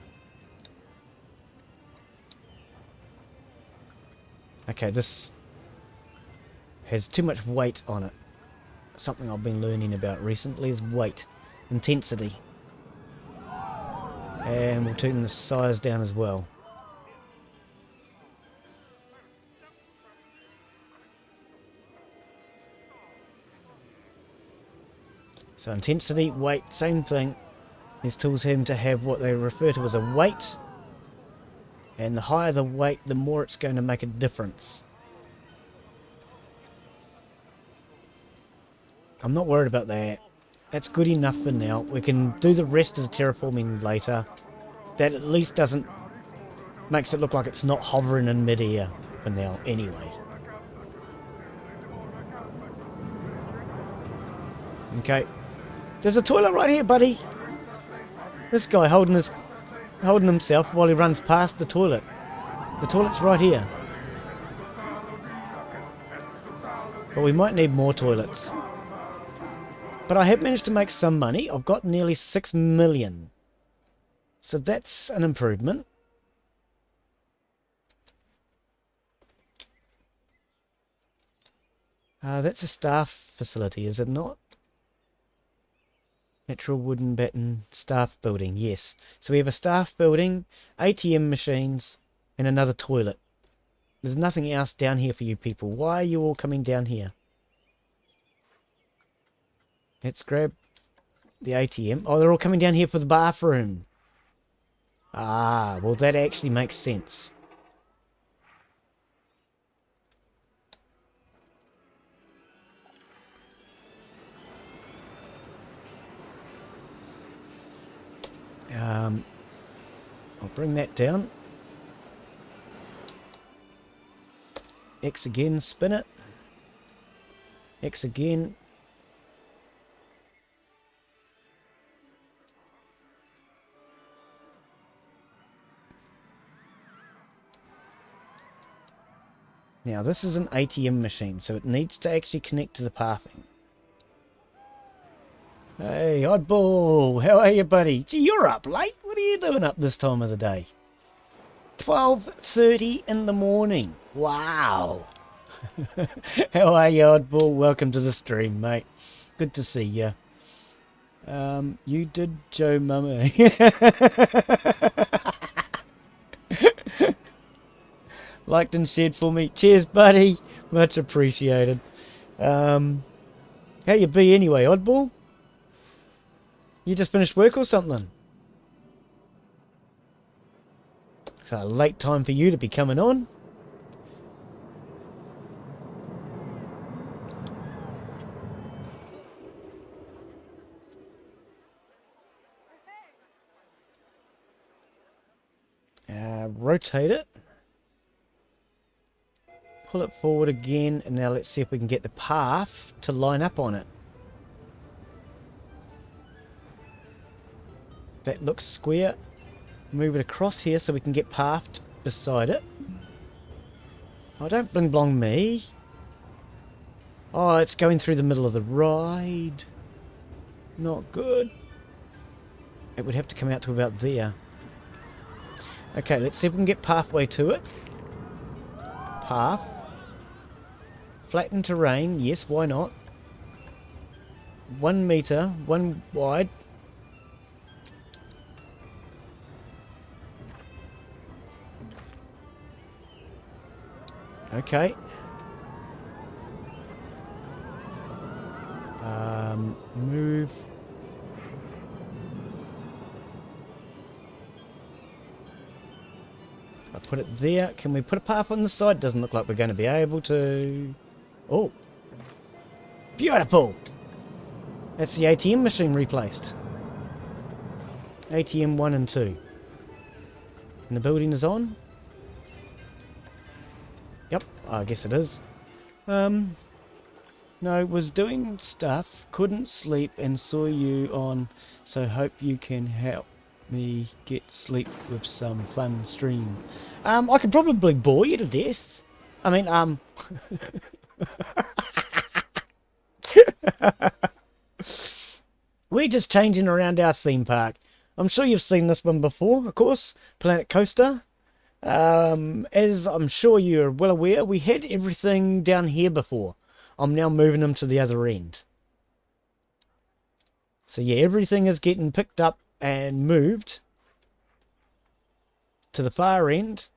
Okay, this has too much weight on it. Something I've been learning about recently is weight. Intensity. And we'll turn the size down as well. So intensity, weight, same thing. These tools seem to have what they refer to as a weight. And the higher the weight, the more it's going to make a difference. I'm not worried about that. That's good enough for now. We can do the rest of the terraforming later. That at least doesn't... makes it look like it's not hovering in mid-air for now, anyway. Okay. There's a toilet right here, buddy! This guy holding himself while he runs past the toilet. The toilet's right here. But we might need more toilets. But I have managed to make some money. I've got nearly 6 million. So that's an improvement. That's a staff facility, is it not? Natural wooden batten staff building, yes. So we have a staff building, ATM machines, and another toilet. There's nothing else down here for you people. Why are you all coming down here? Let's grab the ATM. Oh, they're all coming down here for the bathroom. Ah, well that actually makes sense. I'll bring that down. X again, spin it. X again. Now this is an ATM machine, so it needs to actually connect to the pathing. Hey, oddball, how are you, buddy? Gee, you're up late. What are you doing up this time of the day? 12:30 in the morning. Wow. How are you, oddball? Welcome to the stream, mate. Good to see you. You did Joe Mama. Liked and shared for me. Cheers, buddy. Much appreciated. How you be anyway, oddball? You just finished work or something? It's a late time for you to be coming on. Rotate it. Pull it forward again, and now let's see if we can get the path to line up on it. That looks square. Move it across here so we can get pathed beside it. Oh, don't bling blong me. Oh, it's going through the middle of the ride. Not good. It would have to come out to about there. Okay, let's see if we can get pathway to it. Path. Flattened terrain. Yes, why not? 1 meter, 1 wide. Okay. Move. I put it there. Can we put a path on the side? Doesn't look like we're going to be able to. Oh. Beautiful. That's the ATM machine replaced. ATM 1 and 2. And the building is on? Yep, I guess it is. No, was doing stuff, couldn't sleep and saw you on, so hope you can help me get sleep with some fun stream. I could probably bore you to death. I mean, we're just changing around our theme park. I'm sure you've seen this one before, of course, Planet Coaster. As I'm sure you're well aware, we had everything down here before. I'm now moving them to the other end. So yeah, everything is getting picked up and moved to the far end.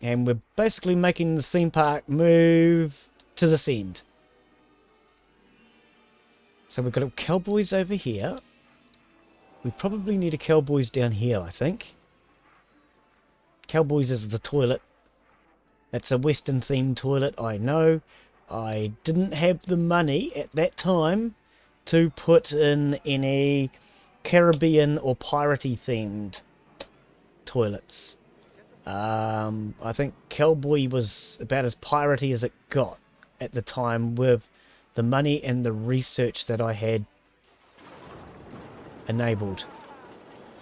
And we're basically making the theme park move to this end. So we've got a Cowboys over here. We probably need a Cowboys down here, I think. Cowboys is the toilet. It's a Western themed toilet, I know. I didn't have the money at that time to put in any Caribbean or piratey themed toilets. I think Cowboy was about as piratey as it got at the time with the money and the research that I had enabled.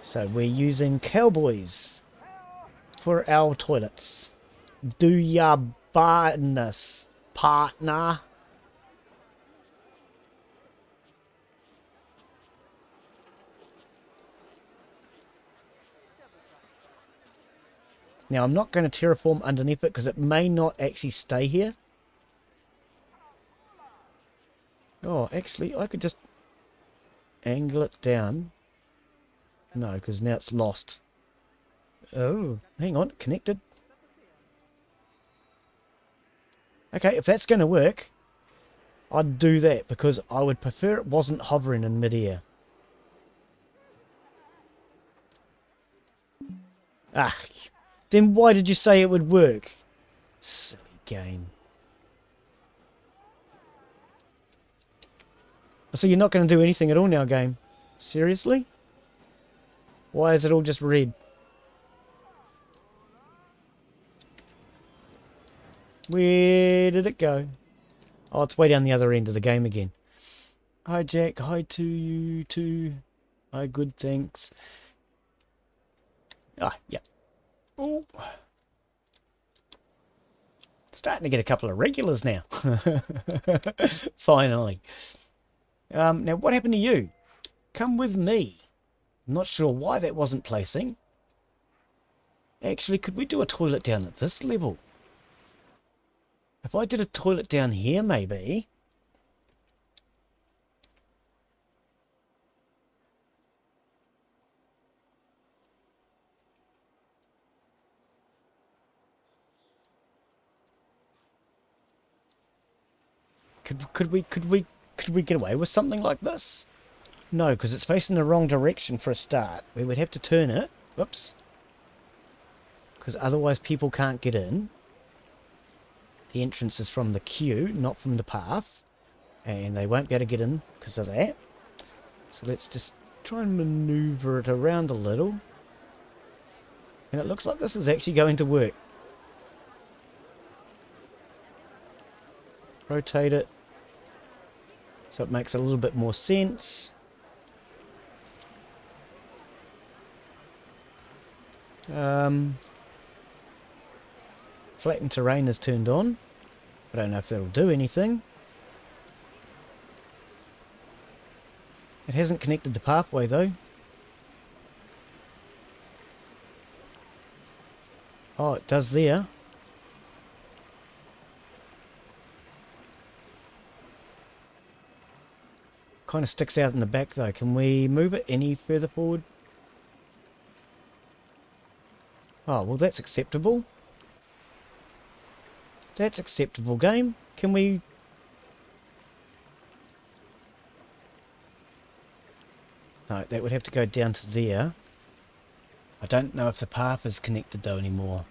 So we're using Cowboys for our toilets. Do ya business, partner? Now I'm not going to terraform underneath it because it may not actually stay here. Oh, actually I could just angle it down. No, because now it's lost. Oh, hang on, connected. Okay, if that's going to work, I'd do that because I would prefer it wasn't hovering in midair. Ah, then why did you say it would work? Silly game. So you're not going to do anything at all now, game? Seriously? Why is it all just red? Where did it go? Oh, it's way down the other end of the game again. Hi, Jack. Hi to you too. Hi, good, thanks. Ah, yeah. Oh. Starting to get a couple of regulars now. Finally. Now, what happened to you? Come with me. I'm not sure why that wasn't placing. Actually, could we do a toilet down at this level? If I did a toilet down here, maybe. Could we get away with something like this? No, because it's facing the wrong direction for a start. We would have to turn it. Whoops. Because otherwise people can't get in. The entrance is from the queue, not from the path. And they won't be able to get in because of that. So let's just try and maneuver it around a little. And it looks like this is actually going to work. Rotate it so it makes a little bit more sense. Flattened terrain is turned on. I don't know if that'll do anything. It hasn't connected the pathway though. Oh, it does there. Kind of sticks out in the back though. Can we move it any further forward? Oh, well that's acceptable. That's acceptable, game. Can we... No, that would have to go down to there. I don't know if the path is connected though anymore.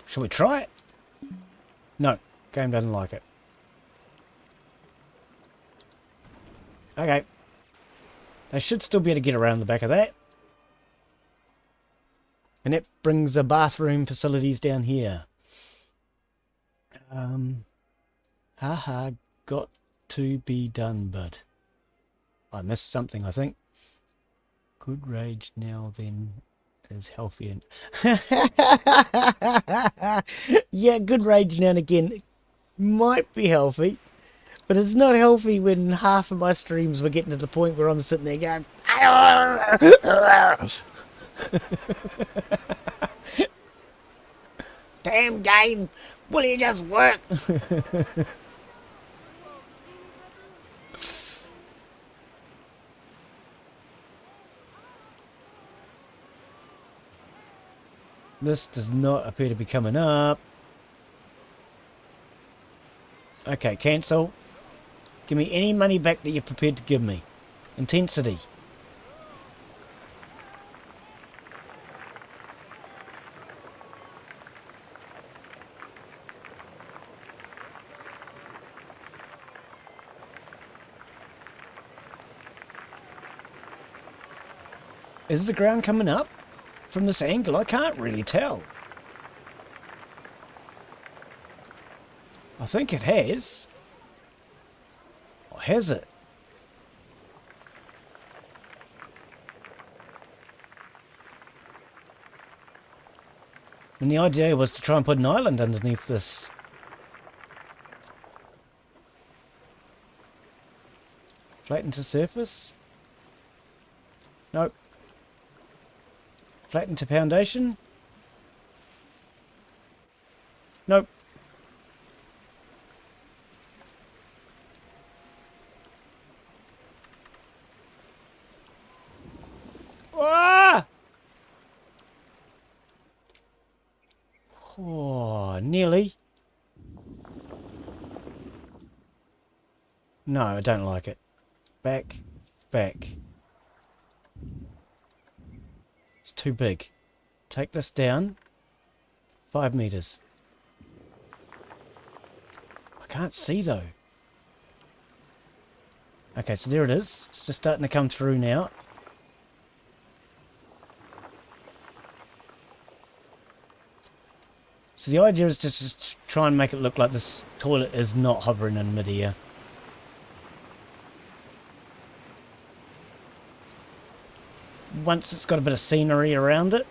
Shall we try it? No, game doesn't like it. Okay. They should still be able to get around the back of that. And that brings the bathroom facilities down here. Haha, got to be done, bud. I missed something, I think. Good rage now then is healthy and... Yeah, good rage now and again might be healthy. But it's not healthy when half of my streams were getting to the point where I'm sitting there going... Damn game, will you just work? This does not appear to be coming up. Okay, cancel. Give me any money back that you're prepared to give me. Intensity. Is the ground coming up? From this angle, I can't really tell. I think it has. Or has it? And the idea was to try and put an island underneath this. Flatten to surface? Nope. Flatten to foundation? Nope. Ah! Oh, nearly. No, I don't like it. Back, back. It's too big. Take this down. 5 meters. I can't see though. Okay, so there it is. It's just starting to come through now. So the idea is just try and make it look like this toilet is not hovering in midair. Once it's got a bit of scenery around it,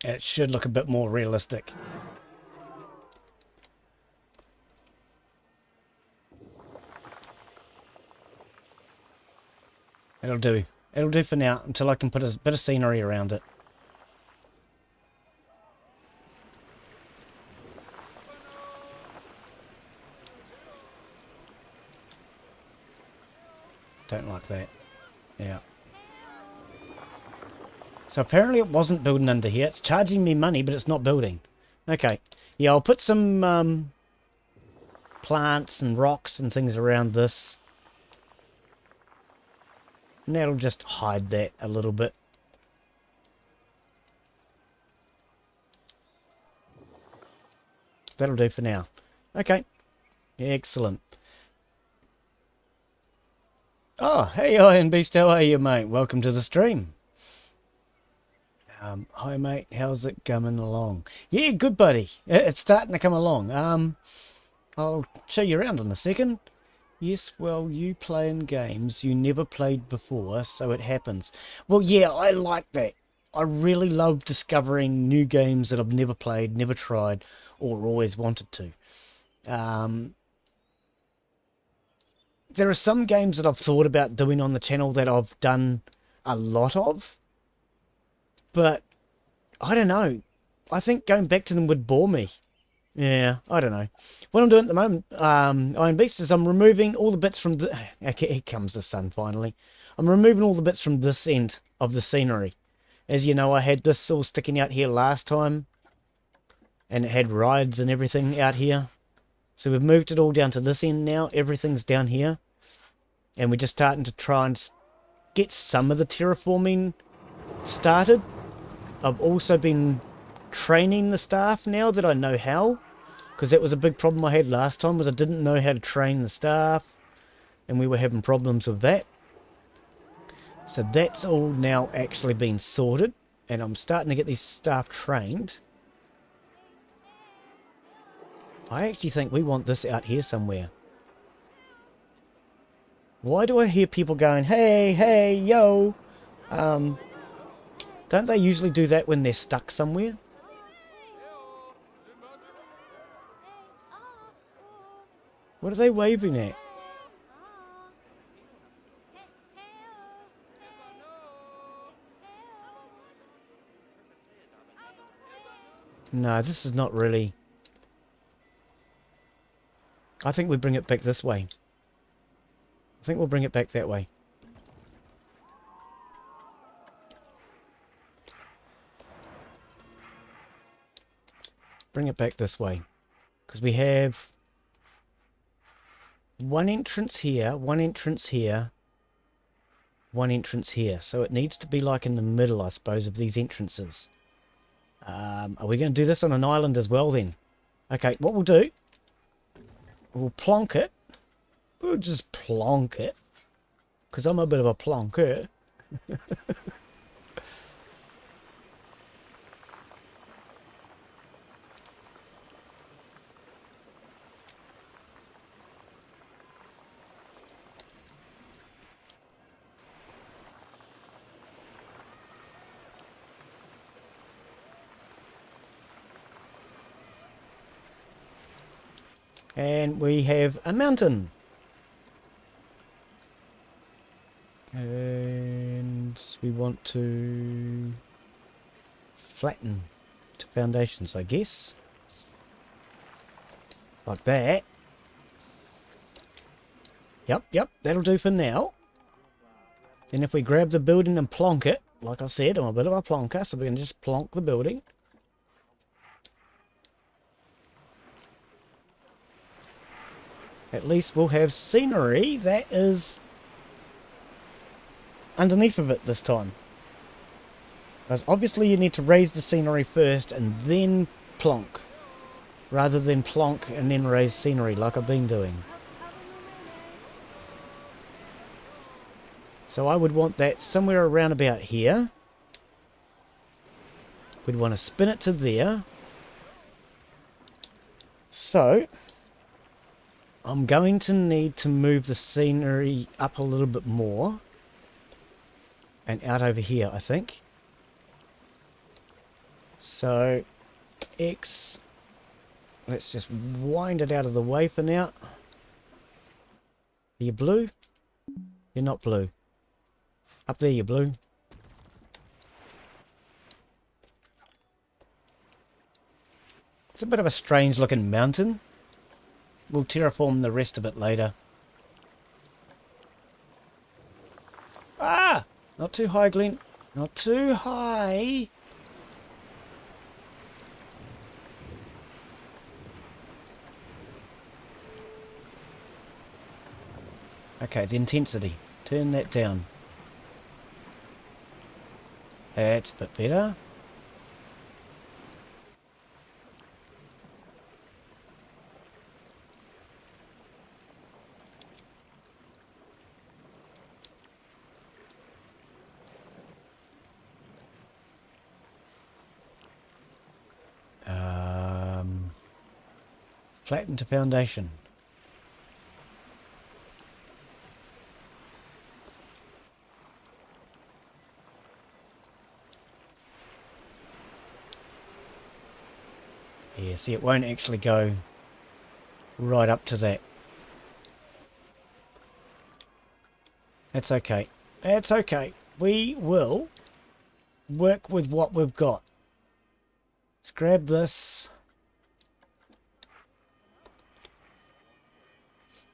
it should look a bit more realistic. It'll do. It'll do for now until I can put a bit of scenery around it. Don't like that. Yeah. So apparently it wasn't building under here. It's charging me money, but it's not building. Okay. Yeah, I'll put some plants and rocks and things around this. And that'll just hide that a little bit. That'll do for now. Okay. Excellent. Oh, hey Iron Beast, how are you, mate? Welcome to the stream. Hi, mate. How's it coming along? Yeah, good, buddy. It's starting to come along. I'll show you around in a second. Yes, well, you play in games you never played before, so it happens. Well, yeah, I like that. I really love discovering new games that I've never played, never tried, or always wanted to. There are some games that I've thought about doing on the channel that I've done a lot of, but I don't know. I think going back to them would bore me. Yeah, I don't know. What I'm doing at the moment, Iron Beast, is I'm removing all the bits from the... Okay, here comes the sun finally. I'm removing all the bits from this end of the scenery. As you know, I had this all sticking out here last time, and it had rides and everything out here. So we've moved it all down to this end now. Everything's down here. And we're just starting to try and get some of the terraforming started. I've also been training the staff now that I know how. Because that was a big problem I had last time, was I didn't know how to train the staff. And we were having problems with that. So that's all now actually been sorted. And I'm starting to get these staff trained. I actually think we want this out here somewhere. Why do I hear people going, hey, hey, yo? Don't they usually do that when they're stuck somewhere? What are they waving at? No, this is not really... I think we bring it back this way. I think we'll bring it back that way. Bring it back this way. Because we have one entrance here, one entrance here, one entrance here. So it needs to be like in the middle, I suppose, of these entrances. Are we going to do this on an island as well then? Okay, what we'll do, we'll plonk it. We'll just plonk it. Because I'm a bit of a plonker. And we have a mountain. And we want to flatten to foundations, I guess. Like that. Yep, that'll do for now. Then if we grab the building and plonk it, like I said, I'm a bit of a plonker, so we're going to just plonk the building. At least we'll have scenery that is underneath of it this time. Because obviously you need to raise the scenery first and then plonk. Rather than plonk and then raise scenery like I've been doing. So I would want that somewhere around about here. We'd want to spin it to there. So I'm going to need to move the scenery up a little bit more. And out over here, I think. So, X. Let's just wind it out of the way for now. Are you blue? You're not blue. Up there, you're blue. It's a bit of a strange looking mountain. We'll terraform the rest of it later. Ah! Not too high, Glen. Not too high. Okay, the intensity. Turn that down. That's a bit better. Flatten to foundation. see, it won't actually go right up to that. That's okay. That's okay. We will work with what we've got. Let's grab this.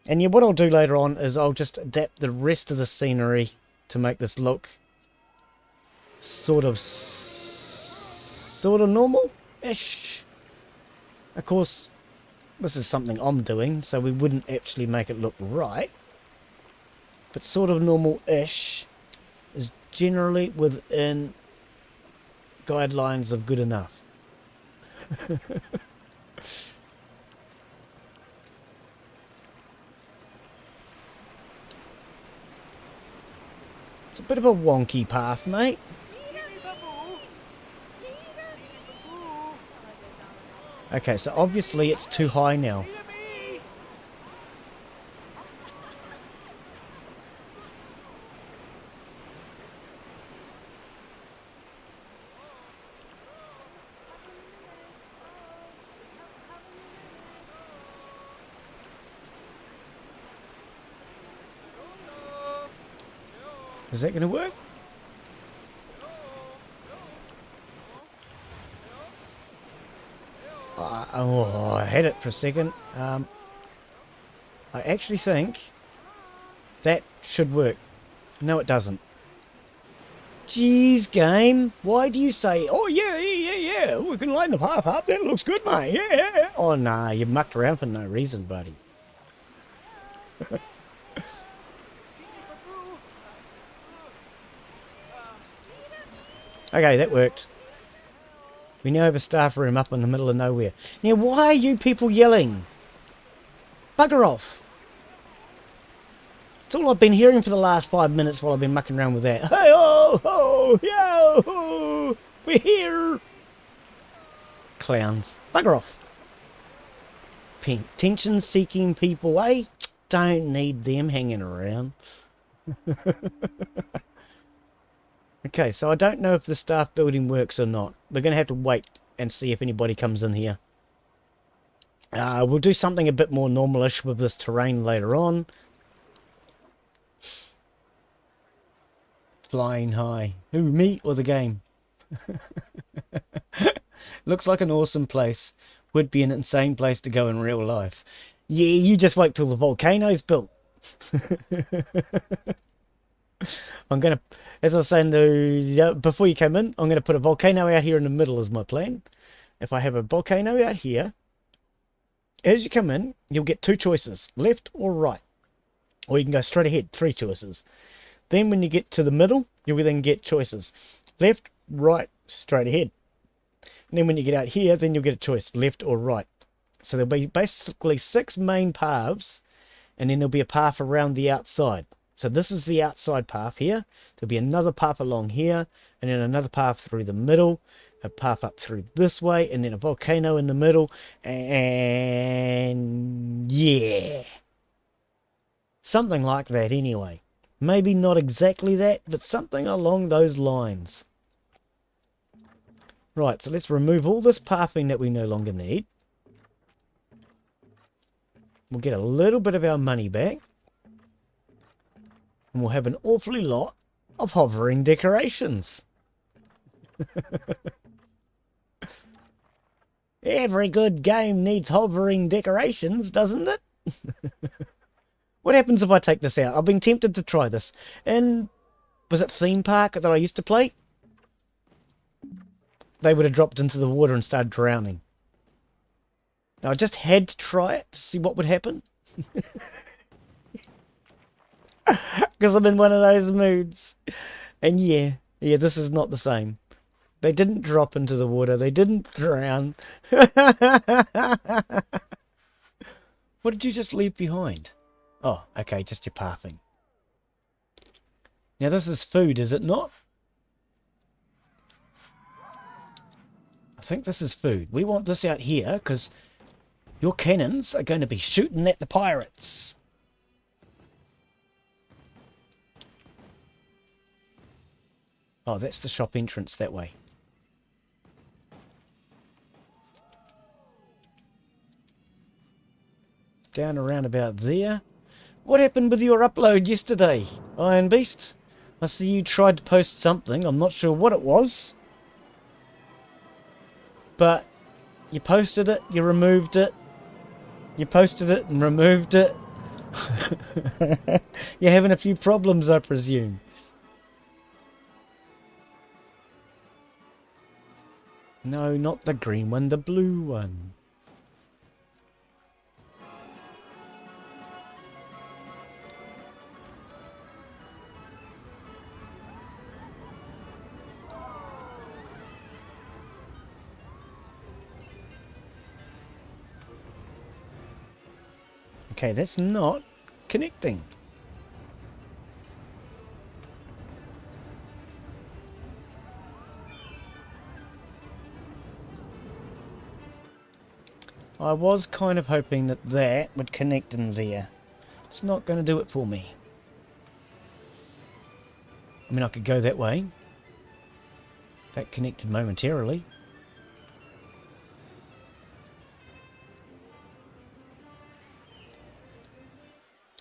And yeah, what I'll do later on is I'll just adapt the rest of the scenery to make this look sort of normal-ish. Of course, this is something I'm doing, so we wouldn't actually make it look right. But sort of normal-ish is generally within guidelines of good enough. It's a bit of a wonky path, mate. Okay, so obviously it's too high now. Is that going to work? Oh, I had it for a second. I actually think that should work. No, it doesn't. Jeez, game. Why do you say, oh, yeah, we can line the path up. That looks good, mate. Yeah. Oh, nah, you mucked around for no reason, buddy. Okay, that worked. We now have a staff room up in the middle of nowhere. Now, why are you people yelling? Bugger off. It's all I've been hearing for the last 5 minutes while I've been mucking around with that. Hey, oh, ho, yo, ho, we're here. Clowns. Bugger off. Tension-seeking people, eh? Don't need them hanging around. Okay, so I don't know if the staff building works or not. We're going to have to wait and see if anybody comes in here. We'll do something a bit more normalish with this terrain later on. Flying high. Who, me or the game? Looks like an awesome place. Would be an insane place to go in real life. Yeah, you just wait till the volcano's built. I'm going to, as I was saying before you came in, I'm going to put a volcano out here in the middle as my plan. If I have a volcano out here, as you come in, you'll get 2 choices, left or right. Or you can go straight ahead, 3 choices. Then when you get to the middle, you'll then get choices, left, right, straight ahead. And then when you get out here, then you'll get a choice, left or right. So there'll be basically 6 main paths, and then there'll be a path around the outside. So this is the outside path here. There'll be another path along here, and then another path through the middle, a path up through this way, and then a volcano in the middle, and yeah. Something like that anyway. Maybe not exactly that, but something along those lines. Right, so let's remove all this pathing that we no longer need. We'll get a little bit of our money back. And we'll have an awfully lot of hovering decorations. Every good game needs hovering decorations, doesn't it? What happens if I take this out? I've been tempted to try this. In, was it Theme Park that I used to play? They would have dropped into the water and started drowning. Now, I just had to try it to see what would happen. Because I'm in one of those moods. And yeah, this is not the same. They didn't drop into the water. They didn't drown. What did you just leave behind? Oh, okay, just your pathing. Now this is food, is it not? I think this is food. We want this out here because your cannons are going to be shooting at the pirates. Oh, that's the shop entrance that way. down around about there. What happened with your upload yesterday, Iron Beast? I see you tried to post something. I'm not sure what it was. But you posted it, you removed it. You posted it and removed it. You're having a few problems, I presume. No, not the green one, the blue one. Okay, that's not connecting. I was kind of hoping that that would connect in there. It's not going to do it for me. I mean, I could go that way. That connected momentarily.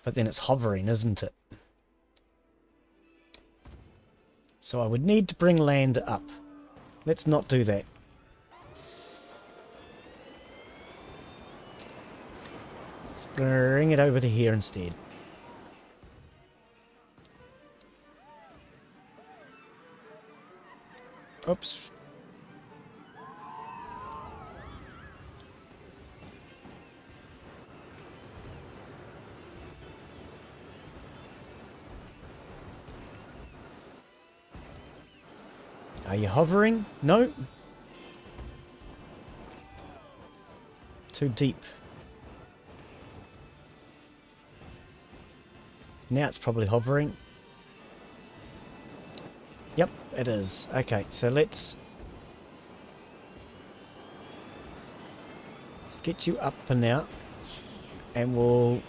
But then it's hovering, isn't it? So I would need to bring land up. Let's not do that. Let's bring it over to here instead. Oops. Are you hovering? No. Too deep. Now it's probably hovering. Yep, it is. Okay, so let's get you up for now. And we'll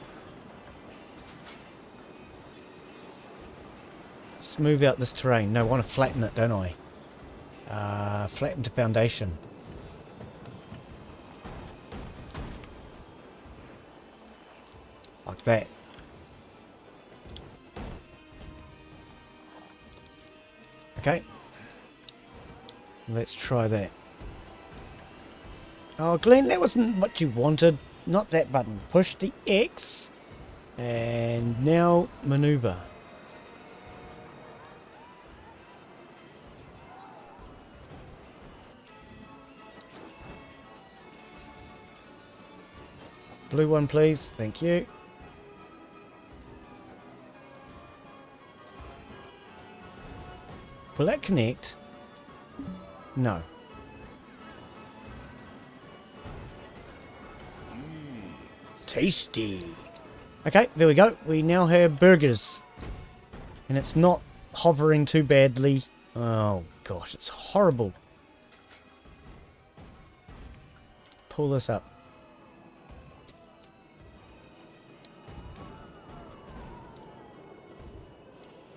smooth out this terrain. No, I want to flatten it, don't I? Flatten to foundation. Like that. Okay. Let's try that. Oh, Glen, that wasn't what you wanted. Not that button. Push the X. And now maneuver. Blue one, please. Thank you. Will that connect? No. Tasty. Okay, there we go. We now have burgers. And it's not hovering too badly. Oh gosh, it's horrible. Pull this up.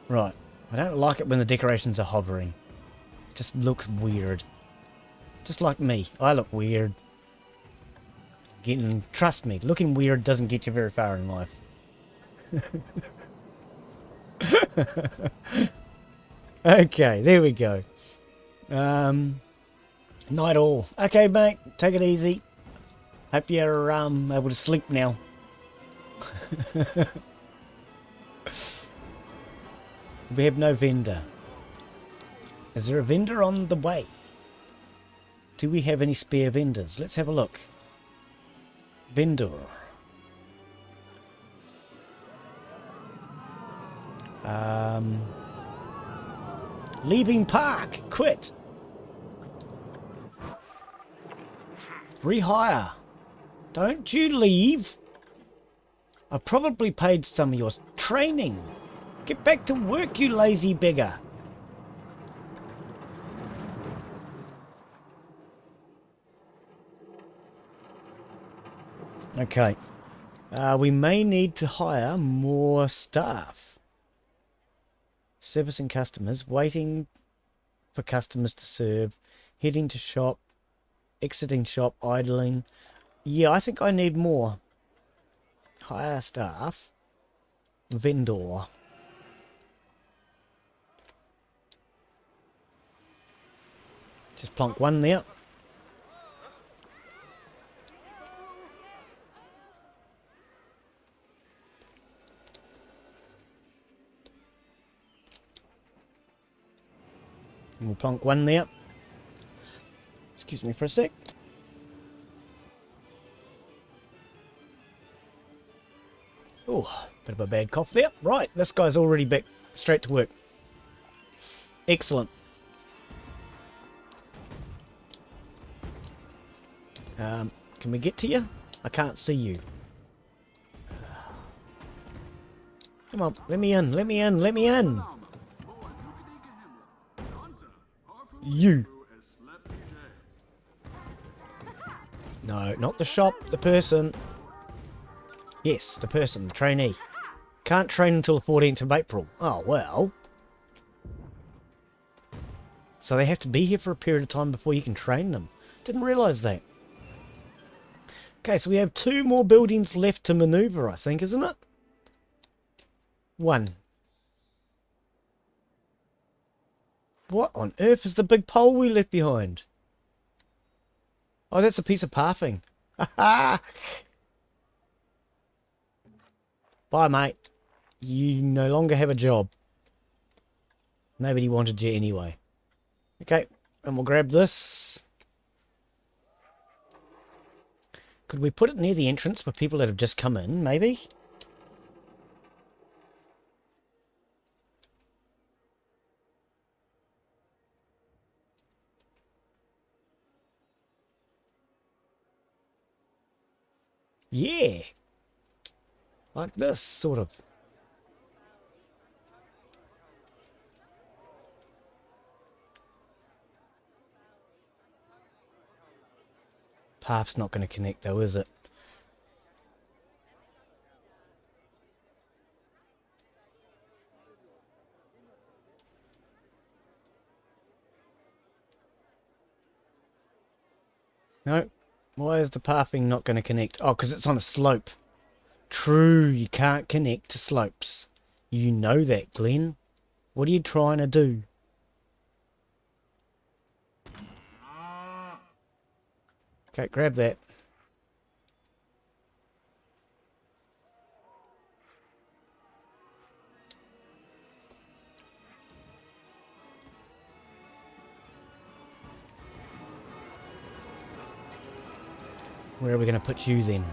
Right. I don't like it when the decorations are hovering. It just looks weird. Just like me. I look weird. Trust me, looking weird doesn't get you very far in life. Okay, there we go. Night all. Okay, mate, take it easy. Hope you're able to sleep now. We have no vendor. Is there a vendor on the way? Do we have any spare vendors? Let's have a look. Vendor. Leaving park. Quit. Rehire. Don't you leave. I probably paid some of your training. Get back to work, you lazy beggar. Okay. We may need to hire more staff. Servicing customers, waiting for customers to serve, heading to shop, exiting shop, idling. Yeah, I think I need more. Hire staff. Vendor. Just plonk one there. And we'll plonk one there. Excuse me for a sec. Oh, bit of a bad cough there. Right, this guy's already back straight to work. Excellent. Can we get to you? I can't see you. Come on, let me in, let me in, let me in. You. No, not the shop, the person. Yes, the person, the trainee. Can't train until the 14th of April. Oh, well. So they have to be here for a period of time before you can train them. Didn't realise that. Okay, so we have 2 more buildings left to manoeuvre, I think, isn't it? 1. What on earth is the big pole we left behind? Oh, that's a piece of pathing. Bye, mate. You no longer have a job. Nobody wanted you anyway. Okay, and we'll grab this. Could we put it near the entrance for people that have just come in, maybe? Yeah. Like this, sort of. Path's not going to connect though, is it? No. Why is the pathing not going to connect? Oh, because it's on a slope. True, you can't connect to slopes. You know that, Glen. What are you trying to do? Okay, grab that. Where are we going to put you then?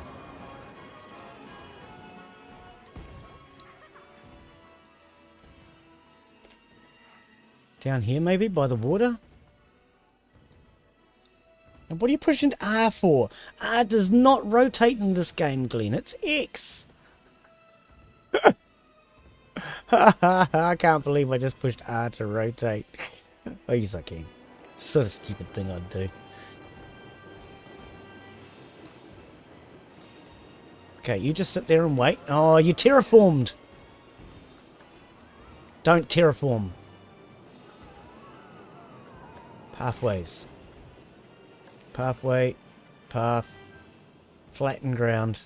Down here maybe, by the water? And what are you pushing R for? R does not rotate in this game, Glen. It's X. I can't believe I just pushed R to rotate. Oh, yes I can. It's the sort of stupid thing I'd do. Okay, you just sit there and wait. Oh, you terraformed. Don't terraform. Pathways. Pathway. Path. Flatten ground.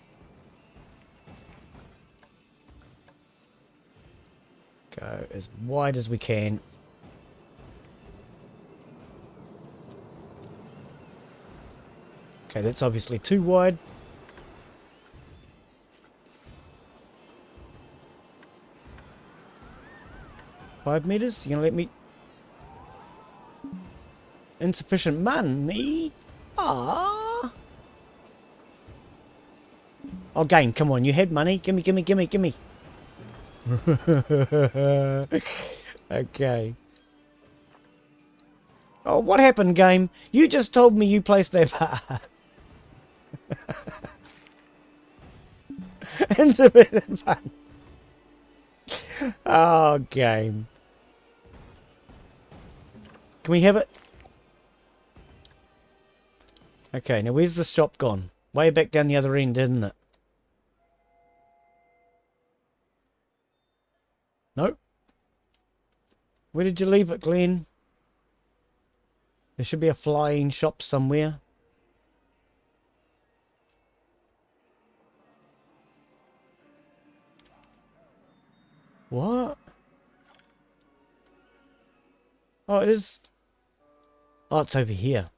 Go as wide as we can. Okay, that's obviously too wide. $5 meters? You gonna let me? Insufficient money? Ah. Oh, game, come on, you had money. Gimme, gimme, gimme, gimme. Okay. Oh, what happened, game? You just told me you placed that path. Insufficient fun. Oh, game. Can we have it? Okay, now where's the shop gone? Way back down the other end, didn't it? Nope. Where did you leave it, Glen? There should be a flying shop somewhere. What? Oh, it is. Oh, it's over here.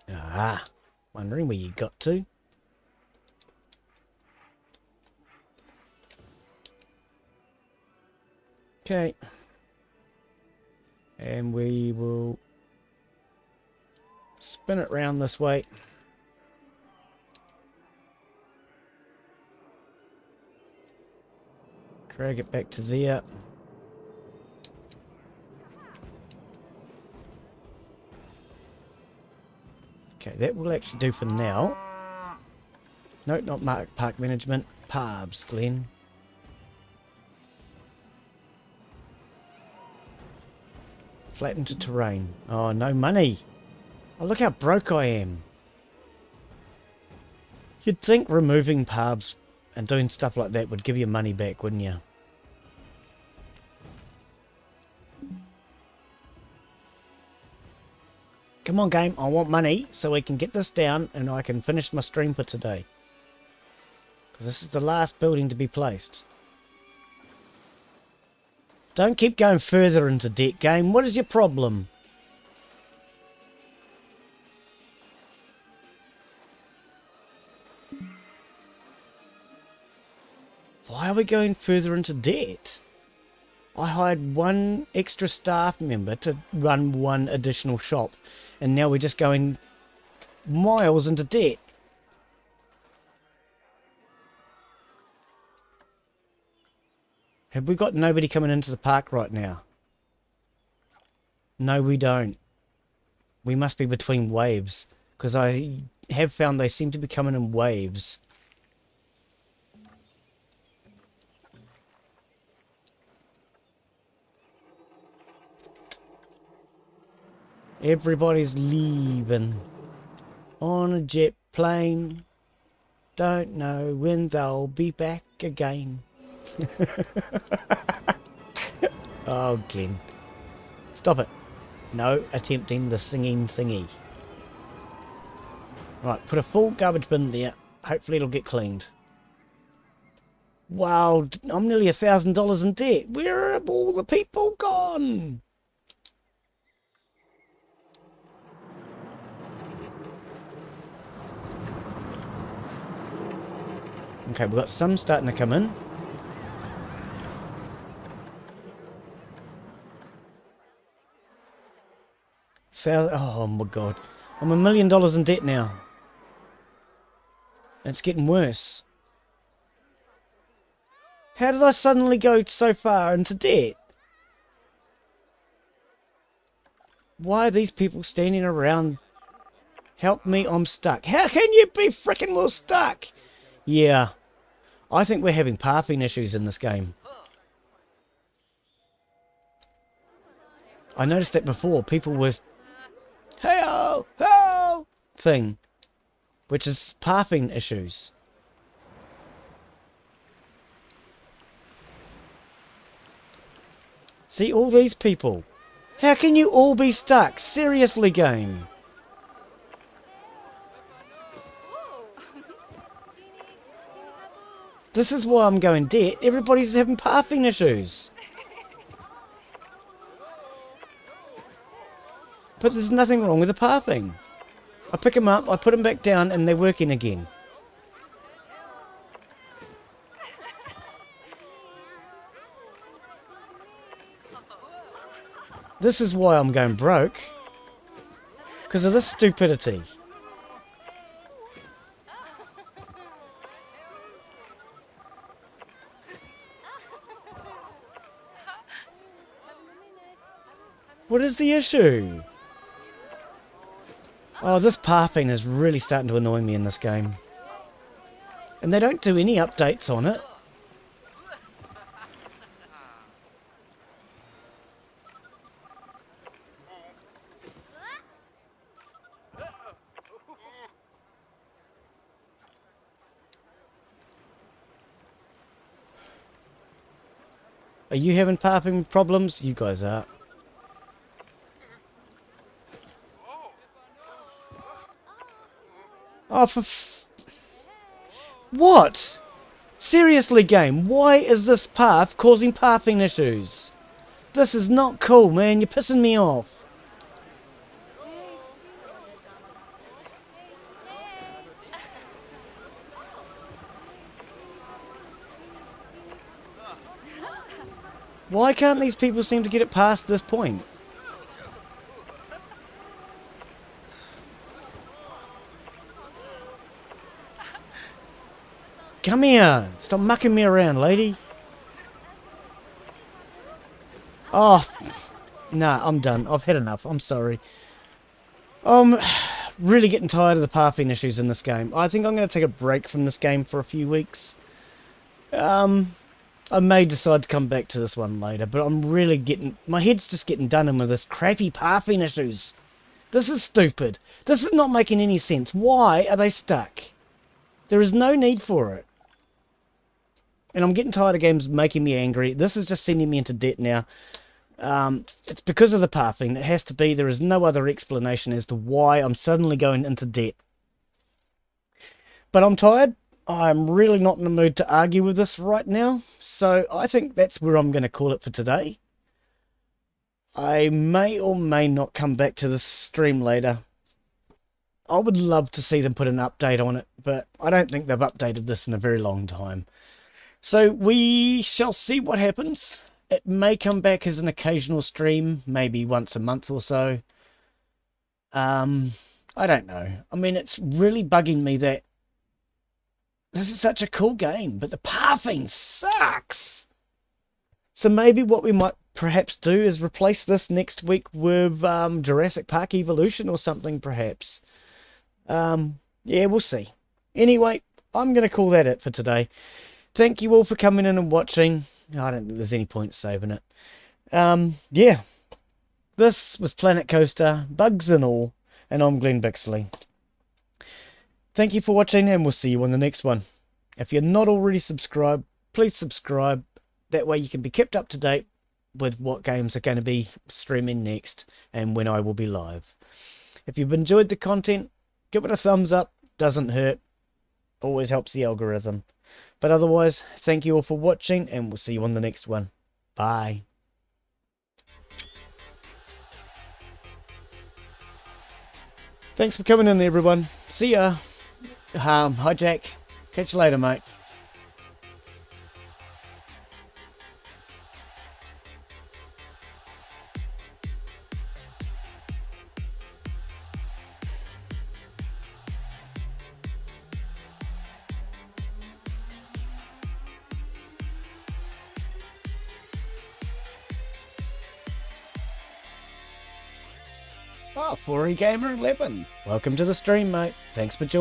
Ah, wondering where you got to. Okay. And we will spin it round this way. Drag it back to there. Okay, that will actually do for now. No, not park management. Parbs, Glen. Flatten to terrain. Oh, no money. Oh, look how broke I am. You'd think removing parbs and doing stuff like that would give you money back, wouldn't you? Come on, game. I want money so we can get this down and I can finish my stream for today. Because this is the last building to be placed. Don't keep going further into debt, game. What is your problem? Why are we going further into debt? I hired one extra staff member to run one additional shop, and now we're just going miles into debt. Have we got nobody coming into the park right now? No, we don't. We must be between waves, because I have found they seem to be coming in waves. Everybody's leaving on a jet plane. Don't know when they'll be back again. Oh, Glen. Stop it. No attempting the singing thingy. Right, put a full garbage bin there. Hopefully it'll get cleaned. Wow, I'm nearly $1,000 in debt. Where have all the people gone? Okay, we've got some starting to come in. Oh my god. I'm $1 million in debt now. And it's getting worse. How did I suddenly go so far into debt? Why are these people standing around? Help me, I'm stuck. How can you be frickin' well stuck? Yeah. I think we're having pathing issues in this game. I noticed that before. People were... Hey-oh! Hey-oh! Thing. Which is pathing issues. See, all these people. How can you all be stuck? Seriously, game. This is why I'm going dead. Everybody's having pathing issues. But there's nothing wrong with the pathing. I pick them up, I put them back down, and they're working again. This is why I'm going broke. Because of this stupidity. What is the issue? Oh, this pathing is really starting to annoy me in this game. And they don't do any updates on it. Are you having pathing problems? You guys are. Oh, what? Seriously, game, why is this path causing pathing issues? This is not cool, man. You're pissing me off. Why can't these people seem to get it past this point? Come here. Stop mucking me around, lady. Oh, nah, I'm done. I've had enough. I'm sorry. I'm really getting tired of the pathing issues in this game. I think I'm going to take a break from this game for a few weeks. I may decide to come back to this one later, but I'm really getting... my head's just getting done in with this crappy pathing issues. This is stupid. This is not making any sense. Why are they stuck? There is no need for it. And I'm getting tired of games making me angry. This is just sending me into debt now. It's because of the pathing. It has to be. There is no other explanation as to why I'm suddenly going into debt. But I'm tired. I'm really not in the mood to argue with this right now. So I think that's where I'm going to call it for today. I may or may not come back to this stream later. I would love to see them put an update on it, but I don't think they've updated this in a very long time. So we shall see what happens. It may come back as an occasional stream, maybe once a month or so. I don't know. I mean, it's really bugging me that this is such a cool game, but the pathing sucks. So maybe what we might perhaps do is replace this next week with Jurassic Park Evolution or something, perhaps. Yeah, we'll see. Anyway, I'm going to call that it for today. Thank you all for coming in and watching. I don't think there's any point saving it. Yeah. This was Planet Coaster, bugs and all, and I'm Glen Bixley. Thank you for watching, and we'll see you on the next one. If you're not already subscribed, please subscribe. That way you can be kept up to date with what games are going to be streaming next and when I will be live. If you've enjoyed the content, give it a thumbs up. Doesn't hurt. Always helps the algorithm. But otherwise, thank you all for watching, and we'll see you on the next one. Bye. Thanks for coming in, everyone. See ya. Hi, Jack. Catch you later, mate. Oh, 4E Gamer 11. Welcome to the stream, mate. Thanks for joining.